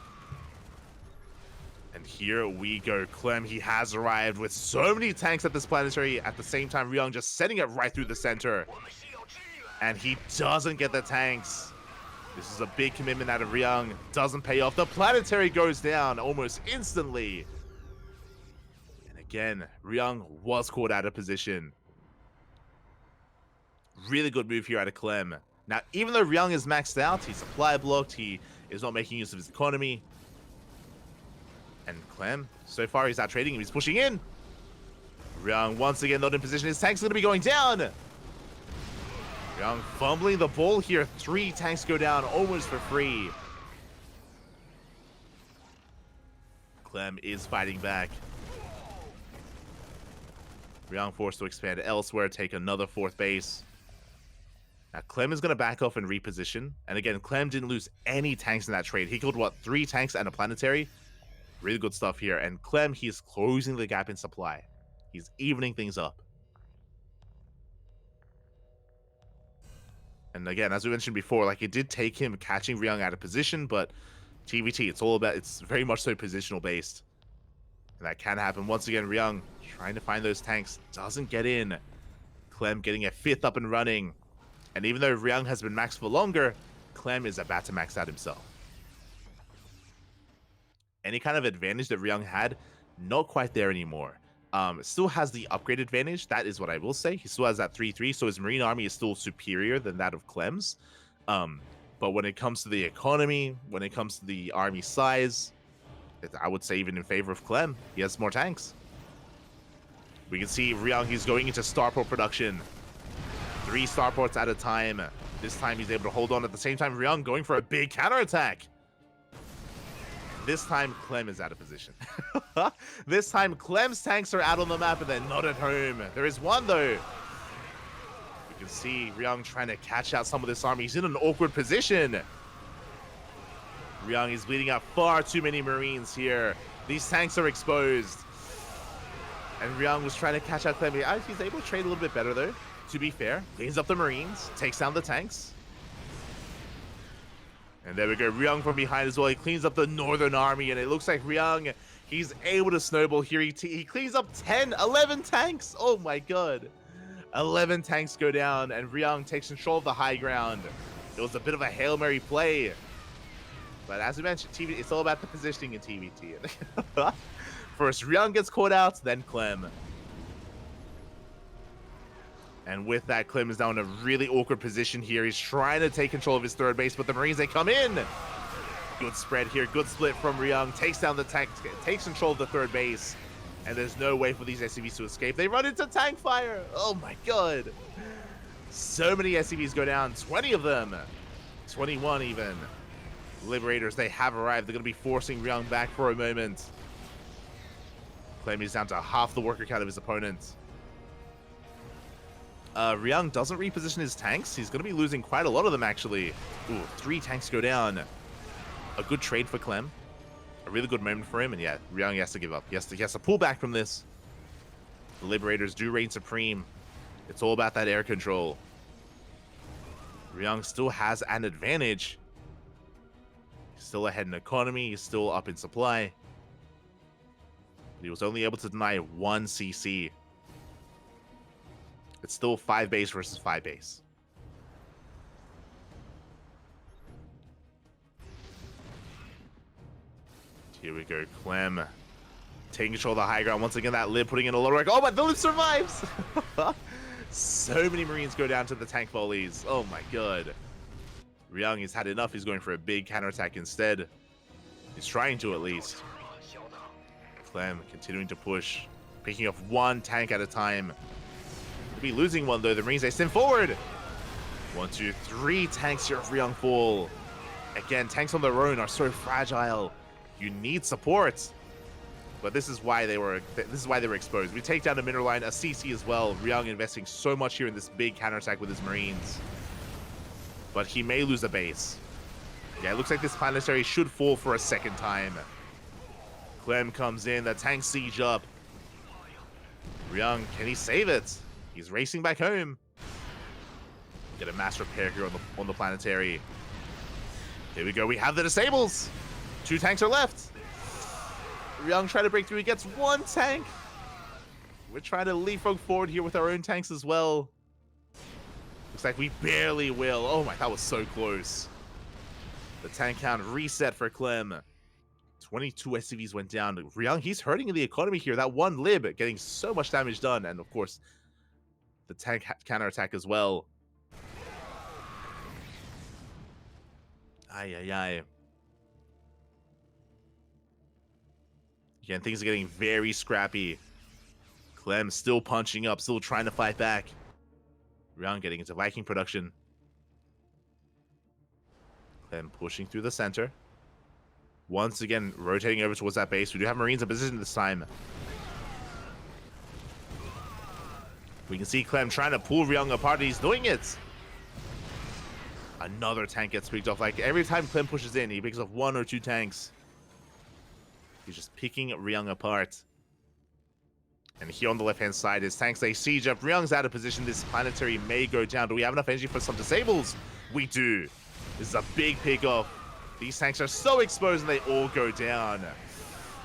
[SPEAKER 1] And here we go. Clem, he has arrived with so many tanks at this planetary. At the same time, Ryung just setting it right through the center. And he doesn't get the tanks. This is a big commitment out of Ryung. Doesn't pay off. The planetary goes down almost instantly. And again, Ryung was caught out of position. Really good move here out of Clem. Now, even though Ryung is maxed out, he's supply blocked, he is not making use of his economy. And Clem, so far he's out trading him, he's pushing in. Ryung once again not in position, his tank's going to be going down. Ryung fumbling the ball here, 3 tanks go down almost for free. Clem is fighting back. Ryung forced to expand elsewhere, take another 4th base. Now, Clem is going to back off and reposition. And again, Clem didn't lose any tanks in that trade. He killed, what, 3 tanks and a planetary? Really good stuff here. And Clem, he's closing the gap in supply. He's evening things up. And again, as we mentioned before, like, it did take him catching Ryung out of position, but TVT, it's very much so positional based. And that can happen. Once again, Ryung trying to find those tanks, doesn't get in. Clem getting a 5th up and running. And even though Ryung has been maxed for longer, Clem is about to max out himself. Any kind of advantage that Ryung had, not quite there anymore. Still has the upgrade advantage, that is what I will say. He still has that 3-3, so his Marine army is still superior than that of Clem's. But when it comes to the economy, when it comes to the army size, I would say even in favor of Clem. He has more tanks. We can see Ryung, he's going into starport production. 3 starports at a time. This time he's able to hold on. At the same time, Ryung going for a big counterattack. This time, Clem is out of position. This time, Clem's tanks are out on the map and they're not at home. There is one, though. You can see Ryung trying to catch out some of this army. He's in an awkward position. Ryung is bleeding out far too many Marines here. These tanks are exposed. And Ryung was trying to catch out Clem. He's able to trade a little bit better, though. To be fair, cleans up the Marines, takes down the tanks. And there we go, Ryung from behind as well. He cleans up the Northern Army, and it looks like Ryung, he's able to snowball here. He cleans up 11 tanks. Oh my god. 11 tanks go down, and Ryung takes control of the high ground. It was a bit of a Hail Mary play. But as we mentioned, it's all about the positioning in TVT. First, Ryung gets caught out, then Clem. And with that, Clem is now in a really awkward position here. He's trying to take control of his 3rd base, but the Marines, they come in. Good spread here. Good split from Ryung. Takes down the tank, takes control of the 3rd base. And there's no way for these SCVs to escape. They run into tank fire. Oh my god. So many SCVs go down. 20 of them. 21 even. Liberators, they have arrived. They're going to be forcing Ryung back for a moment. Clem is down to half the worker count of his opponent. Ryung doesn't reposition his tanks. He's going to be losing quite a lot of them, actually. Ooh, 3 tanks go down. A good trade for Clem. A really good moment for him. And yeah, Ryung has to give up. He has to pull back from this. The Liberators do reign supreme. It's all about that air control. Ryung still has an advantage. He's still ahead in economy. He's still up in supply. But he was only able to deny 1 CC. It's still 5 base versus 5 base. Here we go, Clem. Taking control of the high ground. Once again, that Lib putting in a lot of work. Oh, but the Lib survives! So many Marines go down to the tank volleys. Oh my god. Ryung has had enough. He's going for a big counterattack instead. He's trying to, at least. Clem continuing to push. Picking off 1 tank at a time. He'll be losing one, though. The Marines, they send forward. 1, 2, 3 tanks here of Ryung fall. Again, tanks on their own are so fragile. You need support. But this is why they were exposed. We take down a mineral line, a CC as well. Ryung investing so much here in this big counterattack with his Marines. But he may lose a base. Yeah, it looks like this planetary should fall for a second time. Clem comes in, the tank siege up. Ryung, can he save it? He's racing back home. Get a mass repair here on the planetary. Here we go, we have the disables. 2 tanks are left. Ryung trying to break through. He gets 1 tank. We're trying to leapfrog forward here with our own tanks as well. Looks like we barely will. Oh my, that was so close. The tank count reset for Clem. 22 SCVs went down. Ryung, he's hurting in the economy here. That 1 Lib getting so much damage done. And of course, the tank counterattack as well. Ay, ay, ay. Again, things are getting very scrappy. Clem still punching up, still trying to fight back. Ryung getting into Viking production. Clem pushing through the center. Once again, rotating over towards that base. We do have Marines in position this time. We can see Clem trying to pull Ryung apart. He's doing it. Another tank gets picked off. Like every time Clem pushes in, he picks off 1 or 2 tanks. He's just picking Ryung apart. And here on the left-hand side, his tanks, they siege up. Ryung's out of position. This planetary may go down. Do we have enough energy for some disables? We do. This is a big pick-off. These tanks are so exposed and they all go down.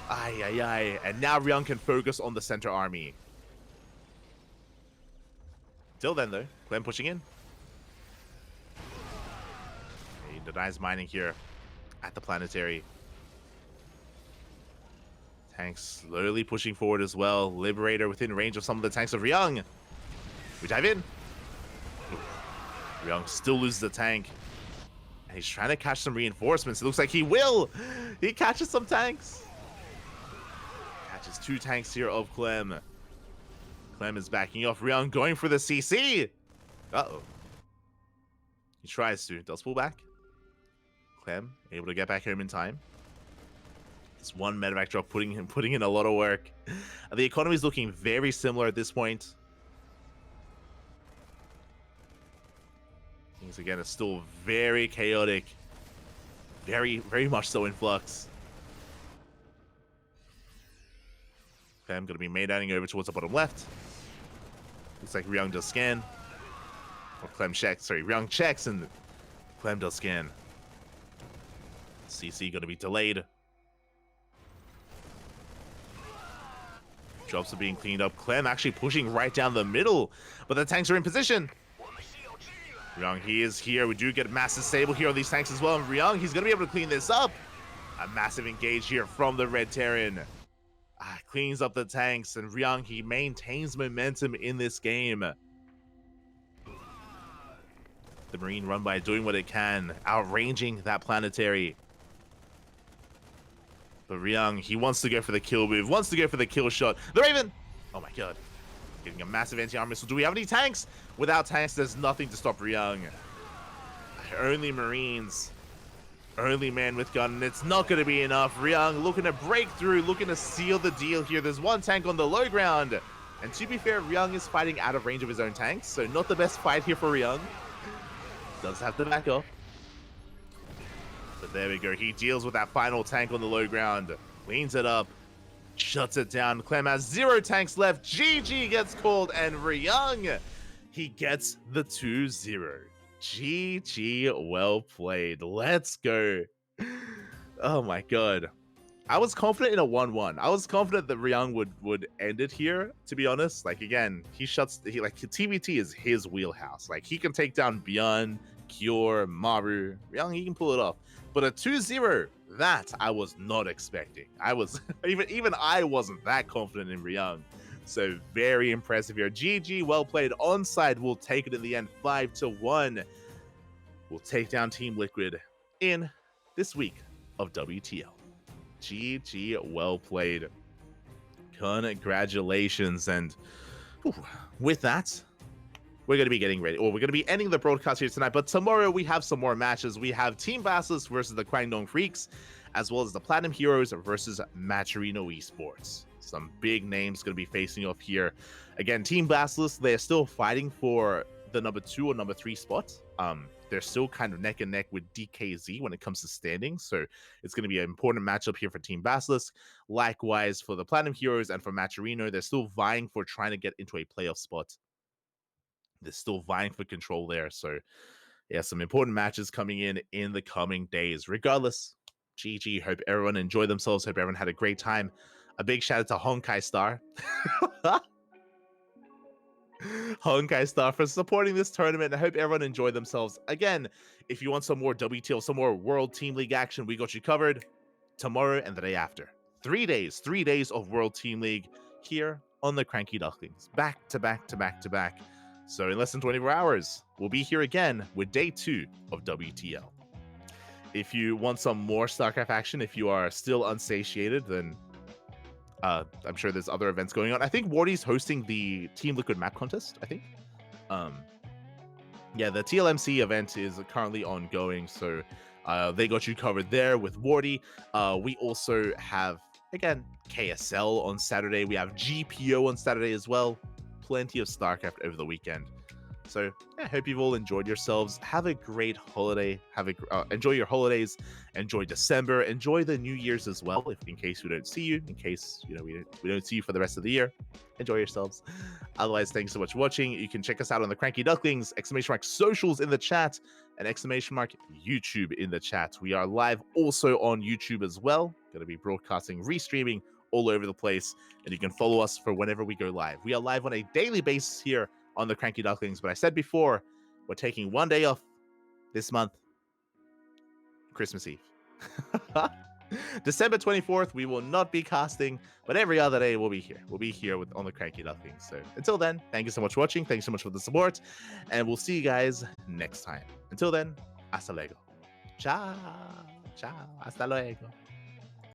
[SPEAKER 1] Ay, ay, ay. And now Ryung can focus on the center army. Till then, though, Clem pushing in. He denies mining here at the planetary. Tanks slowly pushing forward as well. Liberator within range of some of the tanks of Ryung. We dive in. Ryung still loses the tank. And he's trying to catch some reinforcements. It looks like he will. He catches some tanks. Catches 2 tanks here of Clem. Clem is backing off. Ryung going for the CC. Uh-oh. He tries to. Does pull back. Clem able to get back home in time. This 1 medevac drop putting in a lot of work. The economy is looking very similar at this point. Things again are still very chaotic. Very, very much so in flux. Okay, I'm going to be maydowning over towards the bottom left. Looks like Ryung does scan. Or Clem checks. Sorry, Ryung checks and Clem does scan. CC going to be delayed. Drops are being cleaned up. Clem actually pushing right down the middle, but the tanks are in position. Ryung, he is here. We do get a massive stable here on these tanks as well. And Ryung, he's going to be able to clean this up. A massive engage here from the Red Terran. Cleans up the tanks, and Ryung, he maintains momentum in this game. The Marine run by doing what it can, outranging that planetary. But Ryung, he wants to go for the kill move, wants to go for the kill shot. The Raven! Oh my god. Getting a massive anti-armor missile. Do we have any tanks? Without tanks, there's nothing to stop Ryung. Only Marines. Only man with gun, and it's not going to be enough. Ryung looking to break through, looking to seal the deal here. There's one tank on the low ground. And to be fair, Ryung is fighting out of range of his own tanks, so not the best fight here for Ryung. Does have to back off. But there we go. He deals with that final tank on the low ground. Cleans it up. Shuts it down. Clem has 0 tanks left. GG gets called, and Ryung, he gets the 2-0. GG, well played. Let's go. Oh my god. I was confident in a 1-1. I was confident that Ryung would end it here, to be honest. Like, again, like, TVT is his wheelhouse. Like, he can take down Bjorn, Cure, Maru. Ryung, he can pull it off. But a 2-0, that I was not expecting. I was, even I wasn't that confident in Ryung. So very impressive here. GG, well played. ONSYDE will take it in the end, 5-1. We'll take down Team Liquid in this week of WTL. GG, well played. Congratulations. And with that, we're going to be getting ready, or we're going to be ending the broadcast here tonight. But tomorrow we have some more matches. We have Team Basilisk versus the Kwangdong Freaks, as well as the Platinum Heroes versus Maturino Esports. Some big names going to be facing off here. Again, Team Basilisk, they're still fighting for the number 2 or number 3 spot. They're still kind of neck and neck with DKZ when it comes to standings, so it's going to be an important matchup here for Team Basilisk. Likewise, for the Platinum Heroes and for Maturino, they're still vying for trying to get into a playoff spot. They're still vying for control there, so yeah, some important matches coming in the coming days. Regardless, GG, hope everyone enjoyed themselves, hope everyone had a great time. A big shout out to Honkai Star. Honkai Star for supporting this tournament. I hope everyone enjoyed themselves. Again, if you want some more WTL, some more World Team League action, we got you covered tomorrow and the day after. 3 days of World Team League here on the CranKy Ducklings. Back to back to back to back. So in less than 24 hours, we'll be here again with day 2 of WTL. If you want some more Starcraft action, if you are still unsatiated, then I'm sure there's other events going on. I think Wardy's hosting the Team Liquid map contest, I think. Yeah, the TLMC event is currently ongoing, so they got you covered there with Wardy. We also have, again, KSL on Saturday. We have GPO on Saturday as well. Plenty of Starcraft over the weekend. So yeah, I hope you've all enjoyed yourselves. Have a great holiday. Enjoy your holidays. Enjoy December. Enjoy the New Year's as well. If in case we don't see you, in case we don't see you for the rest of the year, enjoy yourselves. Otherwise, thanks so much for watching. You can check us out on the CranKy Ducklings, ! socials in the chat, and ! YouTube in the chat. We are live also on YouTube as well. Going to be broadcasting, restreaming all over the place, and you can follow us for whenever we go live. We are live on a daily basis here on the CranKy Ducklings, but I said before, we're taking 1 day off this month, Christmas Eve. December 24th, we will not be casting, but every other day we'll be here. We'll be here on the CranKy Ducklings. So until then, thank you so much for watching. Thank you so much for the support, and we'll see you guys next time. Until then, hasta luego. Ciao. Ciao. Hasta luego.